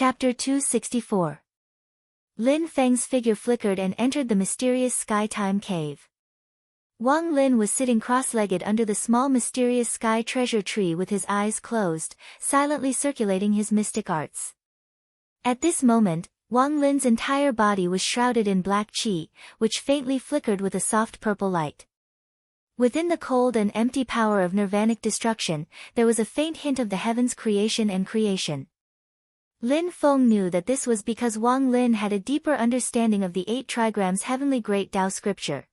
Chapter 264. Lin Feng's figure flickered and entered the mysterious Sky Time Cave. Wang Lin was sitting cross-legged under the small mysterious sky treasure tree with his eyes closed, silently circulating his mystic arts. At this moment, Wang Lin's entire body was shrouded in black qi, which faintly flickered with a soft purple light. Within the cold and empty power of nirvanic destruction, there was a faint hint of the heavens' creation and creation. Lin Feng knew that this was because Wang Lin had a deeper understanding of the 8 trigrams heavenly great Tao scripture.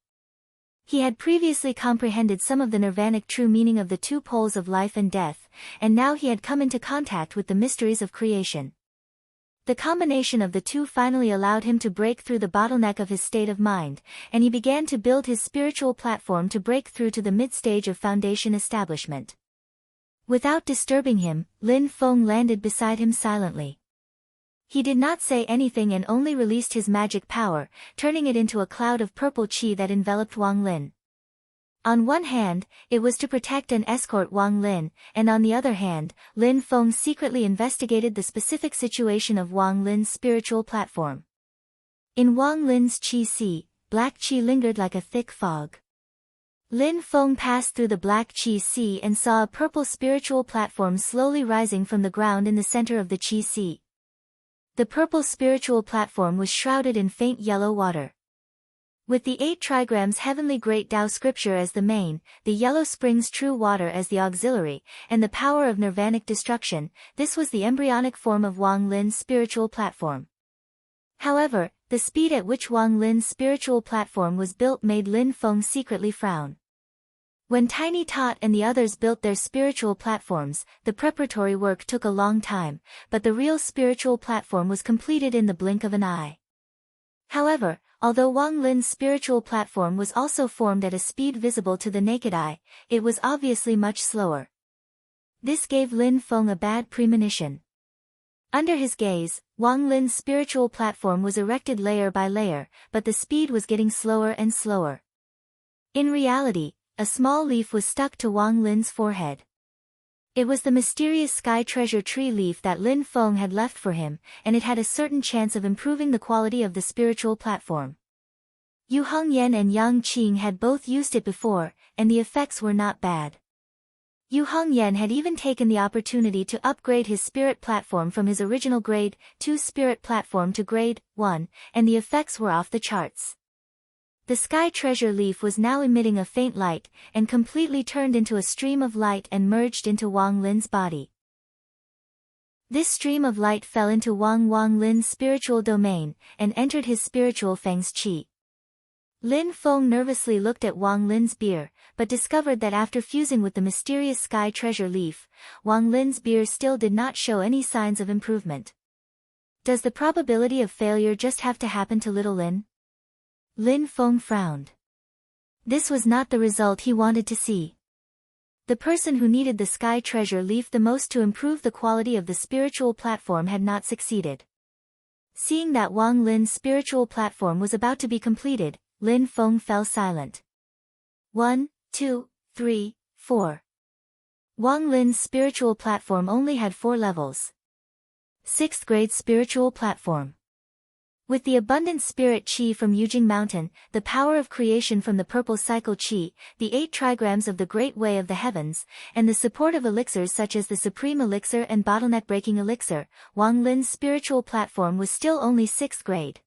He had previously comprehended some of the nirvanic true meaning of the 2 poles of life and death, and now he had come into contact with the mysteries of creation. The combination of the 2 finally allowed him to break through the bottleneck of his state of mind, and he began to build his spiritual platform to break through to the mid-stage of foundation establishment. Without disturbing him, Lin Feng landed beside him silently. He did not say anything and only released his magic power, turning it into a cloud of purple qi that enveloped Wang Lin. On one hand, it was to protect and escort Wang Lin, and on the other hand, Lin Feng secretly investigated the specific situation of Wang Lin's spiritual platform. In Wang Lin's qi sea, black qi lingered like a thick fog. Lin Feng passed through the black qi sea and saw a purple spiritual platform slowly rising from the ground in the center of the qi sea. The purple spiritual platform was shrouded in faint yellow water. With the 8 trigrams heavenly great Tao scripture as the main, the yellow springs true water as the auxiliary, and the power of nirvanic destruction, this was the embryonic form of Wang Lin's spiritual platform. However, the speed at which Wang Lin's spiritual platform was built made Lin Feng secretly frown. When Tiny Tot and the others built their spiritual platforms, the preparatory work took a long time, but the real spiritual platform was completed in the blink of an eye. However, although Wang Lin's spiritual platform was also formed at a speed visible to the naked eye, it was obviously much slower. This gave Lin Feng a bad premonition. Under his gaze, Wang Lin's spiritual platform was erected layer by layer, but the speed was getting slower and slower. In reality, a small leaf was stuck to Wang Lin's forehead. It was the mysterious sky treasure tree leaf that Lin Feng had left for him, and it had a certain chance of improving the quality of the spiritual platform. Yu Hongyan and Yang Qing had both used it before, and the effects were not bad. Yu Hongyan had even taken the opportunity to upgrade his spirit platform from his original grade 2 spirit platform to grade 1, and the effects were off the charts. The sky treasure leaf was now emitting a faint light, and completely turned into a stream of light and merged into Wang Lin's body. This stream of light fell into Wang Lin's spiritual domain, and entered his spiritual Feng's qi. Lin Feng nervously looked at Wang Lin's beer, but discovered that after fusing with the mysterious sky treasure leaf, Wang Lin's beer still did not show any signs of improvement. Does the probability of failure just have to happen to little Lin? Lin Feng frowned. This was not the result he wanted to see. The person who needed the sky treasure leaf the most to improve the quality of the spiritual platform had not succeeded. Seeing that Wang Lin's spiritual platform was about to be completed, Lin Feng fell silent. 1, 2, 3, 4. Wang Lin's spiritual platform only had 4 levels. 6th grade spiritual platform. With the abundant spirit qi from Yujing Mountain, the power of creation from the purple cycle qi, the 8 trigrams of the Great Way of the Heavens, and the support of elixirs such as the Supreme Elixir and Bottleneck Breaking Elixir, Wang Lin's spiritual platform was still only 6th grade.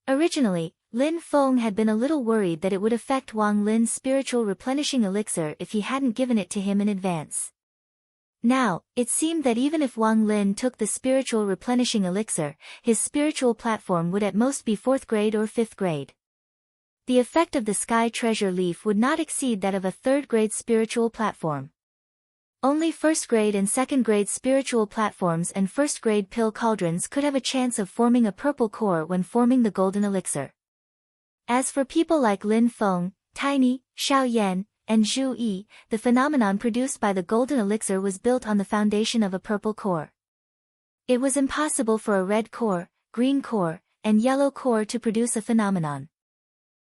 Originally, Lin Feng had been a little worried that it would affect Wang Lin's spiritual replenishing elixir if he hadn't given it to him in advance. Now, it seemed that even if Wang Lin took the spiritual replenishing elixir, his spiritual platform would at most be 4th grade or 5th grade. The effect of the sky treasure leaf would not exceed that of a 3rd grade spiritual platform. Only 1st grade and 2nd grade spiritual platforms and 1st grade pill cauldrons could have a chance of forming a purple core when forming the golden elixir. As for people like Lin Feng, Tiny, Xiao Yan, and Zhu Yi, the phenomenon produced by the golden elixir was built on the foundation of a purple core. It was impossible for a red core, green core, and yellow core to produce a phenomenon.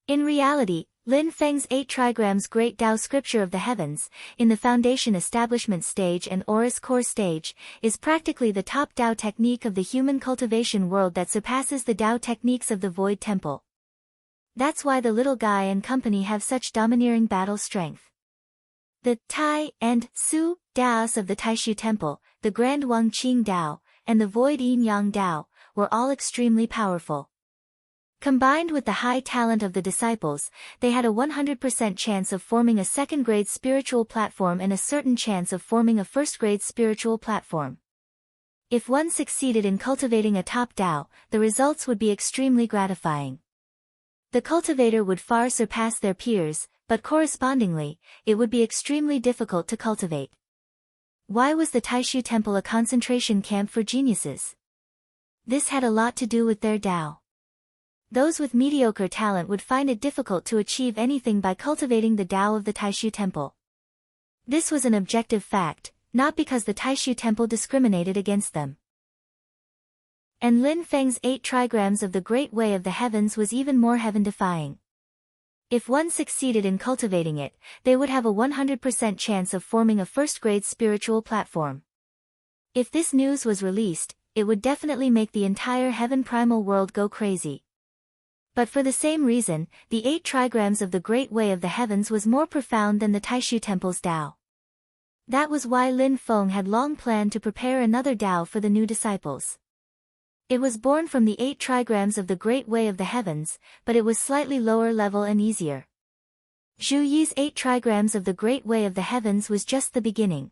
In reality, Lin Feng's 8 trigrams Great Tao Scripture of the Heavens, in the Foundation Establishment stage and Aurus Core stage, is practically the top Tao technique of the human cultivation world that surpasses the Tao techniques of the Void Temple. That's why the little guy and company have such domineering battle strength. The Tai and Su Daos of the Taishu Temple, the Grand Wang Qing Dao, and the Void Yin Yang Dao, were all extremely powerful. Combined with the high talent of the disciples, they had a 100% chance of forming a second-grade spiritual platform and a certain chance of forming a first-grade spiritual platform. If one succeeded in cultivating a top Tao, the results would be extremely gratifying. The cultivator would far surpass their peers, but correspondingly, it would be extremely difficult to cultivate. Why was the Taishu Temple a concentration camp for geniuses? This had a lot to do with their Tao. Those with mediocre talent would find it difficult to achieve anything by cultivating the Tao of the Taishu Temple. This was an objective fact, not because the Taishu Temple discriminated against them. And Lin Feng's 8 trigrams of the Great Way of the Heavens was even more heaven-defying. If one succeeded in cultivating it, they would have a 100% chance of forming a first-grade spiritual platform. If this news was released, it would definitely make the entire heaven primal world go crazy. But for the same reason, the 8 trigrams of the Great Way of the Heavens was more profound than the Taishu Temple's Tao. That was why Lin Feng had long planned to prepare another Tao for the new disciples. It was born from the 8 trigrams of the Great Way of the Heavens, but it was slightly lower level and easier. Zhu Yi's 8 trigrams of the Great Way of the Heavens was just the beginning.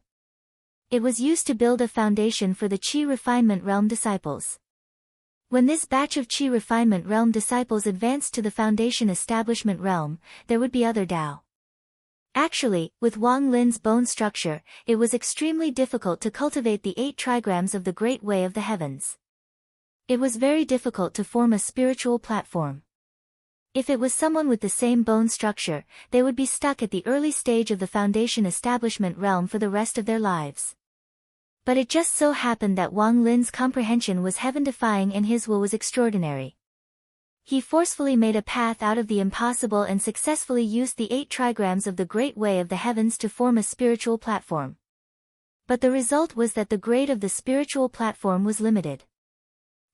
It was used to build a foundation for the Qi Refinement Realm disciples. When this batch of Qi Refinement Realm disciples advanced to the Foundation Establishment Realm, there would be other Tao. Actually, with Wang Lin's bone structure, it was extremely difficult to cultivate the 8 trigrams of the Great Way of the Heavens. It was very difficult to form a spiritual platform. If it was someone with the same bone structure, they would be stuck at the early stage of the Foundation Establishment Realm for the rest of their lives. But it just so happened that Wang Lin's comprehension was heaven-defying and his will was extraordinary. He forcefully made a path out of the impossible and successfully used the 8 trigrams of the Great Way of the Heavens to form a spiritual platform. But the result was that the grade of the spiritual platform was limited.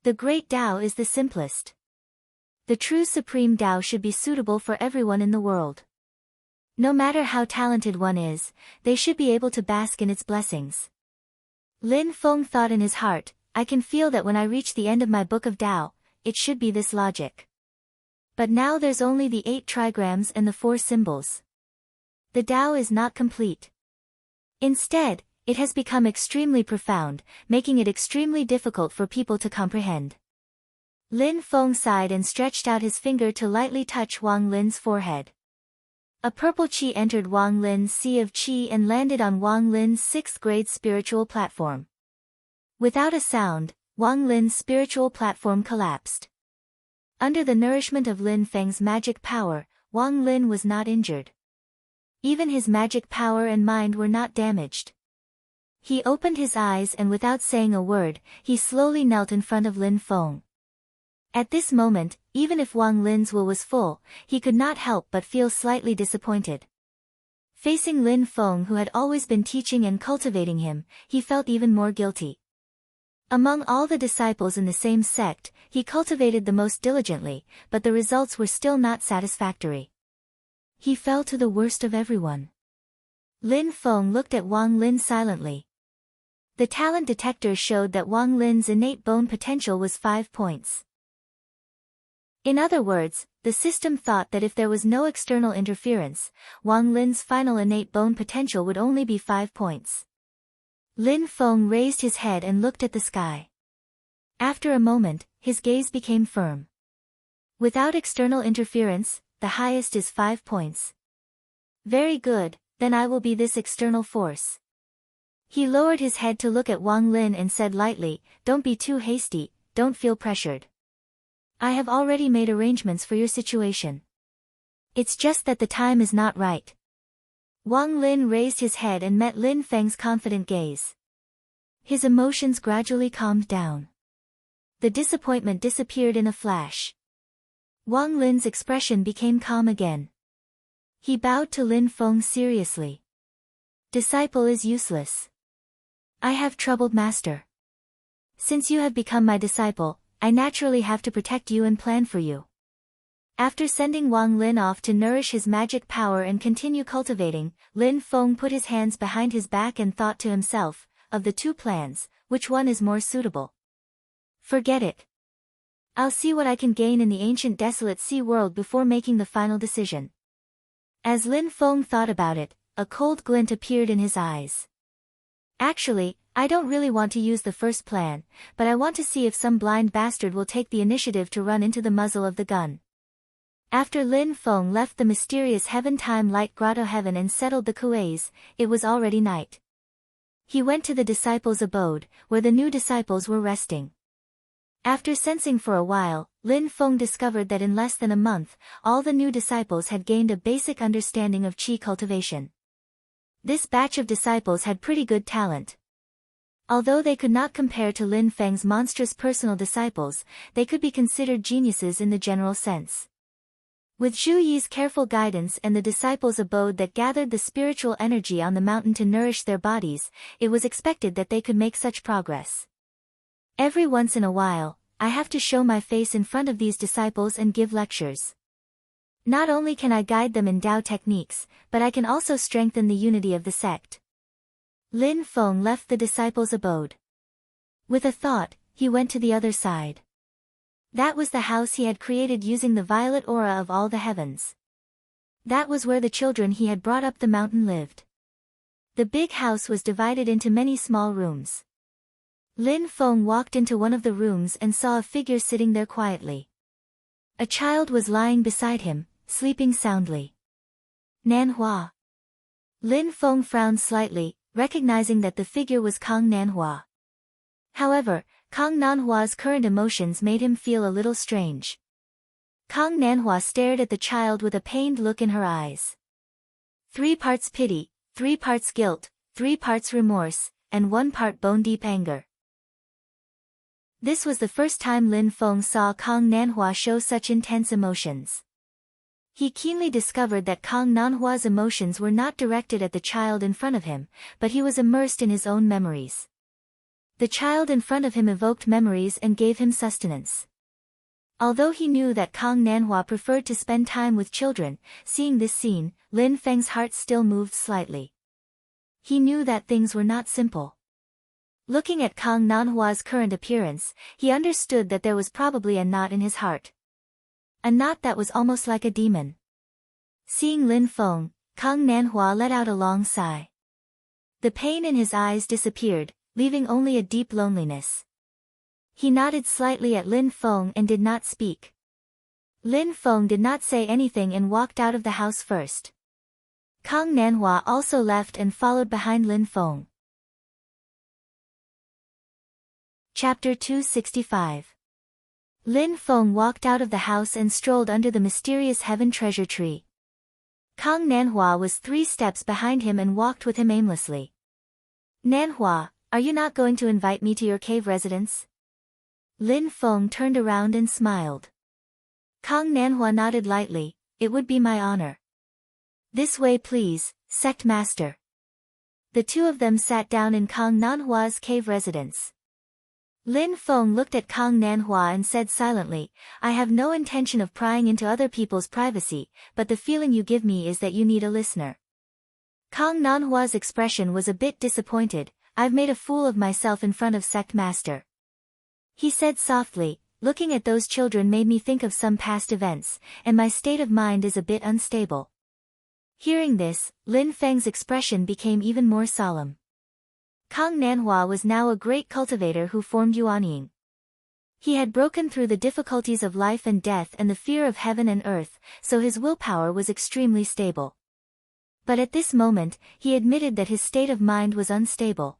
The Great Tao is the simplest. The true Supreme Tao should be suitable for everyone in the world. No matter how talented one is, they should be able to bask in its blessings. Lin Feng thought in his heart, I can feel that when I reach the end of my book of Tao, it should be this logic. But now there's only the 8 trigrams and the 4 symbols. The Tao is not complete. Instead, it has become extremely profound, making it extremely difficult for people to comprehend. Lin Feng sighed and stretched out his finger to lightly touch Wang Lin's forehead. A purple qi entered Wang Lin's sea of qi and landed on Wang Lin's 6th grade spiritual platform. Without a sound, Wang Lin's spiritual platform collapsed. Under the nourishment of Lin Feng's magic power, Wang Lin was not injured. Even his magic power and mind were not damaged. He opened his eyes and without saying a word, he slowly knelt in front of Lin Feng. At this moment, even if Wang Lin's will was full, he could not help but feel slightly disappointed. Facing Lin Feng, who had always been teaching and cultivating him, he felt even more guilty. Among all the disciples in the same sect, he cultivated the most diligently, but the results were still not satisfactory. He fell to the worst of everyone. Lin Feng looked at Wang Lin silently. The talent detector showed that Wang Lin's innate bone potential was 5 points. In other words, the system thought that if there was no external interference, Wang Lin's final innate bone potential would only be 5 points. Lin Feng raised his head and looked at the sky. After a moment, his gaze became firm. Without external interference, the highest is 5 points. Very good, then I will be this external force. He lowered his head to look at Wang Lin and said lightly, don't be too hasty, don't feel pressured. I have already made arrangements for your situation. It's just that the time is not right. Wang Lin raised his head and met Lin Feng's confident gaze. His emotions gradually calmed down. The disappointment disappeared in a flash. Wang Lin's expression became calm again. He bowed to Lin Feng seriously. Disciple is useless. I have troubled master. Since you have become my disciple, I naturally have to protect you and plan for you. After sending Wang Lin off to nourish his magic power and continue cultivating, Lin Feng put his hands behind his back and thought to himself, of the two plans, which one is more suitable? Forget it. I'll see what I can gain in the ancient desolate sea world before making the final decision. As Lin Feng thought about it, a cold glint appeared in his eyes. Actually, I don't really want to use the first plan, but I want to see if some blind bastard will take the initiative to run into the muzzle of the gun. After Lin Feng left the mysterious Heaven-Time Light Grotto Heaven and settled the Kueis, it was already night. He went to the disciples' abode, where the new disciples were resting. After sensing for a while, Lin Feng discovered that in less than a month, all the new disciples had gained a basic understanding of qi cultivation. This batch of disciples had pretty good talent. Although they could not compare to Lin Feng's monstrous personal disciples, they could be considered geniuses in the general sense. With Zhu Yi's careful guidance and the disciples' abode that gathered the spiritual energy on the mountain to nourish their bodies, it was expected that they could make such progress. Every once in a while, I have to show my face in front of these disciples and give lectures. Not only can I guide them in Dao techniques, but I can also strengthen the unity of the sect. Lin Feng left the disciples' abode. With a thought, he went to the other side. That was the house he had created using the violet aura of all the heavens. That was where the children he had brought up the mountain lived. The big house was divided into many small rooms. Lin Feng walked into one of the rooms and saw a figure sitting there quietly. A child was lying beside him, sleeping soundly. Nanhua. Lin Feng frowned slightly, recognizing that the figure was Kang Nanhua. However, Kang Nanhua's current emotions made him feel a little strange. Kang Nanhua stared at the child with a pained look in her eyes. 3 parts pity, 3 parts guilt, 3 parts remorse, and 1 part bone-deep anger. This was the first time Lin Feng saw Kang Nanhua show such intense emotions. He keenly discovered that Kang Nanhua's emotions were not directed at the child in front of him, but he was immersed in his own memories. The child in front of him evoked memories and gave him sustenance. Although he knew that Kang Nanhua preferred to spend time with children, seeing this scene, Lin Feng's heart still moved slightly. He knew that things were not simple. Looking at Kang Nanhua's current appearance, he understood that there was probably a knot in his heart. A knot that was almost like a demon. Seeing Lin Feng, Kang Nanhua let out a long sigh. The pain in his eyes disappeared, leaving only a deep loneliness. He nodded slightly at Lin Feng and did not speak. Lin Feng did not say anything and walked out of the house first. Kang Nanhua also left and followed behind Lin Feng. Chapter 265. Lin Feng walked out of the house and strolled under the mysterious heaven treasure tree. Kang Nanhua was 3 steps behind him and walked with him aimlessly. Nanhua, are you not going to invite me to your cave residence? Lin Feng turned around and smiled. Kang Nanhua nodded lightly, it would be my honor. This way please, sect master. The two of them sat down in Kang Nanhua's cave residence. Lin Feng looked at Kang Nanhua and said silently, I have no intention of prying into other people's privacy, but the feeling you give me is that you need a listener. Kang Nanhua's expression was a bit disappointed. I've made a fool of myself in front of sect master. He said softly, looking at those children made me think of some past events, and my state of mind is a bit unstable. Hearing this, Lin Feng's expression became even more solemn. Kang Nanhua was now a great cultivator who formed Yuanying. He had broken through the difficulties of life and death and the fear of heaven and earth, so his willpower was extremely stable. But at this moment, he admitted that his state of mind was unstable.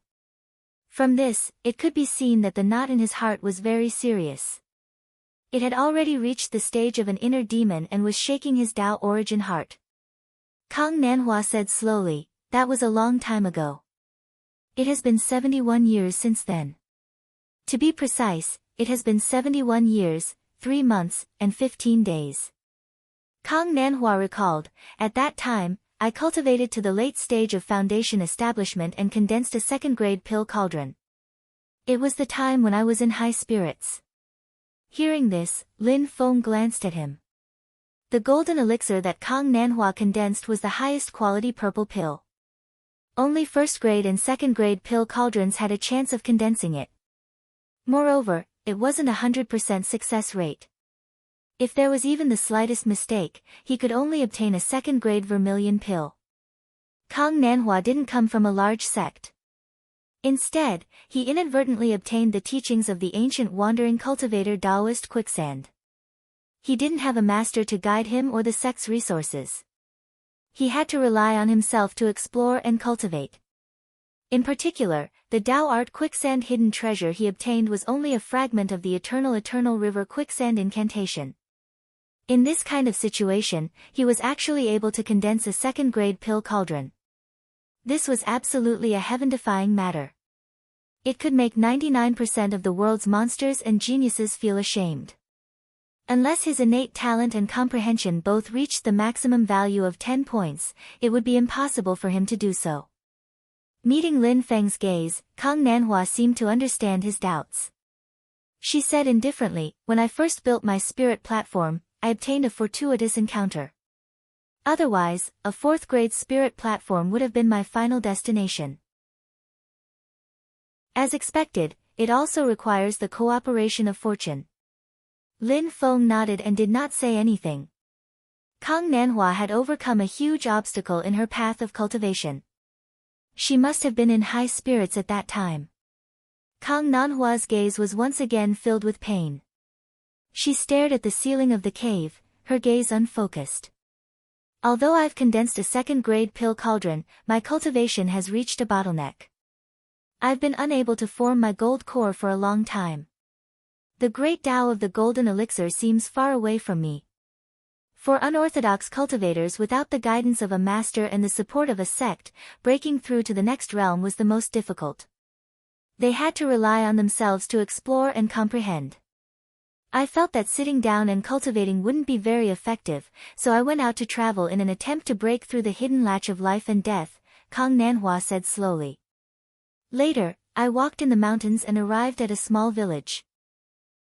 From this, it could be seen that the knot in his heart was very serious. It had already reached the stage of an inner demon and was shaking his Tao origin heart. Kang Nanhua said slowly, that was a long time ago. It has been 71 years since then. To be precise, it has been 71 years, 3 months, and 15 days. Kang Nanhua recalled, "At that time, I cultivated to the late stage of foundation establishment and condensed a second-grade pill cauldron. It was the time when I was in high spirits." Hearing this, Lin Feng glanced at him. The golden elixir that Kang Nanhua condensed was the highest quality purple pill. Only first-grade and second-grade pill cauldrons had a chance of condensing it. Moreover, it wasn't 100% success rate. If there was even the slightest mistake, he could only obtain a second-grade vermilion pill. Kang Nanhua didn't come from a large sect. Instead, he inadvertently obtained the teachings of the ancient wandering cultivator Taoist Quicksand. He didn't have a master to guide him or the sect's resources. He had to rely on himself to explore and cultivate. In particular, the Tao Art Quicksand hidden treasure he obtained was only a fragment of the eternal river quicksand incantation. In this kind of situation, he was actually able to condense a second-grade pill cauldron. This was absolutely a heaven-defying matter. It could make 99% of the world's monsters and geniuses feel ashamed. Unless his innate talent and comprehension both reached the maximum value of 10 points, it would be impossible for him to do so. Meeting Lin Feng's gaze, Kang Nanhua seemed to understand his doubts. She said indifferently, "When I first built my spirit platform, I obtained a fortuitous encounter. Otherwise, a fourth-grade spirit platform would have been my final destination." As expected, it also requires the cooperation of fortune. Lin Feng nodded and did not say anything. Kang Nanhua had overcome a huge obstacle in her path of cultivation. She must have been in high spirits at that time. Kang Nanhua's gaze was once again filled with pain. She stared at the ceiling of the cave, her gaze unfocused. "Although I've condensed a second-grade pill cauldron, my cultivation has reached a bottleneck. I've been unable to form my gold core for a long time. The great Tao of the golden elixir seems far away from me." For unorthodox cultivators without the guidance of a master and the support of a sect, breaking through to the next realm was the most difficult. They had to rely on themselves to explore and comprehend. "I felt that sitting down and cultivating wouldn't be very effective, so I went out to travel in an attempt to break through the hidden latch of life and death," Kang Nanhua said slowly. "Later, I walked in the mountains and arrived at a small village.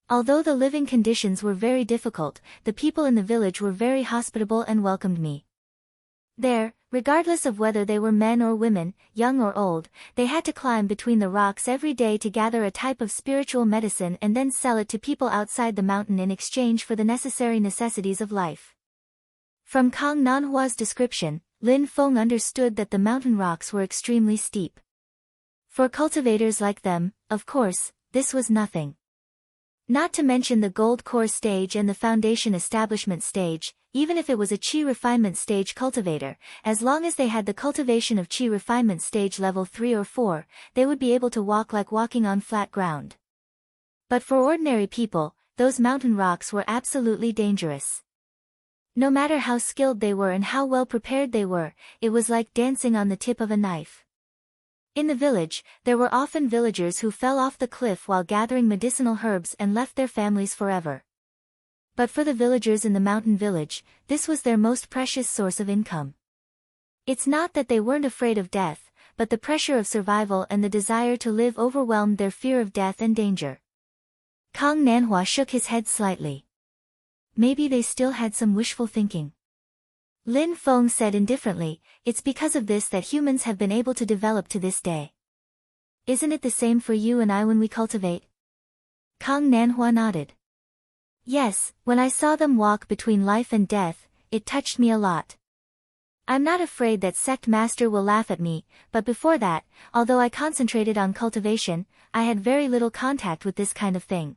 Although the living conditions were very difficult, the people in the village were very hospitable and welcomed me. There, regardless of whether they were men or women, young or old, they had to climb between the rocks every day to gather a type of spiritual medicine and then sell it to people outside the mountain in exchange for the necessary necessities of life." From Kang Nanhua's description, Lin Feng understood that the mountain rocks were extremely steep. For cultivators like them, of course, this was nothing. Not to mention the gold core stage and the foundation establishment stage, even if it was a qi refinement stage cultivator, as long as they had the cultivation of qi refinement stage level 3 or 4, they would be able to walk like walking on flat ground. But for ordinary people, those mountain rocks were absolutely dangerous. No matter how skilled they were and how well prepared they were, it was like dancing on the tip of a knife. In the village, there were often villagers who fell off the cliff while gathering medicinal herbs and left their families forever. But for the villagers in the mountain village, this was their most precious source of income. It's not that they weren't afraid of death, but the pressure of survival and the desire to live overwhelmed their fear of death and danger. Kang Nanhua shook his head slightly. Maybe they still had some wishful thinking. Lin Feng said indifferently, "It's because of this that humans have been able to develop to this day. Isn't it the same for you and I when we cultivate?" Kang Nanhua nodded. "Yes, when I saw them walk between life and death, it touched me a lot. I'm not afraid that sect master will laugh at me, but before that, although I concentrated on cultivation, I had very little contact with this kind of thing.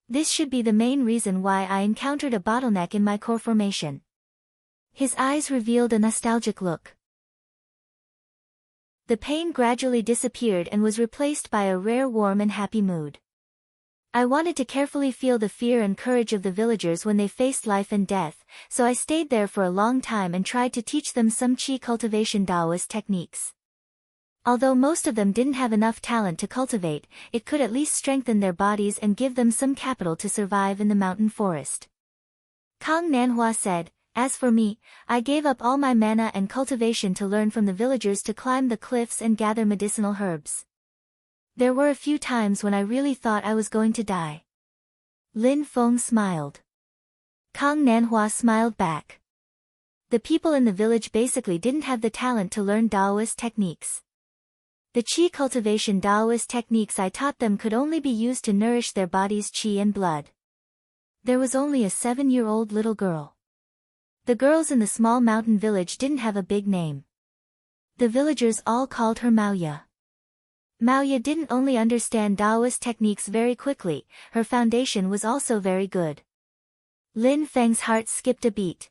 This should be the main reason why I encountered a bottleneck in my core formation." His eyes revealed a nostalgic look. The pain gradually disappeared and was replaced by a rare warm and happy mood. "I wanted to carefully feel the fear and courage of the villagers when they faced life and death, so I stayed there for a long time and tried to teach them some qi cultivation Taoist techniques. Although most of them didn't have enough talent to cultivate, it could at least strengthen their bodies and give them some capital to survive in the mountain forest." Kang Nanhua said, As for me, I gave up all my mana and cultivation to learn from the villagers to climb the cliffs and gather medicinal herbs. There were a few times when I really thought I was going to die. Lin Feng smiled. Kang Nanhua smiled back. The people in the village basically didn't have the talent to learn Daoist techniques. The qi cultivation Daoist techniques I taught them could only be used to nourish their body's qi and blood. There was only a 7-year-old little girl. The girls in the small mountain village didn't have a big name. The villagers all called her Maoya. Maoya didn't only understand Daoist techniques very quickly, her foundation was also very good. Lin Feng's heart skipped a beat.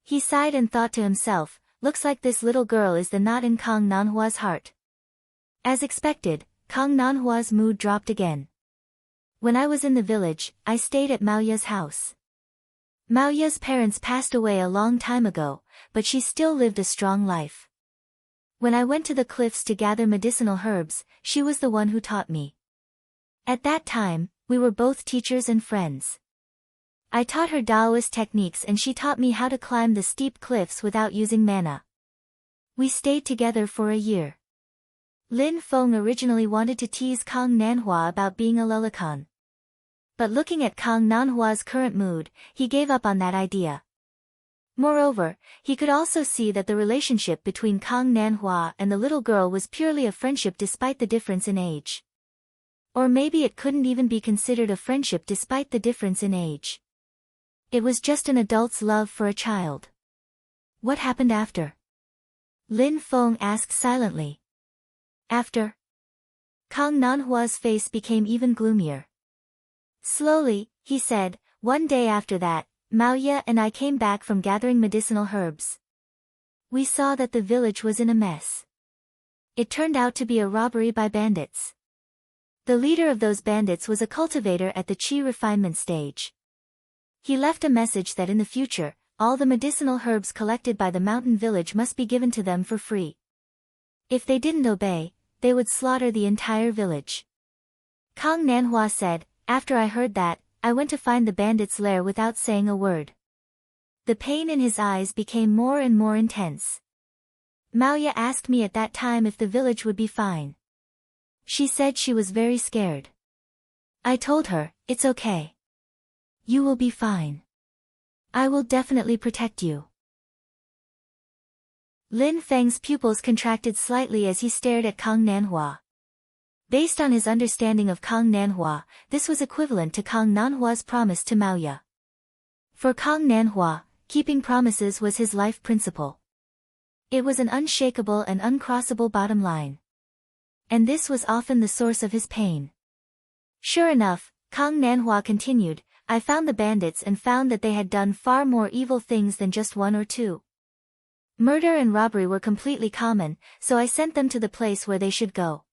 He sighed and thought to himself, looks like this little girl is the knot in Kang Nanhua's heart. As expected, Kang Nanhua's mood dropped again. When I was in the village, I stayed at Maoya's house. Maoya's parents passed away a long time ago, but she still lived a strong life. When I went to the cliffs to gather medicinal herbs, she was the one who taught me. At that time, we were both teachers and friends. I taught her Daoist techniques and she taught me how to climb the steep cliffs without using mana. We stayed together for a year. Lin Feng originally wanted to tease Kang Nanhua about being a lelican. But looking at Kang Nanhua's current mood, he gave up on that idea. Moreover, he could also see that the relationship between Kang Nanhua and the little girl was purely a friendship despite the difference in age. Or maybe it couldn't even be considered a friendship despite the difference in age. It was just an adult's love for a child. What happened after? Lin Feng asked silently. After? Kang Nanhua's face became even gloomier. Slowly, he said, one day after that, Maoya and I came back from gathering medicinal herbs. We saw that the village was in a mess. It turned out to be a robbery by bandits. The leader of those bandits was a cultivator at the qi refinement stage. He left a message that in the future, all the medicinal herbs collected by the mountain village must be given to them for free. If they didn't obey, they would slaughter the entire village. Kang Nanhua said, after I heard that, I went to find the bandits' lair without saying a word. The pain in his eyes became more and more intense. Maoya asked me at that time if the village would be fine. She said she was very scared. I told her, it's okay. You will be fine. I will definitely protect you. Lin Feng's pupils contracted slightly as he stared at Kang Nanhua. Based on his understanding of Kang Nanhua, this was equivalent to Kang Nanhua's promise to Maoya. For Kang Nanhua, keeping promises was his life principle. It was an unshakable and uncrossable bottom line. And this was often the source of his pain. Sure enough, Kang Nanhua continued, I found the bandits and found that they had done far more evil things than just one or two. Murder and robbery were completely common, so I sent them to the place where they should go.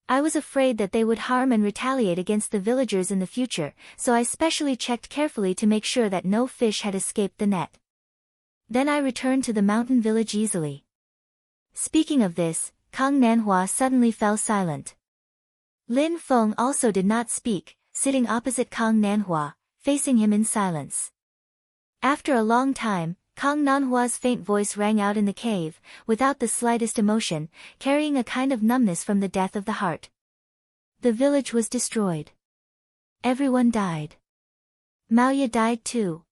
I was afraid that they would harm and retaliate against the villagers in the future, so I specially checked carefully to make sure that no fish had escaped the net. Then I returned to the mountain village easily. Speaking of this, Kang Nanhua suddenly fell silent. Lin Feng also did not speak, sitting opposite Kang Nanhua, facing him in silence. After a long time, Kang Nanhua's faint voice rang out in the cave, without the slightest emotion, carrying a kind of numbness from the death of the heart. The village was destroyed. Everyone died. Maoya died too.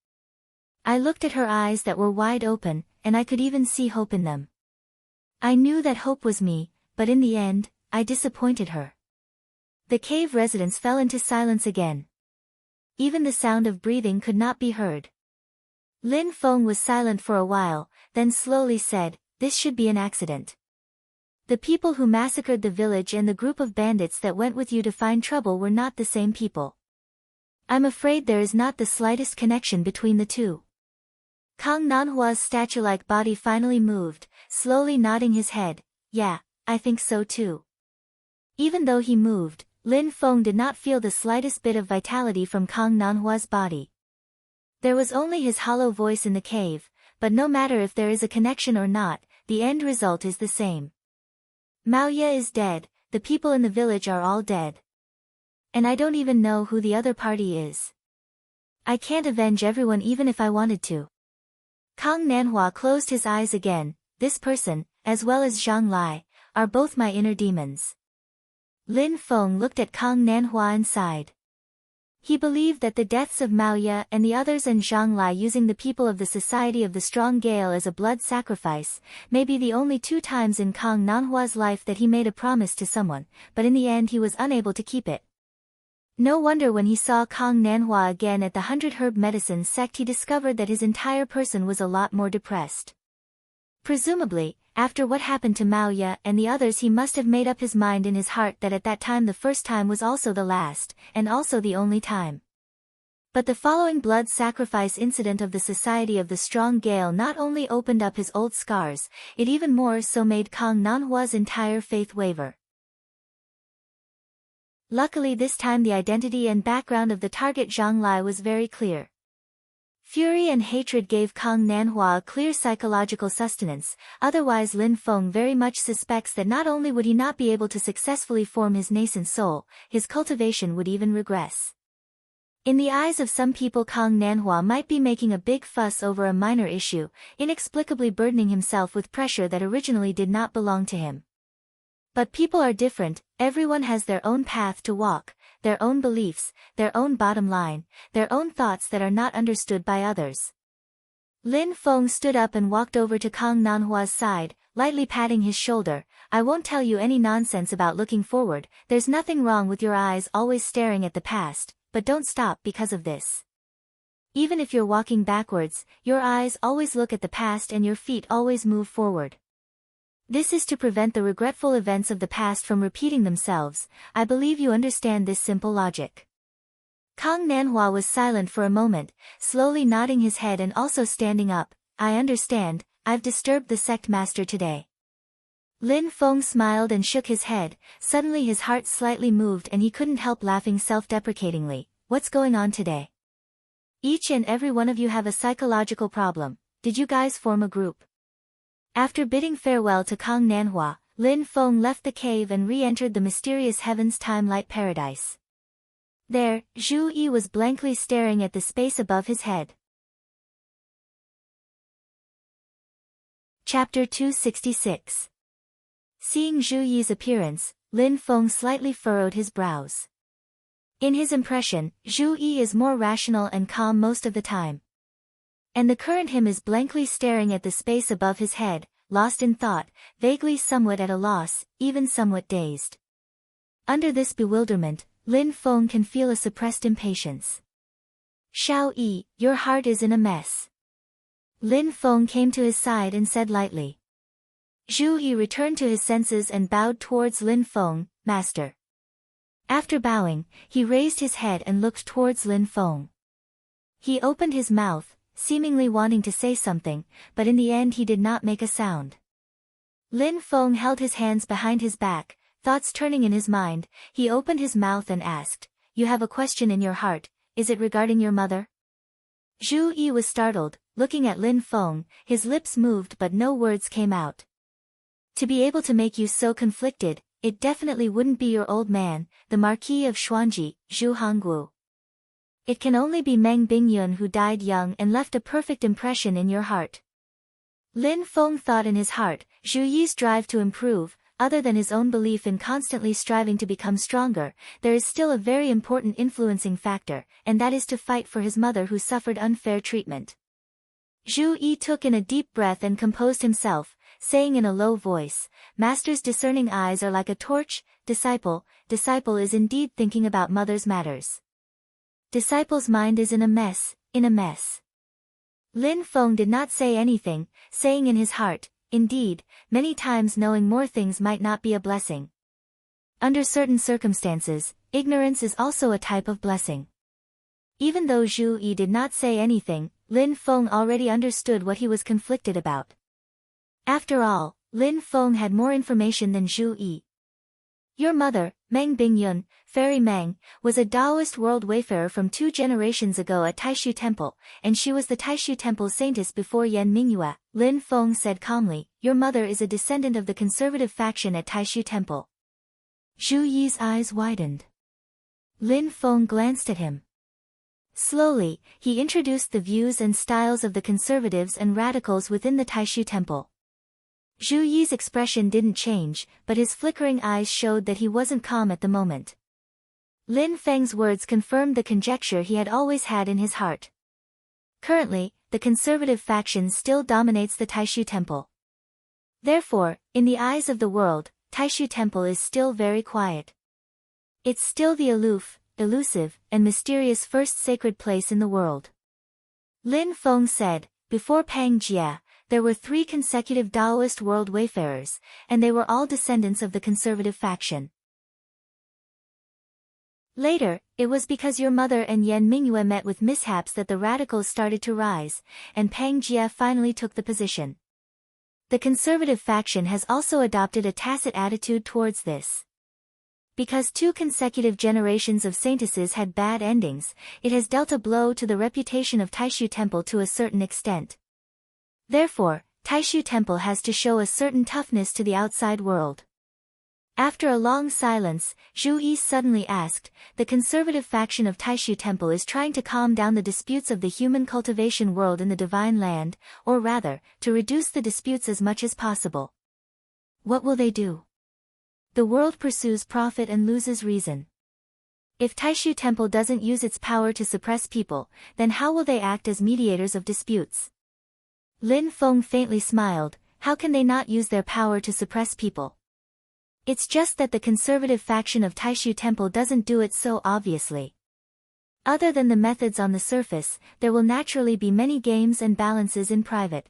I looked at her eyes that were wide open, and I could even see hope in them. I knew that hope was me, but in the end, I disappointed her. The cave residents fell into silence again. Even the sound of breathing could not be heard. Lin Feng was silent for a while, then slowly said, this should be an accident. The people who massacred the village and the group of bandits that went with you to find trouble were not the same people. I'm afraid there is not the slightest connection between the two. Kang Nanhua's statue-like body finally moved, slowly nodding his head, yeah, I think so too. Even though he moved, Lin Feng did not feel the slightest bit of vitality from Kang Nanhua's body. There was only his hollow voice in the cave, but no matter if there is a connection or not, the end result is the same. Maoya is dead, the people in the village are all dead. And I don't even know who the other party is. I can't avenge everyone even if I wanted to. Kang Nanhua closed his eyes again. This person, as well as Zhang Lai, are both my inner demons. Lin Feng looked at Kang Nanhua and sighed. He believed that the deaths of Mao Ye and the others and Zhang Lai using the people of the Society of the Strong Gale as a blood sacrifice, may be the only 2 times in Kang Nanhua's life that he made a promise to someone, but in the end he was unable to keep it. No wonder when he saw Kang Nanhua again at the 100 Herb Medicine sect he discovered that his entire person was a lot more depressed. Presumably, after what happened to Mao Ye and the others, he must have made up his mind in his heart that at that time the first time was also the last, and also the only time. But the following blood sacrifice incident of the Society of the Strong Gale not only opened up his old scars, it even more so made Kang Nanhua's entire faith waver. Luckily this time the identity and background of the target Zhang Lai was very clear. Fury and hatred gave Kang Nanhua a clear psychological sustenance, otherwise Lin Feng very much suspects that not only would he not be able to successfully form his nascent soul, his cultivation would even regress. In the eyes of some people Kang Nanhua might be making a big fuss over a minor issue, inexplicably burdening himself with pressure that originally did not belong to him. But people are different, everyone has their own path to walk, their own beliefs, their own bottom line, their own thoughts that are not understood by others. Lin Feng stood up and walked over to Kang Nanhua's side, lightly patting his shoulder. I won't tell you any nonsense about looking forward, there's nothing wrong with your eyes always staring at the past, but don't stop because of this. Even if you're walking backwards, your eyes always look at the past and your feet always move forward. This is to prevent the regretful events of the past from repeating themselves. I believe you understand this simple logic. Kang Nanhua was silent for a moment, slowly nodding his head and also standing up. I understand, I've disturbed the sect master today. Lin Feng smiled and shook his head. Suddenly his heart slightly moved and he couldn't help laughing self-deprecatingly. What's going on today? Each and every one of you have a psychological problem. Did you guys form a group? After bidding farewell to Kang Nanhua, Lin Feng left the cave and re-entered the mysterious Heaven's Time-Light Paradise. There, Zhu Yi was blankly staring at the space above his head. Chapter 266. Seeing Zhu Yi's appearance, Lin Feng slightly furrowed his brows. In his impression, Zhu Yi is more rational and calm most of the time. And the current him is blankly staring at the space above his head, lost in thought, vaguely somewhat at a loss, even somewhat dazed. Under this bewilderment, Lin Feng can feel a suppressed impatience. Xiao Yi, your heart is in a mess. Lin Feng came to his side and said lightly. Zhu Yi returned to his senses and bowed towards Lin Feng, Master. After bowing, he raised his head and looked towards Lin Feng. He opened his mouth, seemingly wanting to say something, but in the end he did not make a sound. Lin Feng held his hands behind his back, thoughts turning in his mind. He opened his mouth and asked, You have a question in your heart, is it regarding your mother? Zhu Yi was startled, looking at Lin Feng, his lips moved but no words came out. To be able to make you so conflicted, it definitely wouldn't be your old man, the Marquis of Xuanji, Zhu Hongguo. It can only be Meng Bingyun who died young and left a perfect impression in your heart. Lin Feng thought in his heart, Zhu Yi's drive to improve, other than his own belief in constantly striving to become stronger, there is still a very important influencing factor, and that is to fight for his mother who suffered unfair treatment. Zhu Yi took in a deep breath and composed himself, saying in a low voice, Master's discerning eyes are like a torch. Disciple is indeed thinking about mother's matters. Disciple's mind is in a mess. Lin Feng did not say anything, saying in his heart, indeed, many times knowing more things might not be a blessing. Under certain circumstances, ignorance is also a type of blessing. Even though Zhu Yi did not say anything, Lin Feng already understood what he was conflicted about. After all, Lin Feng had more information than Zhu Yi. Your mother, Meng Bingyun, Fairy Meng, was a Taoist world wayfarer from 2 generations ago at Taishu Temple, and she was the Taishu Temple saintess before Yan Mingyue. Lin Feng said calmly, Your mother is a descendant of the conservative faction at Taishu Temple. Zhu Yi's eyes widened. Lin Feng glanced at him. Slowly, he introduced the views and styles of the conservatives and radicals within the Taishu temple. Zhu Yi's expression didn't change, but his flickering eyes showed that he wasn't calm at the moment. Lin Feng's words confirmed the conjecture he had always had in his heart. Currently, the conservative faction still dominates the Taishu temple. Therefore, in the eyes of the world, Taishu temple is still very quiet. It's still the aloof, elusive, and mysterious first sacred place in the world. Lin Feng said, before Pang Jia, there were 3 consecutive Daoist world wayfarers, and they were all descendants of the conservative faction. Later, it was because your mother and Yan Mingyue met with mishaps that the radicals started to rise, and Pang Jia finally took the position. The conservative faction has also adopted a tacit attitude towards this. Because 2 consecutive generations of saintesses had bad endings, it has dealt a blow to the reputation of Taishu temple to a certain extent. Therefore, Taishu temple has to show a certain toughness to the outside world. After a long silence, Zhu Yi suddenly asked, the conservative faction of Taishu temple is trying to calm down the disputes of the human cultivation world in the divine land, or rather, to reduce the disputes as much as possible. What will they do? The world pursues profit and loses reason. If Taishu temple doesn't use its power to suppress people, then how will they act as mediators of disputes? Lin Feng faintly smiled, how can they not use their power to suppress people? It's just that the conservative faction of Taishu temple doesn't do it so obviously. Other than the methods on the surface, there will naturally be many games and balances in private.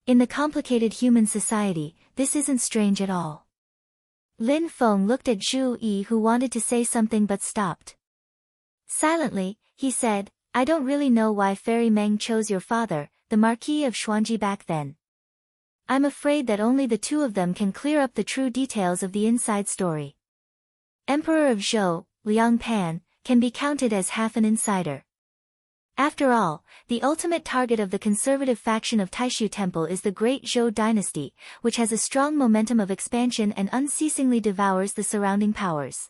In the complicated human society, this isn't strange at all. Lin Feng looked at Zhu Yi who wanted to say something but stopped. Silently, he said, I don't really know why Fairy Meng chose your father, the Marquis of Xuanji back then. I'm afraid that only the 2 of them can clear up the true details of the inside story. Emperor of Zhou, Liang Pan, can be counted as half an insider. After all, the ultimate target of the conservative faction of Taishu temple is the great Zhou dynasty, which has a strong momentum of expansion and unceasingly devours the surrounding powers.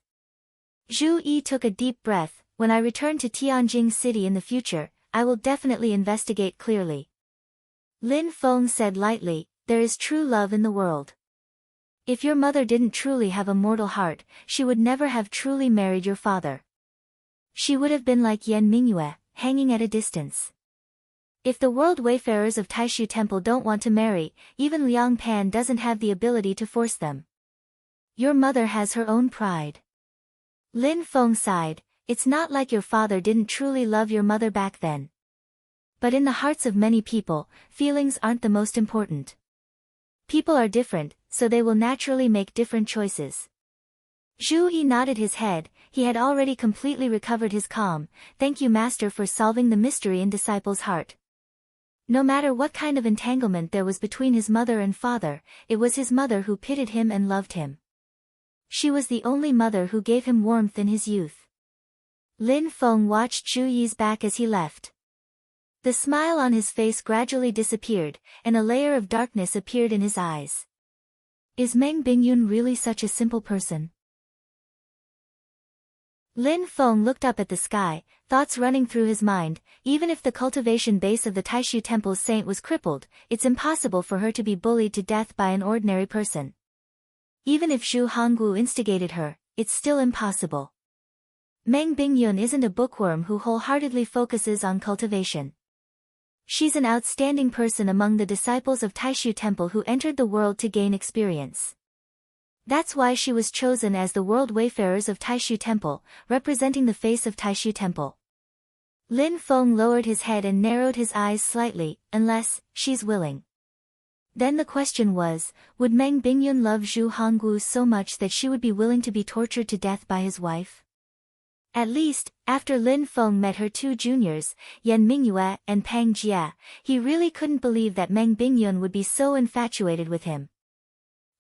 Zhu Yi took a deep breath, when I return to Tianjing city in the future, I will definitely investigate clearly. Lin Feng said lightly, there is true love in the world. If your mother didn't truly have a mortal heart, she would never have truly married your father. She would have been like Yan Mingyue, hanging at a distance. If the world wayfarers of Taishu temple don't want to marry, even Liang Pan doesn't have the ability to force them. Your mother has her own pride. Lin Feng sighed, it's not like your father didn't truly love your mother back then. But in the hearts of many people, feelings aren't the most important. People are different, so they will naturally make different choices. Zhu Yi nodded his head, he had already completely recovered his calm, thank you master for solving the mystery in disciple's heart. No matter what kind of entanglement there was between his mother and father, it was his mother who pitied him and loved him. She was the only mother who gave him warmth in his youth. Lin Feng watched Zhu Yi's back as he left. The smile on his face gradually disappeared, and a layer of darkness appeared in his eyes. Is Meng Bingyun really such a simple person? Lin Feng looked up at the sky, thoughts running through his mind, even if the cultivation base of the Taishu temple's saint was crippled, it's impossible for her to be bullied to death by an ordinary person. Even if Zhu Hongwu instigated her, it's still impossible. Meng Bingyun isn't a bookworm who wholeheartedly focuses on cultivation. She's an outstanding person among the disciples of Taishu temple who entered the world to gain experience. That's why she was chosen as the world wayfarers of Taishu temple, representing the face of Taishu temple. Lin Feng lowered his head and narrowed his eyes slightly, unless she's willing. Then the question was, would Meng Bingyun love Zhu Hongwu so much that she would be willing to be tortured to death by his wife? At least, after Lin Feng met her 2 juniors, Yan Mingyue and Pang Jia, he really couldn't believe that Meng Bingyun would be so infatuated with him.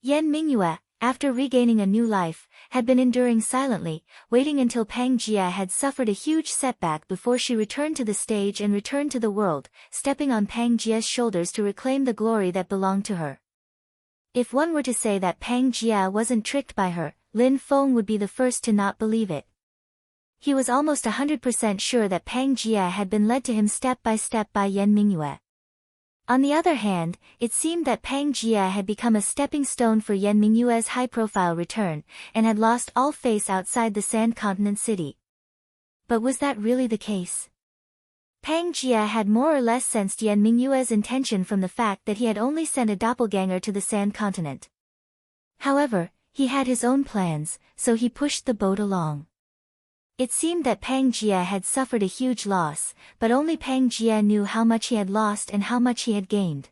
Yan Mingyue, after regaining a new life, had been enduring silently, waiting until Pang Jia had suffered a huge setback before she returned to the stage and returned to the world, stepping on Pang Jia's shoulders to reclaim the glory that belonged to her. If one were to say that Pang Jia wasn't tricked by her, Lin Feng would be the first to not believe it. He was almost 100% sure that Pang Jie had been led to him step by step by Yan Mingyue. On the other hand, it seemed that Pang Jie had become a stepping stone for Yan Mingyue's high-profile return, and had lost all face outside the Sand Continent city. But was that really the case? Pang Jie had more or less sensed Yan Mingyue's intention from the fact that he had only sent a doppelganger to the Sand Continent. However, he had his own plans, so he pushed the boat along. It seemed that Pang Jie had suffered a huge loss, but only Pang Jie knew how much he had lost and how much he had gained.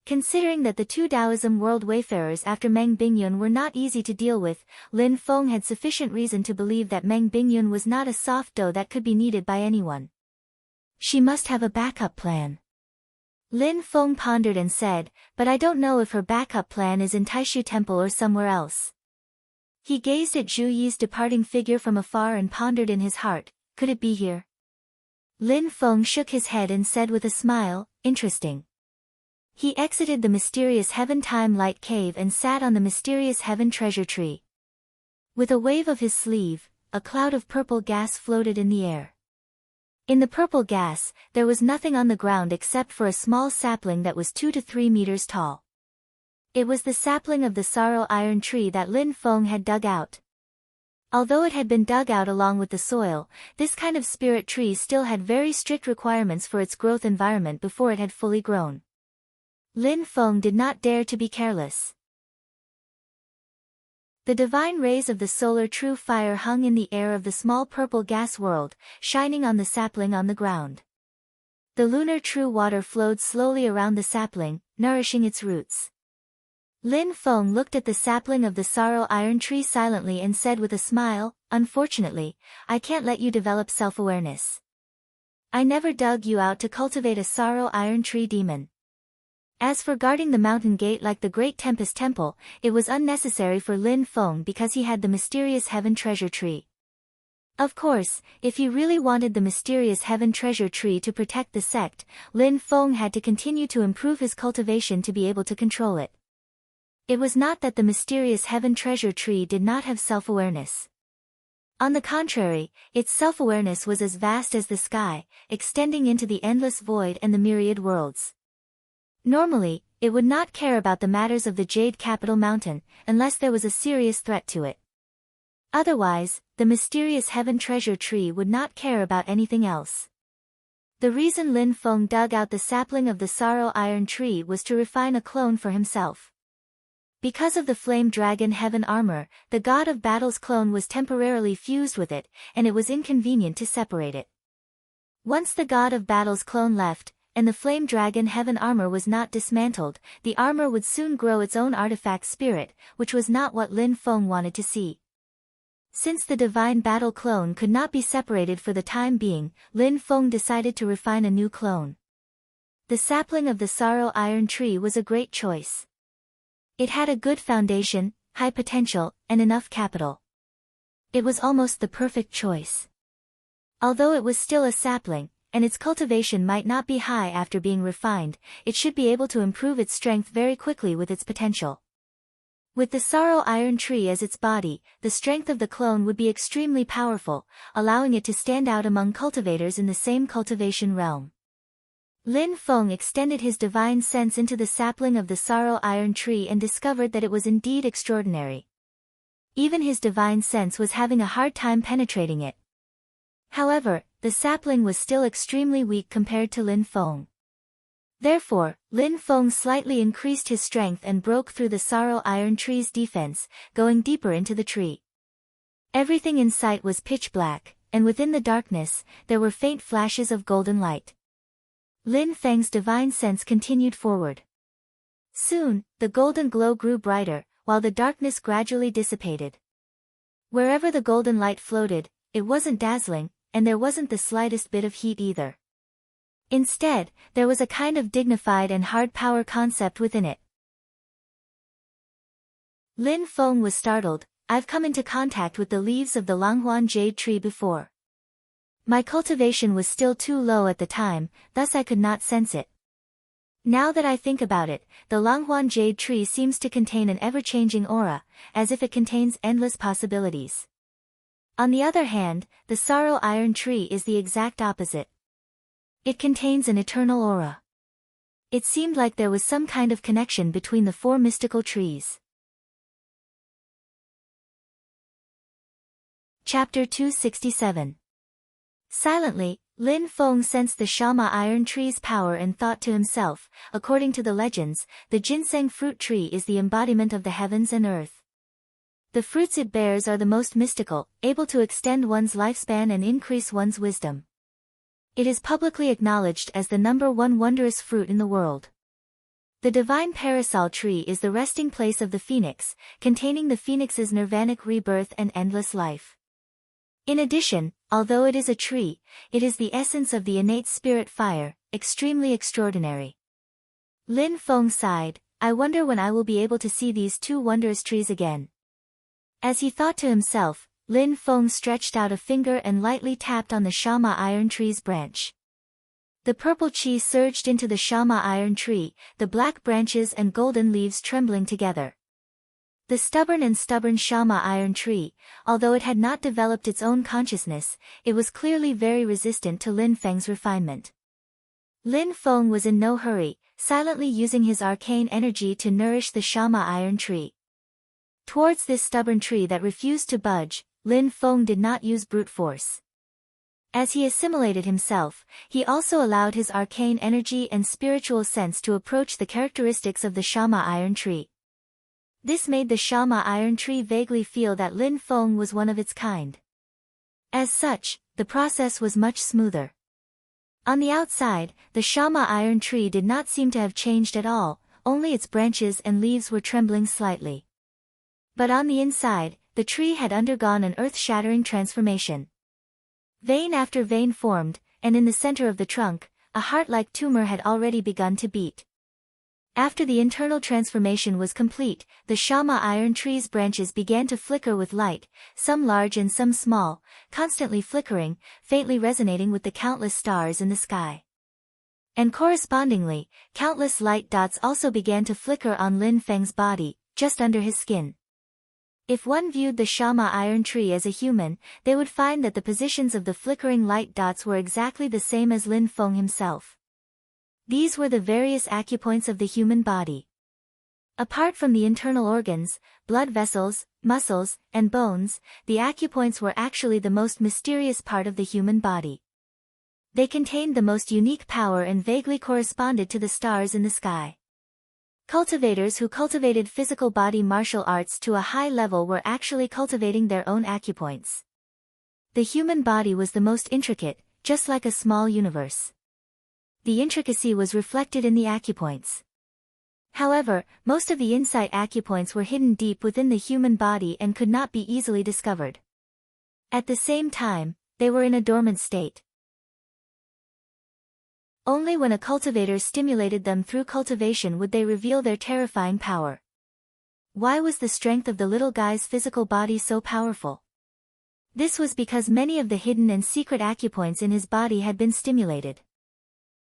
Considering that the two Taoism world wayfarers after Meng Bingyun were not easy to deal with, Lin Feng had sufficient reason to believe that Meng Bingyun was not a soft dough that could be needed by anyone. She must have a backup plan. Lin Feng pondered and said, but I don't know if her backup plan is in Taishu Temple or somewhere else. He gazed at Zhu Yi's departing figure from afar and pondered in his heart, could it be here? Lin Feng shook his head and said with a smile, interesting. He exited the mysterious Heaven Time Light Cave and sat on the mysterious Heaven Treasure Tree. With a wave of his sleeve, a cloud of purple gas floated in the air. In the purple gas, there was nothing on the ground except for a small sapling that was 2 to 3 meters tall. It was the sapling of the sorrow iron tree that Lin Feng had dug out. Although it had been dug out along with the soil, this kind of spirit tree still had very strict requirements for its growth environment before it had fully grown. Lin Feng did not dare to be careless. The divine rays of the solar true fire hung in the air of the small purple gas world, shining on the sapling on the ground. The lunar true water flowed slowly around the sapling, nourishing its roots. Lin Feng looked at the sapling of the sorrow iron tree silently and said with a smile, unfortunately, I can't let you develop self-awareness. I never dug you out to cultivate a sorrow iron tree demon. As for guarding the mountain gate like the Great Tempest Temple, it was unnecessary for Lin Feng because he had the mysterious Heaven Treasure Tree. Of course, if he really wanted the mysterious Heaven Treasure Tree to protect the sect, Lin Feng had to continue to improve his cultivation to be able to control it. It was not that the mysterious Heaven Treasure Tree did not have self-awareness. On the contrary, its self-awareness was as vast as the sky, extending into the endless void and the myriad worlds. Normally, it would not care about the matters of the Jade Capital Mountain, unless there was a serious threat to it. Otherwise, the mysterious Heaven Treasure Tree would not care about anything else. The reason Lin Feng dug out the sapling of the sorrow iron tree was to refine a clone for himself. Because of the Flame Dragon Heaven armor, the God of Battle's clone was temporarily fused with it, and it was inconvenient to separate it. Once the God of Battle's clone left, and the Flame Dragon Heaven armor was not dismantled, the armor would soon grow its own artifact spirit, which was not what Lin Feng wanted to see. Since the Divine Battle clone could not be separated for the time being, Lin Feng decided to refine a new clone. The sapling of the sorrow iron tree was a great choice. It had a good foundation, high potential, and enough capital. It was almost the perfect choice. Although it was still a sapling, and its cultivation might not be high after being refined, it should be able to improve its strength very quickly with its potential. With the sorrow iron tree as its body, the strength of the clone would be extremely powerful, allowing it to stand out among cultivators in the same cultivation realm. Lin Feng extended his divine sense into the sapling of the sorrow iron tree and discovered that it was indeed extraordinary. Even his divine sense was having a hard time penetrating it. However, the sapling was still extremely weak compared to Lin Feng. Therefore, Lin Feng slightly increased his strength and broke through the sorrow iron tree's defense, going deeper into the tree. Everything in sight was pitch black, and within the darkness, there were faint flashes of golden light. Lin Feng's divine sense continued forward. Soon, the golden glow grew brighter, while the darkness gradually dissipated. Wherever the golden light floated, it wasn't dazzling, and there wasn't the slightest bit of heat either. Instead, there was a kind of dignified and hard power concept within it. Lin Feng was startled. I've come into contact with the leaves of the Langhuan jade tree before. My cultivation was still too low at the time, thus I could not sense it. Now that I think about it, the Langhuan jade tree seems to contain an ever-changing aura, as if it contains endless possibilities. On the other hand, the sorrow iron tree is the exact opposite. It contains an eternal aura. It seemed like there was some kind of connection between the four mystical trees. Chapter 267. Silently, Lin Feng sensed the Shama iron tree's power and thought to himself, according to the legends, the ginseng fruit tree is the embodiment of the heavens and earth. The fruits it bears are the most mystical, able to extend one's lifespan and increase one's wisdom. It is publicly acknowledged as the #1 wondrous fruit in the world. The divine parasol tree is the resting place of the phoenix, containing the phoenix's nirvanic rebirth and endless life. In addition, although it is a tree, it is the essence of the innate spirit fire, extremely extraordinary. Lin Feng sighed, I wonder when I will be able to see these two wondrous trees again. As he thought to himself, Lin Feng stretched out a finger and lightly tapped on the Shama iron tree's branch. The purple chi surged into the Shama iron tree, the black branches and golden leaves trembling together. The stubborn Shama iron tree, although it had not developed its own consciousness, it was clearly very resistant to Lin Feng's refinement. Lin Feng was in no hurry, silently using his arcane energy to nourish the Shama iron tree. Towards this stubborn tree that refused to budge, Lin Feng did not use brute force. As he assimilated himself, he also allowed his arcane energy and spiritual sense to approach the characteristics of the Shama iron tree. This made the Shama iron tree vaguely feel that Lin Feng was one of its kind. As such, the process was much smoother. On the outside, the Shama iron tree did not seem to have changed at all, only its branches and leaves were trembling slightly. But on the inside, the tree had undergone an earth-shattering transformation. Vein after vein formed, and in the center of the trunk, a heart-like tumor had already begun to beat. After the internal transformation was complete, the Shama iron tree's branches began to flicker with light, some large and some small, constantly flickering, faintly resonating with the countless stars in the sky. And correspondingly, countless light dots also began to flicker on Lin Feng's body, just under his skin. If one viewed the Shama iron tree as a human, they would find that the positions of the flickering light dots were exactly the same as Lin Feng himself. These were the various acupoints of the human body. Apart from the internal organs, blood vessels, muscles, and bones, the acupoints were actually the most mysterious part of the human body. They contained the most unique power and vaguely corresponded to the stars in the sky. Cultivators who cultivated physical body martial arts to a high level were actually cultivating their own acupoints. The human body was the most intricate, just like a small universe. The intricacy was reflected in the acupoints. However, most of the insight acupoints were hidden deep within the human body and could not be easily discovered. At the same time, they were in a dormant state. Only when a cultivator stimulated them through cultivation would they reveal their terrifying power. Why was the strength of the little guy's physical body so powerful? This was because many of the hidden and secret acupoints in his body had been stimulated.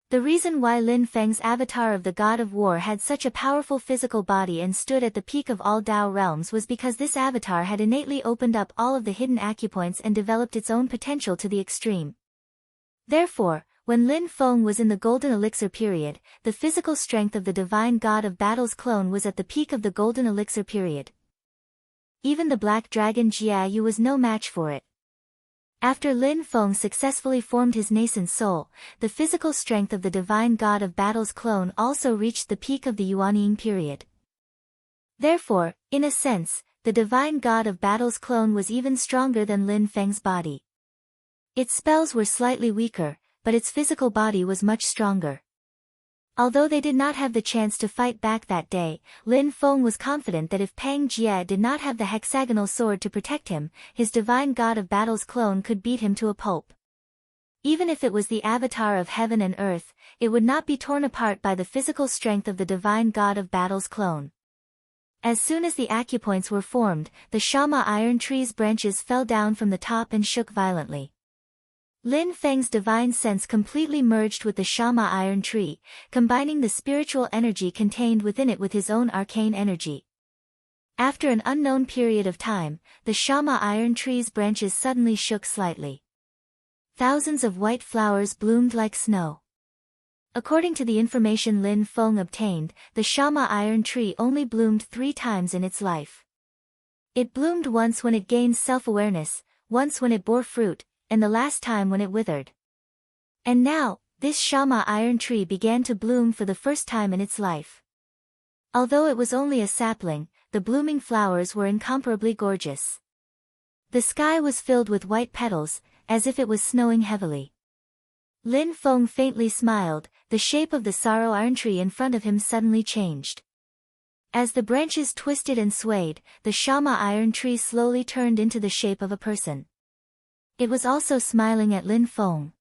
The reason why Lin Feng's avatar of the god of war had such a powerful physical body and stood at the peak of all Dao realms was because this avatar had innately opened up all of the hidden acupoints and developed its own potential to the extreme. Therefore, when Lin Feng was in the Golden Elixir period, the physical strength of the divine god of battle's clone was at the peak of the Golden Elixir period. Even the black dragon Jia Yu was no match for it. After Lin Feng successfully formed his nascent soul, the physical strength of the divine god of battle's clone also reached the peak of the Yuanying period. Therefore, in a sense, the divine god of battle's clone was even stronger than Lin Feng's body. Its spells were slightly weaker, but its physical body was much stronger. Although they did not have the chance to fight back that day, Lin Feng was confident that if Pang Jie did not have the hexagonal sword to protect him, his divine god of battle's clone could beat him to a pulp. Even if it was the avatar of heaven and earth, it would not be torn apart by the physical strength of the divine god of battle's clone. As soon as the acupoints were formed, the Shama iron tree's branches fell down from the top and shook violently. Lin Feng's divine sense completely merged with the Shama iron tree, combining the spiritual energy contained within it with his own arcane energy. After an unknown period of time, the Shama iron tree's branches suddenly shook slightly. Thousands of white flowers bloomed like snow. According to the information Lin Feng obtained, the Shama iron tree only bloomed 3 times in its life. It bloomed once when it gained self-awareness, once when it bore fruit, and the last time when it withered. And now, this Shama iron tree began to bloom for the first time in its life. Although it was only a sapling, the blooming flowers were incomparably gorgeous. The sky was filled with white petals, as if it was snowing heavily. Lin Feng faintly smiled. The shape of the sorrow iron tree in front of him suddenly changed. As the branches twisted and swayed, the Shama iron tree slowly turned into the shape of a person. It was also smiling at Lin Feng.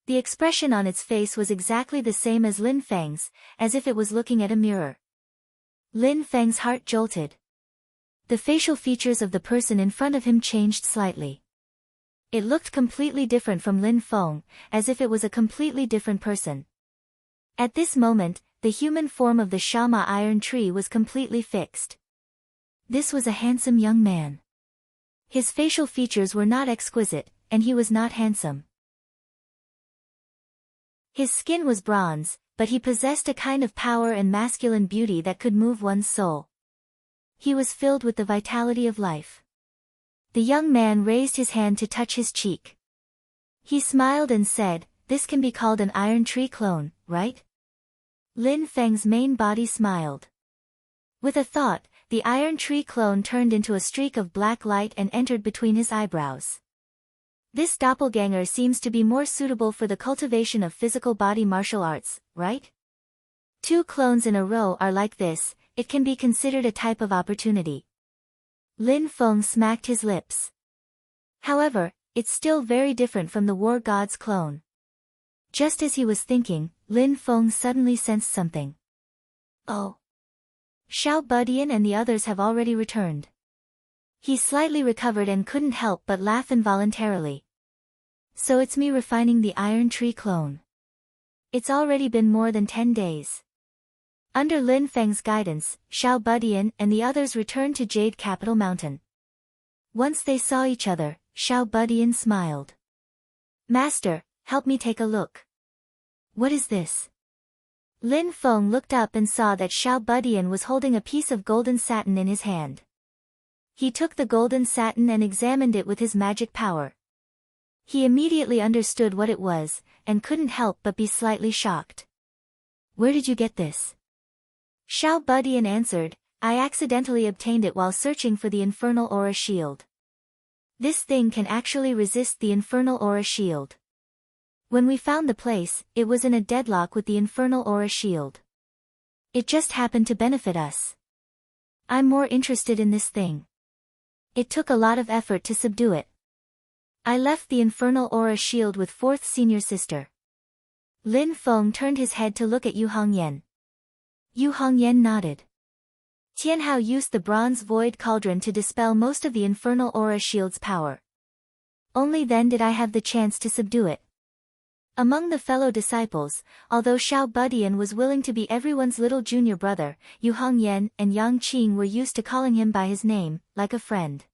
The expression on its face was exactly the same as Lin Feng's, as if it was looking at a mirror. Lin Feng's heart jolted. The facial features of the person in front of him changed slightly. It looked completely different from Lin Feng, as if it was a completely different person. At this moment, the human form of the Shama iron tree was completely fixed. This was a handsome young man. His facial features were not exquisite, and he was not handsome. His skin was bronze, but he possessed a kind of power and masculine beauty that could move one's soul. He was filled with the vitality of life. The young man raised his hand to touch his cheek. He smiled and said, "This can be called an iron tree clone, right?" Lin Feng's main body smiled. With a thought, the iron tree clone turned into a streak of black light and entered between his eyebrows. This doppelganger seems to be more suitable for the cultivation of physical body martial arts, right? 2 clones in a row are like this. It can be considered a type of opportunity. Lin Feng smacked his lips. However, it's still very different from the war god's clone. Just as he was thinking, Lin Feng suddenly sensed something. Oh! Xiao Budian and the others have already returned. He slightly recovered and couldn't help but laugh involuntarily. So it's me refining the iron tree clone. It's already been more than 10 days. Under Lin Feng's guidance, Xiao Budian and the others returned to Jade Capital Mountain. Once they saw each other, Xiao Budian smiled. "Master, help me take a look." "What is this?" Lin Feng looked up and saw that Xiao Budian was holding a piece of golden satin in his hand. He took the golden satin and examined it with his magic power. He immediately understood what it was, and couldn't help but be slightly shocked. "Where did you get this?" Xiao Budian answered, "I accidentally obtained it while searching for the infernal aura shield. This thing can actually resist the infernal aura shield. When we found the place, it was in a deadlock with the infernal aura shield. It just happened to benefit us. I'm more interested in this thing. It took a lot of effort to subdue it. I left the infernal aura shield with 4th senior sister." Lin Feng turned his head to look at Yu Hongyan. Yu Hongyan nodded. Tianhao used the bronze void cauldron to dispel most of the infernal aura shield's power. Only then did I have the chance to subdue it. Among the fellow disciples, although Xiao Budian was willing to be everyone's little junior brother, Yu Hongyan and Yang Qing were used to calling him by his name, like a friend.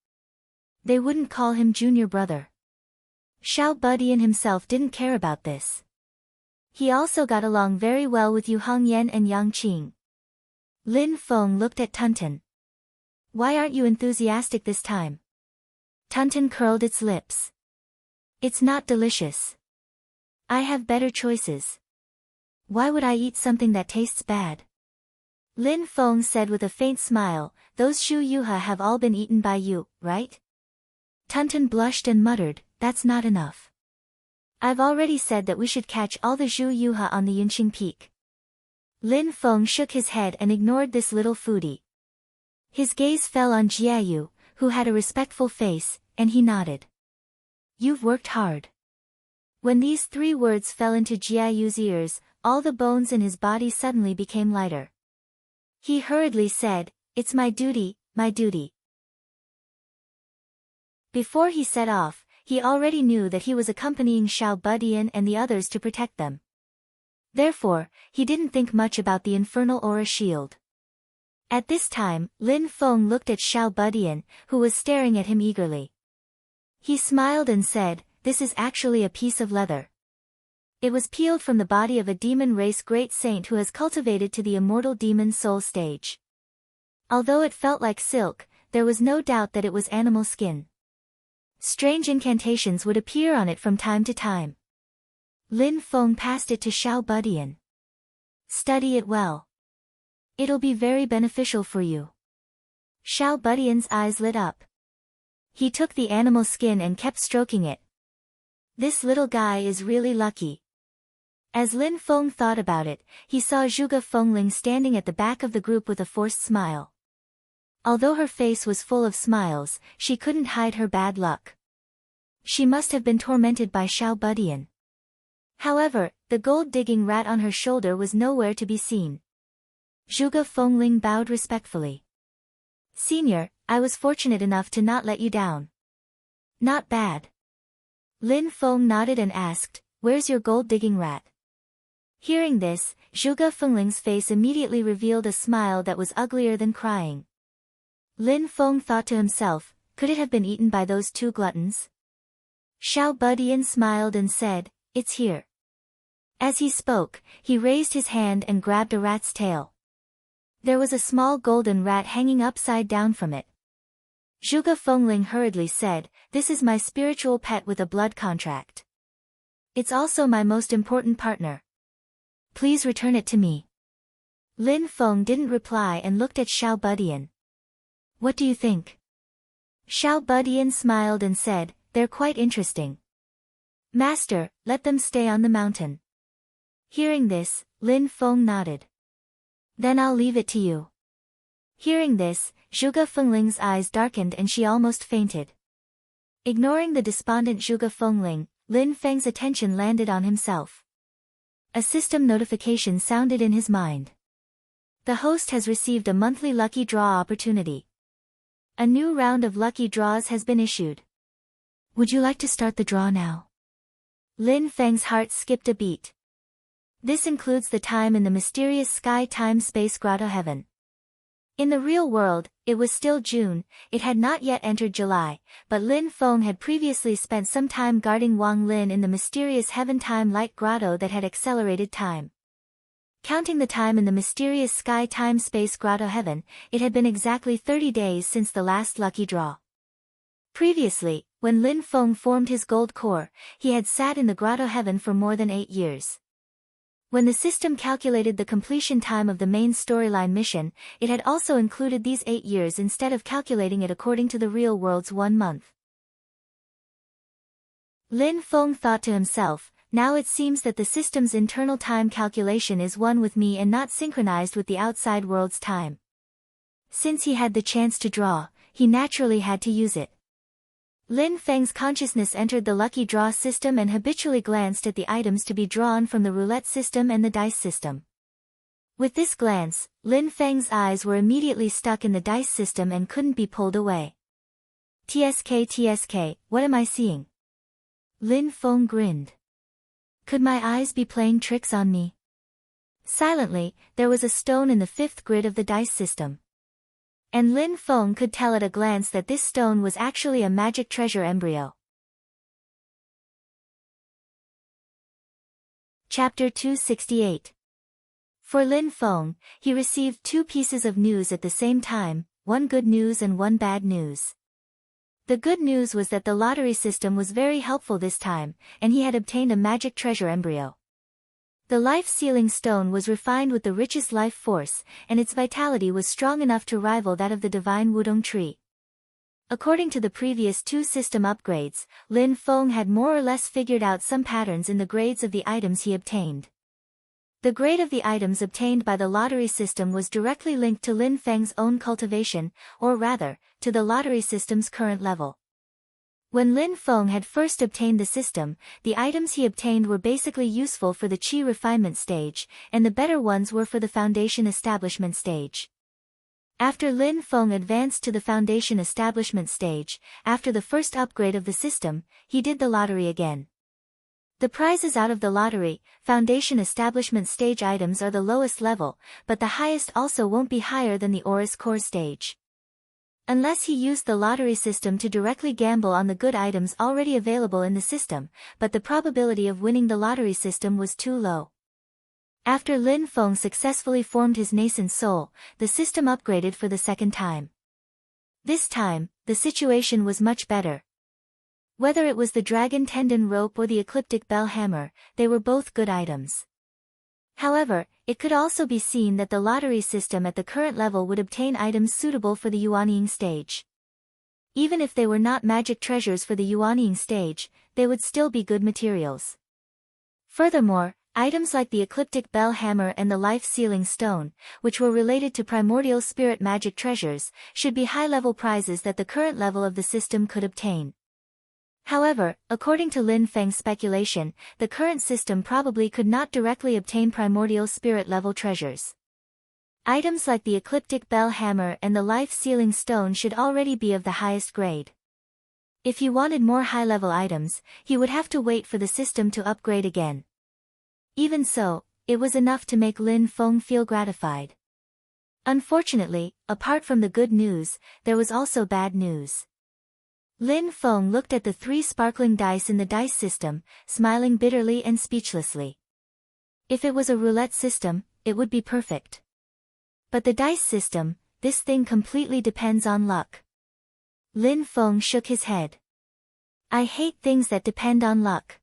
They wouldn't call him junior brother. Xiao Budian himself didn't care about this. He also got along very well with Yu Hongyan and Yang Qing. Lin Feng looked at Tunten. "Why aren't you enthusiastic this time?" Tunten curled its lips. "It's not delicious. I have better choices. Why would I eat something that tastes bad?" Lin Feng said with a faint smile, "Those Shu Yuha have all been eaten by you, right?" Tunten blushed and muttered, "That's not enough. I've already said that we should catch all the Zhu Yuha on the Yunqing Peak." Lin Feng shook his head and ignored this little foodie. His gaze fell on Jiayu, who had a respectful face, and he nodded. "You've worked hard." When these 3 words fell into Jiayu's ears, all the bones in his body suddenly became lighter. He hurriedly said, "It's my duty, my duty." Before he set off, he already knew that he was accompanying Xiao Budian and the others to protect them. Therefore, he didn't think much about the infernal aura shield. At this time, Lin Feng looked at Xiao Budian, who was staring at him eagerly. He smiled and said, "This is actually a piece of leather. It was peeled from the body of a demon race great saint who has cultivated to the immortal demon soul stage. Although it felt like silk, there was no doubt that it was animal skin. Strange incantations would appear on it from time to time." Lin Feng passed it to Xiao Budian. "Study it well. It'll be very beneficial for you." Xiao Budian's eyes lit up. He took the animal skin and kept stroking it. This little guy is really lucky. As Lin Feng thought about it, he saw Zhuge Fengling standing at the back of the group with a forced smile. Although her face was full of smiles, she couldn't hide her bad luck. She must have been tormented by Xiao Budian. However, the gold-digging rat on her shoulder was nowhere to be seen. Zhuge Fengling bowed respectfully. "Senior, I was fortunate enough to not let you down." "Not bad." Lin Feng nodded and asked, "Where's your gold-digging rat?" Hearing this, Zhuge Fengling's face immediately revealed a smile that was uglier than crying. Lin Feng thought to himself, could it have been eaten by those two gluttons? Xiao Budian smiled and said, "It's here." As he spoke, he raised his hand and grabbed a rat's tail. There was a small golden rat hanging upside down from it. Zhuge Fengling hurriedly said, "This is my spiritual pet with a blood contract. It's also my most important partner. Please return it to me." Lin Feng didn't reply and looked at Xiao Budian. "What do you think?" Xiao Budian smiled and said, "They're quite interesting. Master, let them stay on the mountain." Hearing this, Lin Feng nodded. "Then I'll leave it to you." Hearing this, Zhuge Fengling's eyes darkened and she almost fainted. Ignoring the despondent Zhuge Fengling, Lin Feng's attention landed on himself. A system notification sounded in his mind. The host has received a monthly lucky draw opportunity. A new round of lucky draws has been issued. Would you like to start the draw now? Lin Feng's heart skipped a beat. This includes the time in the mysterious sky-time-space grotto heaven. In the real world, it was still June, it had not yet entered July, but Lin Feng had previously spent some time guarding Wang Lin in the mysterious heaven-time light grotto that had accelerated time. Counting the time in the mysterious sky-time-space grotto heaven, it had been exactly 30 days since the last lucky draw. Previously, when Lin Feng formed his gold core, he had sat in the grotto heaven for more than 8 years. When the system calculated the completion time of the main storyline mission, it had also included these 8 years instead of calculating it according to the real world's 1 month. Lin Feng thought to himself, now it seems that the system's internal time calculation is one with me and not synchronized with the outside world's time. Since he had the chance to draw, he naturally had to use it. Lin Feng's consciousness entered the lucky draw system and habitually glanced at the items to be drawn from the roulette system and the dice system. With this glance, Lin Feng's eyes were immediately stuck in the dice system and couldn't be pulled away. TSK, what am I seeing? Lin Feng grinned. Could my eyes be playing tricks on me? Silently, there was a stone in the 5th grid of the dice system. And Lin Feng could tell at a glance that this stone was actually a magic treasure embryo. Chapter 268. For Lin Feng, he received 2 pieces of news at the same time, one good news and one bad news. The good news was that the lottery system was very helpful this time, and he had obtained a magic treasure embryo. The life-sealing stone was refined with the richest life force, and its vitality was strong enough to rival that of the divine Wudong tree. According to the previous 2 system upgrades, Lin Feng had more or less figured out some patterns in the grades of the items he obtained. The grade of the items obtained by the lottery system was directly linked to Lin Feng's own cultivation, or rather, to the lottery system's current level. When Lin Feng had first obtained the system, the items he obtained were basically useful for the qi refinement stage, and the better ones were for the foundation establishment stage. After Lin Feng advanced to the foundation establishment stage, after the first upgrade of the system, he did the lottery again. The prizes out of the lottery, foundation establishment stage items are the lowest level, but the highest also won't be higher than the Oris core stage. Unless he used the lottery system to directly gamble on the good items already available in the system, but the probability of winning the lottery system was too low. After Lin Feng successfully formed his nascent soul, the system upgraded for the second time. This time, the situation was much better. Whether it was the dragon tendon rope or the ecliptic bell hammer, they were both good items. However, it could also be seen that the lottery system at the current level would obtain items suitable for the Yuanying stage. Even if they were not magic treasures for the Yuanying stage, they would still be good materials. Furthermore, items like the ecliptic bell hammer and the life-sealing stone, which were related to primordial spirit magic treasures, should be high-level prizes that the current level of the system could obtain. However, according to Lin Feng's speculation, the current system probably could not directly obtain primordial spirit-level treasures. Items like the ecliptic bell hammer and the life-sealing stone should already be of the highest grade. If he wanted more high-level items, he would have to wait for the system to upgrade again. Even so, it was enough to make Lin Feng feel gratified. Unfortunately, apart from the good news, there was also bad news. Lin Feng looked at the 3 sparkling dice in the dice system, smiling bitterly and speechlessly. If it was a roulette system, it would be perfect. But the dice system, this thing completely depends on luck. Lin Feng shook his head. I hate things that depend on luck.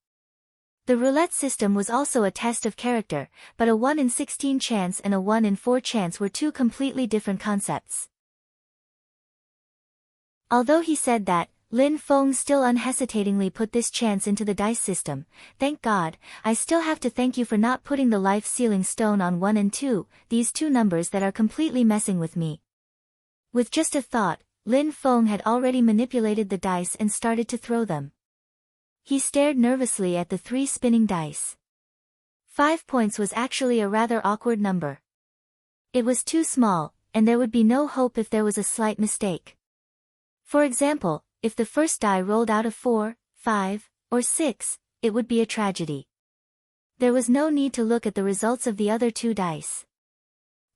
The roulette system was also a test of character, but a 1 in 16 chance and a 1 in 4 chance were two completely different concepts. Although he said that, Lin Feng still unhesitatingly put this chance into the dice system. Thank God, I still have to thank you for not putting the life-sealing stone on 1 and 2, these two numbers that are completely messing with me. With just a thought, Lin Feng had already manipulated the dice and started to throw them. He stared nervously at the 3 spinning dice. 5 points was actually a rather awkward number. It was too small, and there would be no hope if there was a slight mistake. For example, if the first die rolled out a 4, 5, or 6, it would be a tragedy. There was no need to look at the results of the other 2 dice.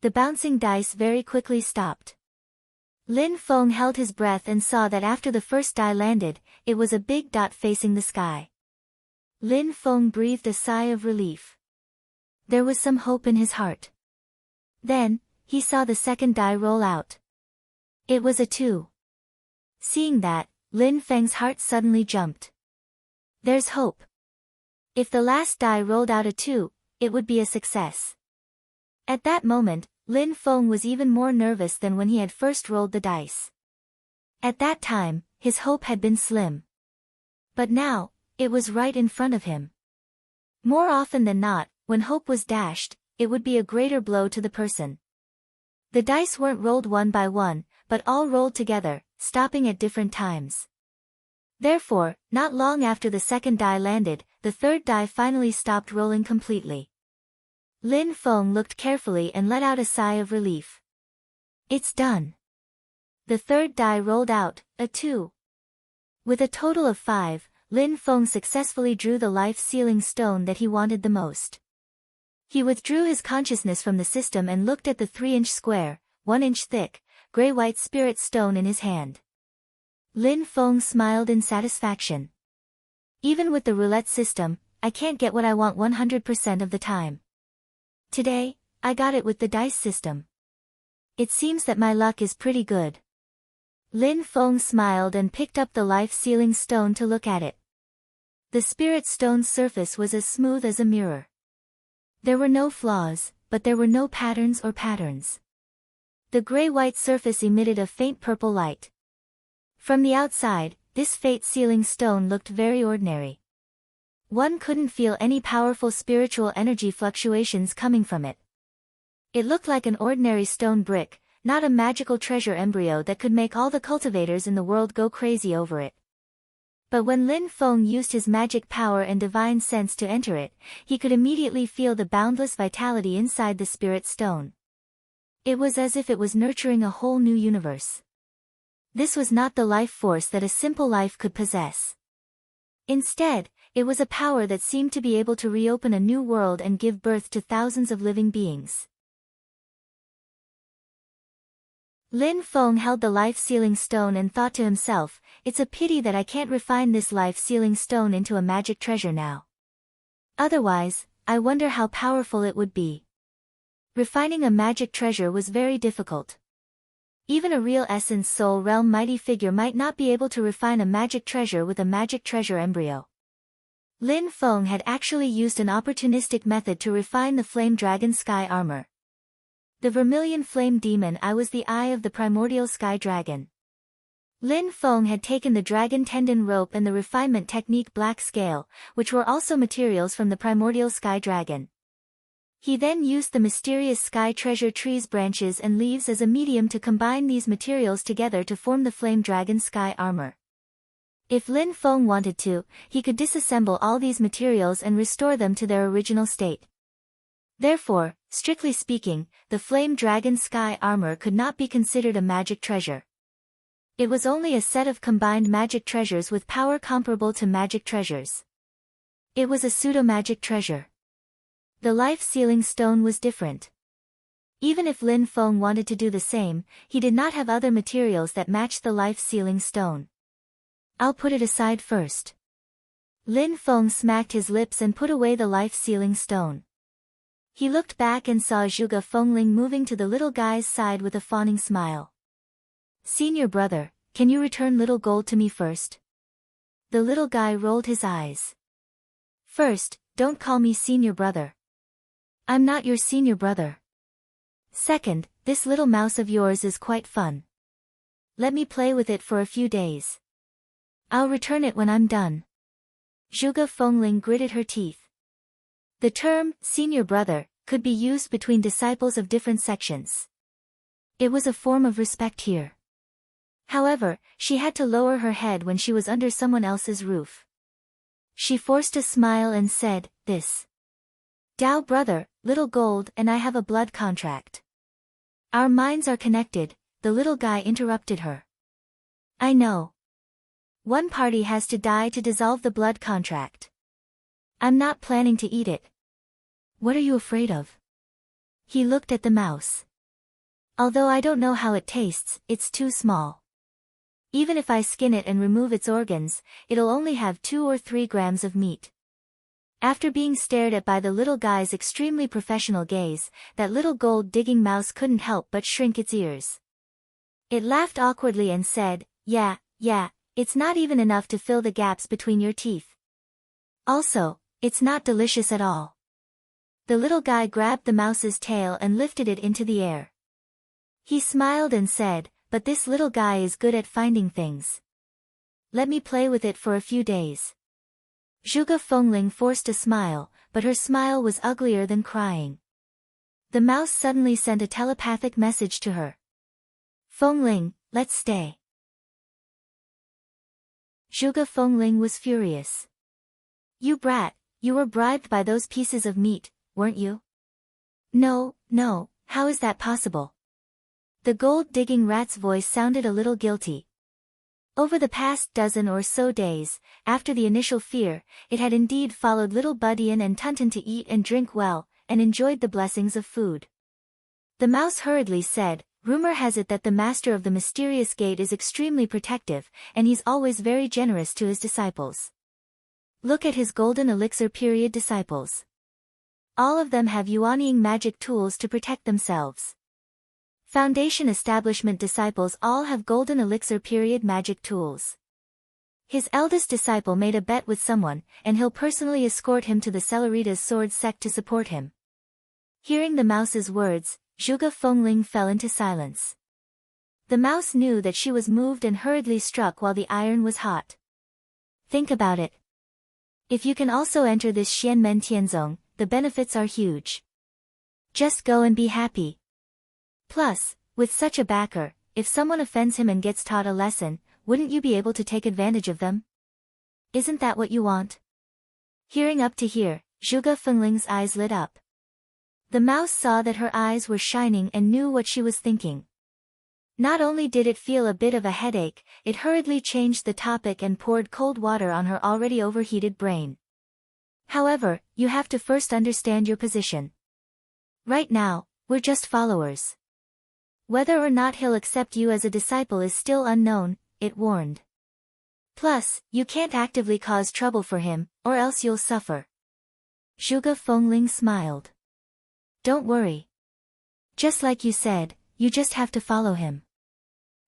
The bouncing dice very quickly stopped. Lin Feng held his breath and saw that after the first die landed, it was a big dot facing the sky. Lin Feng breathed a sigh of relief. There was some hope in his heart. Then, he saw the second die roll out. It was a 2. Seeing that, Lin Feng's heart suddenly jumped. There's hope. If the last die rolled out a 2, it would be a success. At that moment, Lin Feng was even more nervous than when he had first rolled the dice. At that time, his hope had been slim. But now, it was right in front of him. More often than not, when hope was dashed, it would be a greater blow to the person. The dice weren't rolled one by one, but all rolled together, stopping at different times. Therefore, not long after the second die landed, the third die finally stopped rolling completely. Lin Feng looked carefully and let out a sigh of relief. It's done. The third die rolled out, a 2. With a total of 5, Lin Feng successfully drew the life-sealing stone that he wanted the most. He withdrew his consciousness from the system and looked at the 3-inch square, 1-inch thick, gray-white spirit stone in his hand. Lin Feng smiled in satisfaction. Even with the roulette system, I can't get what I want 100% of the time. Today, I got it with the dice system. It seems that my luck is pretty good. Lin Feng smiled and picked up the life-sealing stone to look at it. The spirit stone's surface was as smooth as a mirror. There were no flaws, but there were no patterns or patterns. The gray-white surface emitted a faint purple light. From the outside, this fate-sealing stone looked very ordinary. One couldn't feel any powerful spiritual energy fluctuations coming from it. It looked like an ordinary stone brick, not a magical treasure embryo that could make all the cultivators in the world go crazy over it. But when Lin Feng used his magic power and divine sense to enter it, he could immediately feel the boundless vitality inside the spirit stone. It was as if it was nurturing a whole new universe. This was not the life force that a simple life could possess. Instead, it was a power that seemed to be able to reopen a new world and give birth to thousands of living beings. Lin Feng held the life-sealing stone and thought to himself, it's a pity that I can't refine this life-sealing stone into a magic treasure now. Otherwise, I wonder how powerful it would be. Refining a magic treasure was very difficult. Even a real essence soul realm mighty figure might not be able to refine a magic treasure with a magic treasure embryo. Lin Feng had actually used an opportunistic method to refine the flame dragon sky armor. The vermilion flame demon eye was the eye of the primordial sky dragon. Lin Feng had taken the dragon tendon rope and the refinement technique black scale, which were also materials from the primordial sky dragon. He then used the mysterious sky treasure tree's branches and leaves as a medium to combine these materials together to form the flame dragon sky armor. If Lin Feng wanted to, he could disassemble all these materials and restore them to their original state. Therefore, strictly speaking, the flame dragon sky armor could not be considered a magic treasure. It was only a set of combined magic treasures with power comparable to magic treasures. It was a pseudo-magic treasure. The life-sealing stone was different. Even if Lin Feng wanted to do the same, he did not have other materials that matched the life-sealing stone. I'll put it aside first. Lin Feng smacked his lips and put away the life-sealing stone. He looked back and saw Zhuge Fengling moving to the little guy's side with a fawning smile. Senior brother, can you return little gold to me first? The little guy rolled his eyes. First, don't call me senior brother. I'm not your senior brother. Second, this little mouse of yours is quite fun. Let me play with it for a few days. I'll return it when I'm done. Zhuge Fengling gritted her teeth. The term, senior brother, could be used between disciples of different sections. It was a form of respect here. However, she had to lower her head when she was under someone else's roof. She forced a smile and said, this. Dao brother, little gold and I have a blood contract. Our minds are connected, the little guy interrupted her. I know. One party has to die to dissolve the blood contract. I'm not planning to eat it. What are you afraid of? He looked at the mouse. Although I don't know how it tastes, it's too small. Even if I skin it and remove its organs, it'll only have 2 or 3 grams of meat. After being stared at by the little guy's extremely professional gaze, that little gold-digging mouse couldn't help but shrink its ears. It laughed awkwardly and said, yeah, it's not even enough to fill the gaps between your teeth. Also, it's not delicious at all. The little guy grabbed the mouse's tail and lifted it into the air. He smiled and said, but this little guy is good at finding things. Let me play with it for a few days. Zhuge Fengling forced a smile, but her smile was uglier than crying. The mouse suddenly sent a telepathic message to her. Fengling, let's stay. Zhuge Fengling was furious. You brat, you were bribed by those pieces of meat, weren't you? No, how is that possible? The gold-digging rat's voice sounded a little guilty. Over the past dozen or so days, after the initial fear, it had indeed followed little Budian and Tunton to eat and drink well, and enjoyed the blessings of food. The mouse hurriedly said, rumor has it that the master of the mysterious gate is extremely protective, and he's always very generous to his disciples. Look at his golden elixir period disciples. All of them have Yuanying magic tools to protect themselves. Foundation establishment disciples all have golden elixir period magic tools. His eldest disciple made a bet with someone, and he'll personally escort him to the Celeritas sword sect to support him. Hearing the mouse's words, Zhuge Fengling fell into silence. The mouse knew that she was moved and hurriedly struck while the iron was hot. Think about it. If you can also enter this Xianmen Tianzong, the benefits are huge. Just go and be happy. Plus, with such a backer, if someone offends him and gets taught a lesson, wouldn't you be able to take advantage of them? Isn't that what you want? Hearing up to here, Zhuge Fengling's eyes lit up. The mouse saw that her eyes were shining and knew what she was thinking. Not only did it feel a bit of a headache, it hurriedly changed the topic and poured cold water on her already overheated brain. However, you have to first understand your position. Right now, we're just followers. Whether or not he'll accept you as a disciple is still unknown, it warned. Plus, you can't actively cause trouble for him, or else you'll suffer. Zhuge Fengling smiled. Don't worry. Just like you said, you just have to follow him.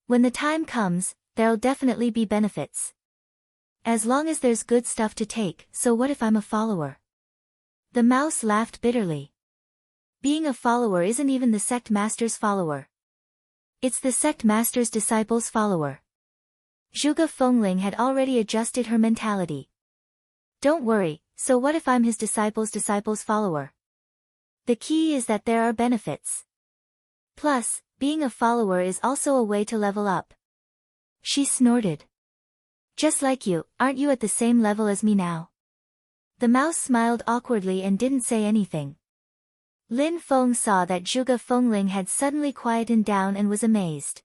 When the time comes, there'll definitely be benefits. As long as there's good stuff to take, so what if I'm a follower? The mouse laughed bitterly. Being a follower isn't even the sect master's follower. It's the sect master's disciple's follower. Zhuge Fengling had already adjusted her mentality. Don't worry, so what if I'm his disciple's follower? The key is that there are benefits. Plus, being a follower is also a way to level up. She snorted. Just like you, aren't you at the same level as me now? The mouse smiled awkwardly and didn't say anything. Lin Feng saw that Zhuge Fengling had suddenly quietened down and was amazed.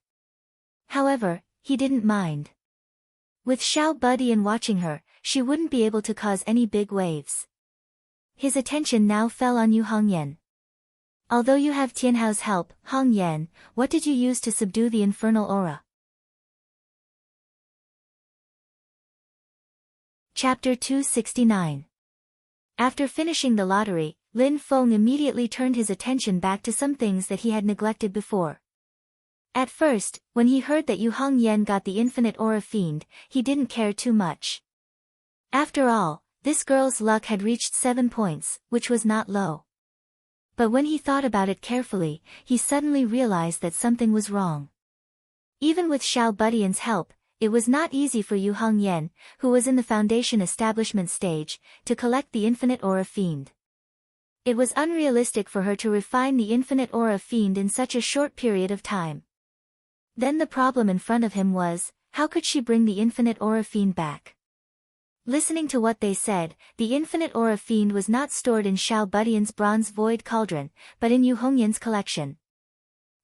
However, he didn't mind. With Xiao Budian watching her, she wouldn't be able to cause any big waves. His attention now fell on Yu Hongyan. Although you have Tianhao's help, Hongyan, what did you use to subdue the infernal aura? Chapter 269. After finishing the lottery, Lin Feng immediately turned his attention back to some things that he had neglected before. At first, when he heard that Yu Hongyan got the infinite aura fiend, he didn't care too much. After all, this girl's luck had reached 7 points, which was not low. But when he thought about it carefully, he suddenly realized that something was wrong. Even with Xiao Budian's help, it was not easy for Yu Hongyan, who was in the foundation establishment stage, to collect the infinite aura fiend. It was unrealistic for her to refine the infinite aura fiend in such a short period of time. Then the problem in front of him was, how could she bring the infinite aura fiend back? Listening to what they said, the infinite aura fiend was not stored in Xiao Budian's bronze void cauldron, but in Yu Hongyan's collection.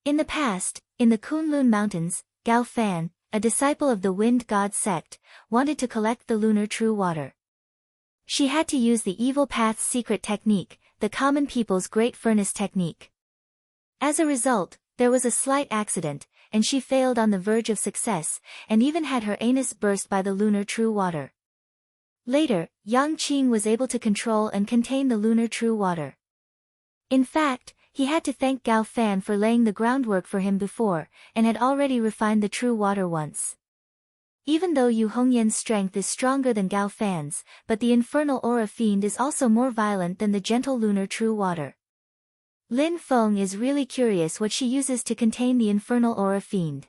In the past, in the Kunlun Mountains, Gao Fan, a disciple of the Wind God sect, wanted to collect the lunar true water. She had to use the evil path's secret technique, the common people's great furnace technique. As a result, there was a slight accident, and she failed on the verge of success, and even had her anus burst by the lunar true water. Later, Yang Qing was able to control and contain the lunar true water. In fact, he had to thank Gao Fan for laying the groundwork for him before, and had already refined the true water once. Even though Yu Hongyan's strength is stronger than Gao Fan's, but the infernal aura fiend is also more violent than the gentle lunar true water. Lin Feng is really curious what she uses to contain the infernal aura fiend.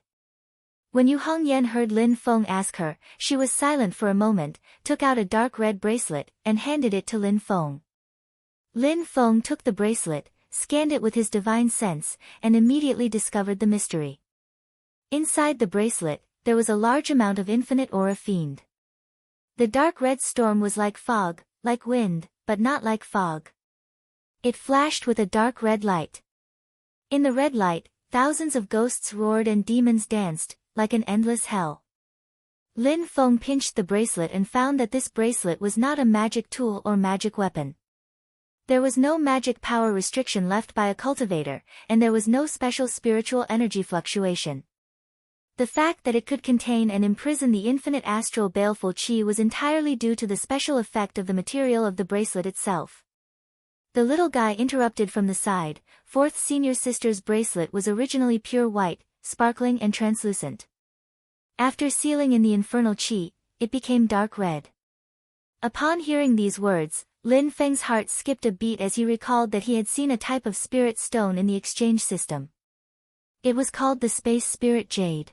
When Yu Hongyan heard Lin Feng ask her, she was silent for a moment, took out a dark red bracelet, and handed it to Lin Feng. Lin Feng took the bracelet, scanned it with his divine sense, and immediately discovered the mystery. Inside the bracelet, there was a large amount of infinite aura fiend. The dark red storm was like fog, like wind, but not like fog. It flashed with a dark red light. In the red light, thousands of ghosts roared and demons danced, like an endless hell. Lin Feng pinched the bracelet and found that this bracelet was not a magic tool or magic weapon. There was no magic power restriction left by a cultivator, and there was no special spiritual energy fluctuation. The fact that it could contain and imprison the infinite astral baleful qi was entirely due to the special effect of the material of the bracelet itself. The little guy interrupted from the side. Fourth senior sister's bracelet was originally pure white, sparkling and translucent. After sealing in the infernal qi, it became dark red. Upon hearing these words, Lin Feng's heart skipped a beat as he recalled that he had seen a type of spirit stone in the exchange system. It was called the Space Spirit Jade.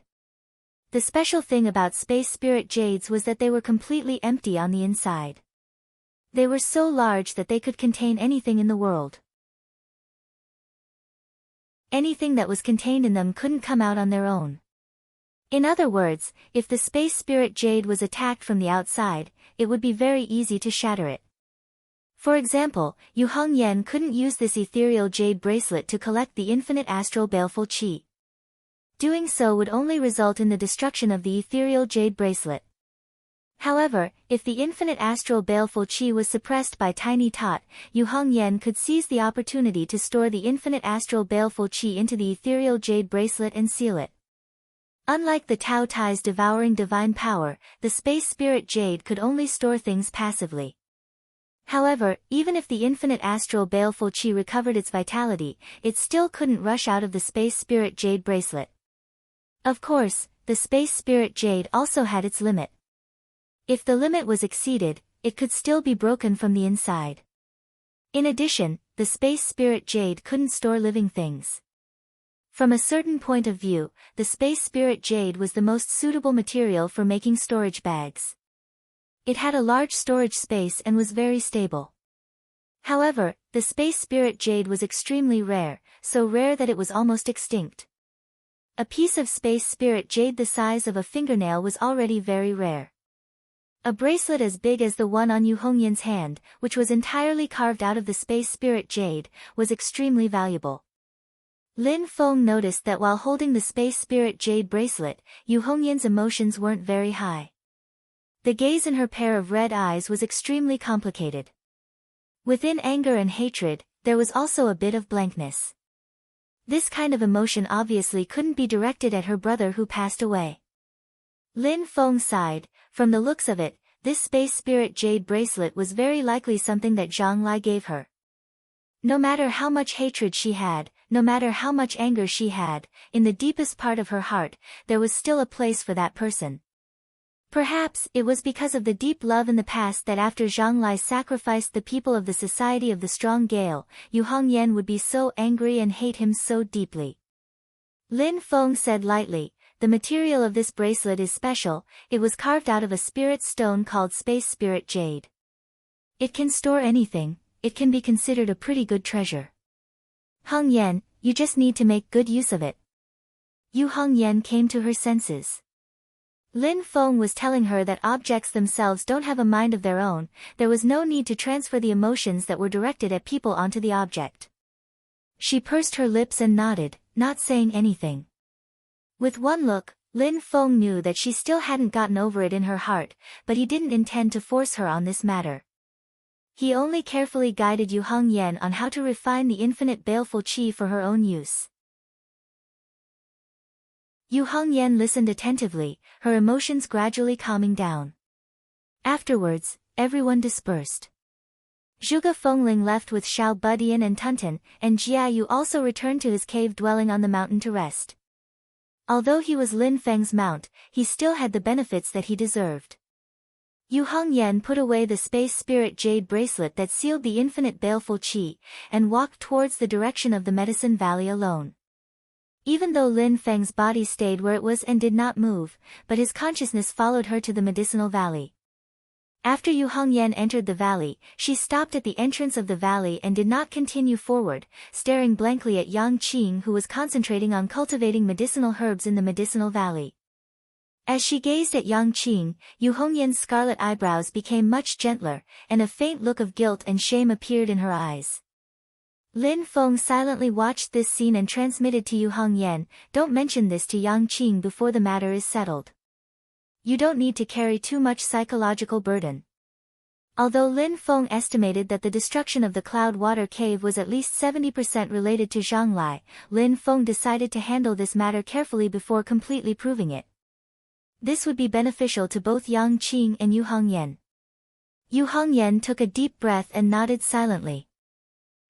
The special thing about Space Spirit Jades was that they were completely empty on the inside. They were so large that they could contain anything in the world. Anything that was contained in them couldn't come out on their own. In other words, if the Space Spirit Jade was attacked from the outside, it would be very easy to shatter it. For example, Yu Hongyan couldn't use this ethereal jade bracelet to collect the infinite astral baleful qi. Doing so would only result in the destruction of the ethereal jade bracelet. However, if the infinite astral baleful qi was suppressed by Tiny Tot, Yu Hongyan could seize the opportunity to store the infinite astral baleful qi into the ethereal jade bracelet and seal it. Unlike the Tao Tai's devouring divine power, the space spirit jade could only store things passively. However, even if the infinite astral baleful qi recovered its vitality, it still couldn't rush out of the space spirit jade bracelet. Of course, the space spirit jade also had its limit. If the limit was exceeded, it could still be broken from the inside. In addition, the space spirit jade couldn't store living things. From a certain point of view, the space spirit jade was the most suitable material for making storage bags. It had a large storage space and was very stable. However, the space spirit jade was extremely rare, so rare that it was almost extinct. A piece of space spirit jade the size of a fingernail was already very rare. A bracelet as big as the one on Yu Hongyan's hand, which was entirely carved out of the space spirit jade, was extremely valuable. Lin Feng noticed that while holding the space spirit jade bracelet, Yu Hongyan's emotions weren't very high. The gaze in her pair of red eyes was extremely complicated. Within anger and hatred, there was also a bit of blankness. This kind of emotion obviously couldn't be directed at her brother who passed away. Lin Feng sighed. From the looks of it, this space spirit jade bracelet was very likely something that Zhang Lai gave her. No matter how much hatred she had, no matter how much anger she had, in the deepest part of her heart, there was still a place for that person. Perhaps it was because of the deep love in the past that after Zhang Lai sacrificed the people of the Society of the Strong Gale, Yu Hongyan would be so angry and hate him so deeply. Lin Feng said lightly, "The material of this bracelet is special, it was carved out of a spirit stone called space spirit jade. It can store anything, it can be considered a pretty good treasure. Hongyan, you just need to make good use of it." Yu Hongyan came to her senses. Lin Feng was telling her that objects themselves don't have a mind of their own, there was no need to transfer the emotions that were directed at people onto the object. She pursed her lips and nodded, not saying anything. With one look, Lin Feng knew that she still hadn't gotten over it in her heart, but he didn't intend to force her on this matter. He only carefully guided Yu Hongyan on how to refine the infinite baleful qi for her own use. Yu Hongyan listened attentively, her emotions gradually calming down. Afterwards, everyone dispersed. Zhuge Fengling left with Xiao Budian and Tunten, and Jia Yu also returned to his cave dwelling on the mountain to rest. Although he was Lin Feng's mount, he still had the benefits that he deserved. Yu Hongyan put away the space spirit jade bracelet that sealed the infinite baleful qi, and walked towards the direction of the Medicine Valley alone. Even though Lin Feng's body stayed where it was and did not move, but his consciousness followed her to the Medicinal Valley. After Yu Hongyan entered the valley, she stopped at the entrance of the valley and did not continue forward, staring blankly at Yang Qing who was concentrating on cultivating medicinal herbs in the Medicinal Valley. As she gazed at Yang Qing, Yu Hongyan's scarlet eyebrows became much gentler, and a faint look of guilt and shame appeared in her eyes. Lin Feng silently watched this scene and transmitted to Yu Hongyan, "Don't mention this to Yang Qing before the matter is settled. You don't need to carry too much psychological burden." Although Lin Feng estimated that the destruction of the Cloud Water Cave was at least 70% related to Zhang Lai, Lin Feng decided to handle this matter carefully before completely proving it. This would be beneficial to both Yang Qing and Yu Hongyan. Yu Hongyan took a deep breath and nodded silently.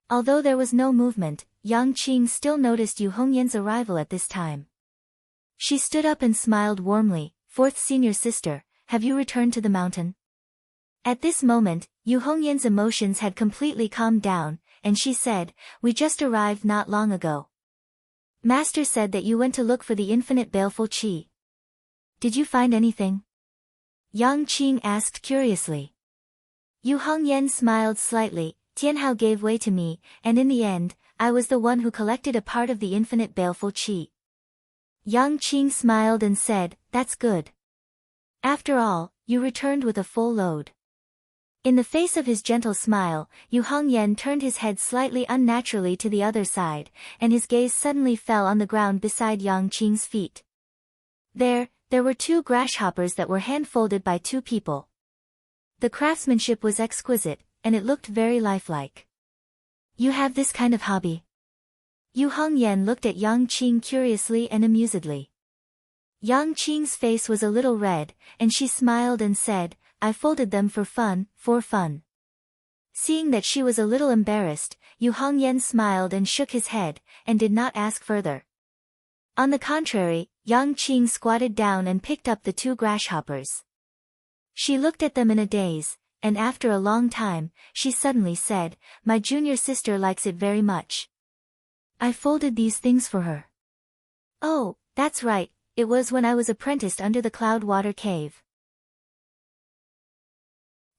Although there was no movement, Yang Qing still noticed Yu Hongyan's arrival at this time. She stood up and smiled warmly, "Fourth senior sister, have you returned to the mountain?" At this moment, Yu Hongyan's emotions had completely calmed down, and she said, "We just arrived not long ago. Master said that you went to look for the infinite baleful qi. Did you find anything?" Yang Qing asked curiously. Yu Hongyan smiled slightly. "Tianhao gave way to me, and in the end, I was the one who collected a part of the infinite baleful qi." Yang Qing smiled and said, "That's good. After all, you returned with a full load." In the face of his gentle smile, Yu Hongyan turned his head slightly unnaturally to the other side, and his gaze suddenly fell on the ground beside Yang Qing's feet. There were two grasshoppers that were hand-folded by two people. The craftsmanship was exquisite, and it looked very lifelike. You have this kind of hobby? Yu Hongyan looked at Yang Qing curiously and amusedly. Yang Qing's face was a little red, and she smiled and said, I folded them for fun. Seeing that she was a little embarrassed, Yu Hongyan smiled and shook his head, and did not ask further. On the contrary, Yang Qing squatted down and picked up the two grasshoppers. She looked at them in a daze, and after a long time, she suddenly said, My junior sister likes it very much. I folded these things for her. Oh, that's right, it was when I was apprenticed under the Cloud-Water Cave.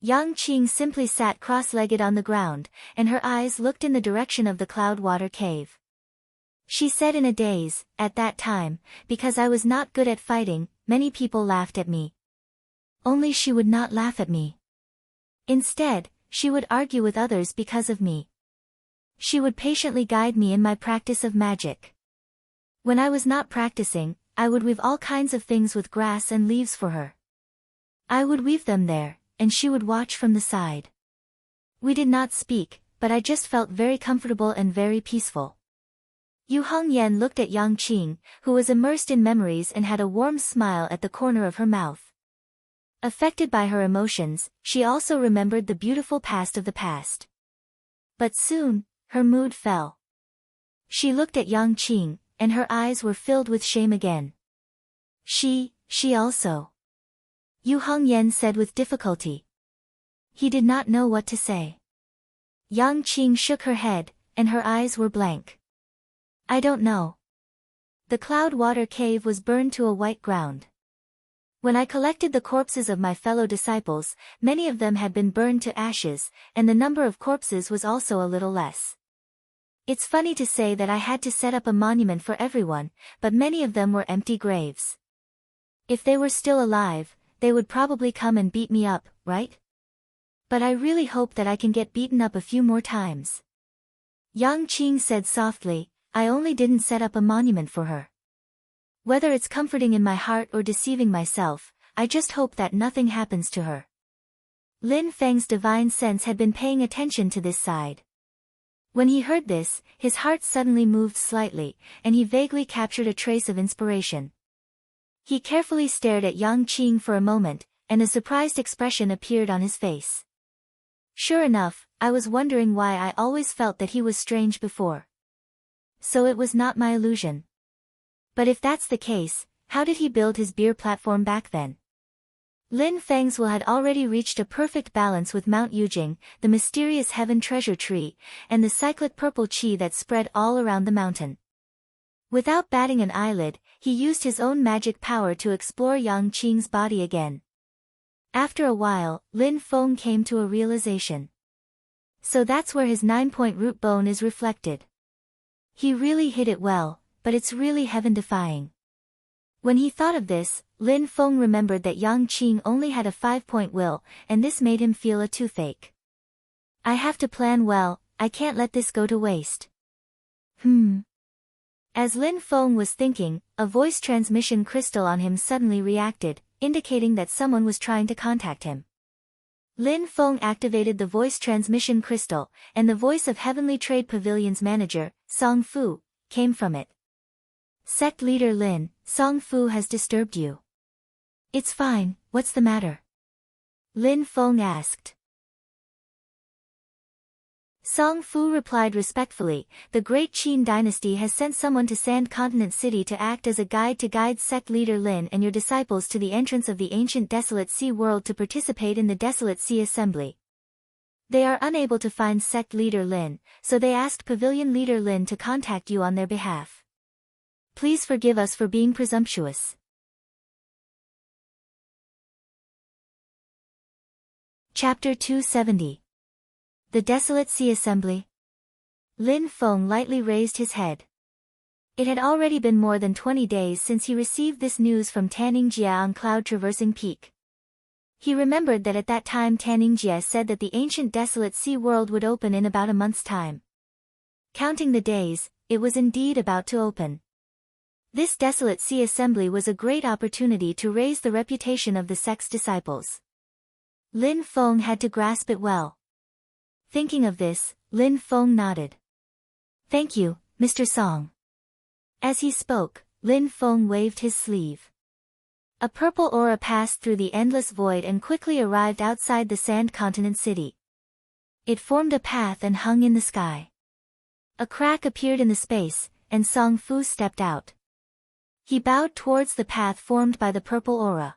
Yang Qing simply sat cross-legged on the ground, and her eyes looked in the direction of the Cloud-Water Cave. She said in a daze, at that time, because I was not good at fighting, many people laughed at me. Only she would not laugh at me. Instead, she would argue with others because of me. She would patiently guide me in my practice of magic. When I was not practicing, I would weave all kinds of things with grass and leaves for her. I would weave them there, and she would watch from the side. We did not speak, but I just felt very comfortable and very peaceful. Yu Hongyan looked at Yang Qing, who was immersed in memories and had a warm smile at the corner of her mouth. Affected by her emotions, she also remembered the beautiful past of the past. But soon, her mood fell. She looked at Yang Qing, and her eyes were filled with shame again. She also. Yu Hongyan said with difficulty. He did not know what to say. Yang Qing shook her head, and her eyes were blank. I don't know. The Cloud-Water Cave was burned to a white ground. When I collected the corpses of my fellow disciples, many of them had been burned to ashes, and the number of corpses was also a little less. It's funny to say that I had to set up a monument for everyone, but many of them were empty graves. If they were still alive, they would probably come and beat me up, right? But I really hope that I can get beaten up a few more times. Yang Qing said softly, I only didn't set up a monument for her. Whether it's comforting in my heart or deceiving myself, I just hope that nothing happens to her. Lin Feng's divine sense had been paying attention to this side. When he heard this, his heart suddenly moved slightly, and he vaguely captured a trace of inspiration. He carefully stared at Yang Qing for a moment, and a surprised expression appeared on his face. Sure enough, I was wondering why I always felt that he was strange before. So it was not my illusion. But if that's the case, how did he build his beer platform back then? Lin Feng's will had already reached a perfect balance with Mount Yujing, the mysterious heaven treasure tree, and the cyclic purple qi that spread all around the mountain. Without batting an eyelid, he used his own magic power to explore Yang Qing's body again. After a while, Lin Feng came to a realization. So that's where his 9-point root bone is reflected. He really hid it well, but it's really heaven-defying. When he thought of this, Lin Feng remembered that Yang Qing only had a 5-point will, and this made him feel a toothache. I have to plan well, I can't let this go to waste. As Lin Feng was thinking, a voice transmission crystal on him suddenly reacted, indicating that someone was trying to contact him. Lin Feng activated the voice transmission crystal, and the voice of Heavenly Trade Pavilion's manager, Song Fu, came from it. Sect leader Lin, Song Fu has disturbed you. It's fine, what's the matter? Lin Feng asked. Song Fu replied respectfully, the Great Qin dynasty has sent someone to Sand Continent City to act as a guide to guide sect leader Lin and your disciples to the entrance of the ancient Desolate Sea world to participate in the Desolate Sea Assembly. They are unable to find sect leader Lin, so they asked Pavilion leader Lin to contact you on their behalf. Please forgive us for being presumptuous. Chapter 270. The Desolate Sea Assembly. Lin Feng lightly raised his head. It had already been more than 20 days since he received this news from Tanning Jia on Cloud Traversing Peak. He remembered that at that time Taningjie said that the ancient desolate sea world would open in about a month's time. Counting the days, it was indeed about to open. This desolate sea assembly was a great opportunity to raise the reputation of the sect's disciples. Lin Feng had to grasp it well. Thinking of this, Lin Feng nodded. "Thank you, Mr. Song." As he spoke, Lin Feng waved his sleeve. A purple aura passed through the endless void and quickly arrived outside the sand continent city. It formed a path and hung in the sky. A crack appeared in the space, and Song Fu stepped out. He bowed towards the path formed by the purple aura.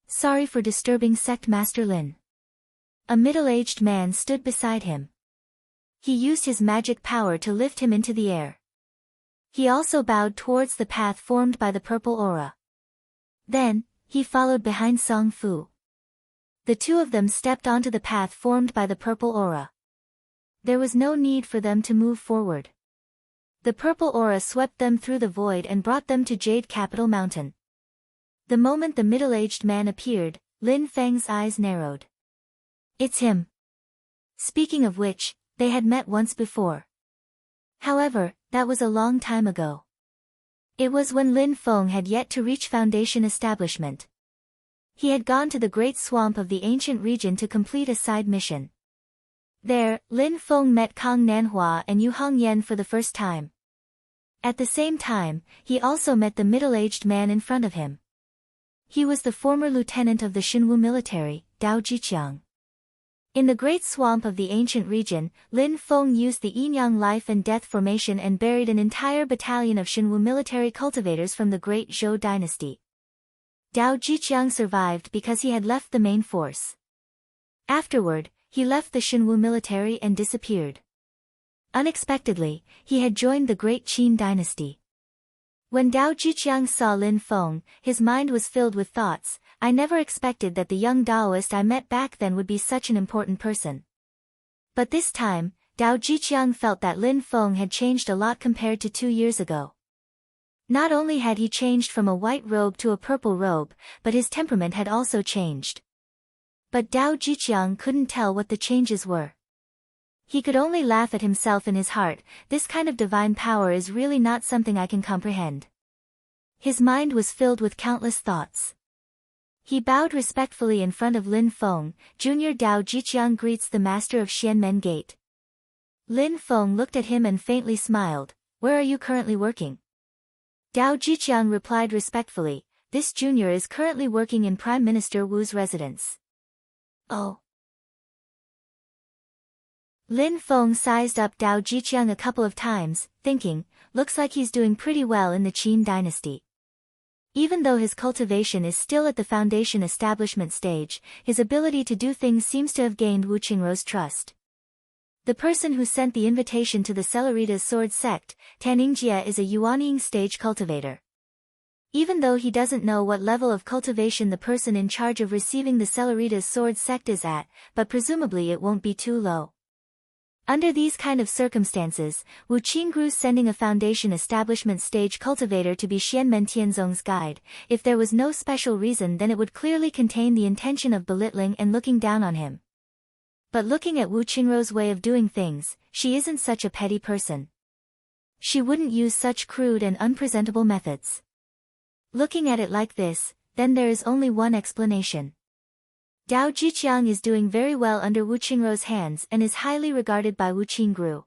"Sorry for disturbing Sect Master Lin." A middle-aged man stood beside him. He used his magic power to lift him into the air. He also bowed towards the path formed by the purple aura. Then, he followed behind Song Fu. The two of them stepped onto the path formed by the purple aura. There was no need for them to move forward. The purple aura swept them through the void and brought them to Jade Capital Mountain. The moment the middle-aged man appeared, Lin Feng's eyes narrowed. "It's him." Speaking of which, they had met once before. However, that was a long time ago. It was when Lin Feng had yet to reach Foundation establishment. He had gone to the Great Swamp of the ancient region to complete a side mission. There, Lin Feng met Kang Nanhua and Yu Hongyan for the first time. At the same time, he also met the middle-aged man in front of him. He was the former lieutenant of the Xinwu military, Dao Jiqiang. In the Great Swamp of the ancient region, Lin Feng used the Yin-Yang life and death formation and buried an entire battalion of Xinwu military cultivators from the Great Zhou dynasty. Dao Jiqiang survived because he had left the main force. Afterward, he left the Xinwu military and disappeared. Unexpectedly, he had joined the Great Qin dynasty. When Dao Jiqiang saw Lin Feng, his mind was filled with thoughts. "I never expected that the young Daoist I met back then would be such an important person." But this time, Dao Jiqiang felt that Lin Feng had changed a lot compared to 2 years ago. Not only had he changed from a white robe to a purple robe, but his temperament had also changed. But Dao Jiqiang couldn't tell what the changes were. He could only laugh at himself in his heart. "This kind of divine power is really not something I can comprehend." His mind was filled with countless thoughts. He bowed respectfully in front of Lin Feng. "Junior Dao Jiqiang greets the master of Xianmen Gate." Lin Feng looked at him and faintly smiled. "Where are you currently working?" Dao Jiqiang replied respectfully, "This junior is currently working in Prime Minister Wu's residence." "Oh." Lin Feng sized up Dao Jiqiang a couple of times, thinking, "Looks like he's doing pretty well in the Qin dynasty." Even though his cultivation is still at the foundation establishment stage, his ability to do things seems to have gained Wu Qingrou's trust. The person who sent the invitation to the Celeritas Sword sect, Taningjie, is a Yuanying stage cultivator. Even though he doesn't know what level of cultivation the person in charge of receiving the Celeritas Sword sect is at, but presumably it won't be too low. Under these kind of circumstances, Wu Qingrou sending a foundation establishment stage cultivator to be Xianmen Tianzong's guide. If there was no special reason, then it would clearly contain the intention of belittling and looking down on him. But looking at Wu Qingrou's way of doing things, she isn't such a petty person. She wouldn't use such crude and unpresentable methods. Looking at it like this, then there is only one explanation. Dao Jiqiang is doing very well under Wu Qingrou's hands and is highly regarded by Wu Qingrou.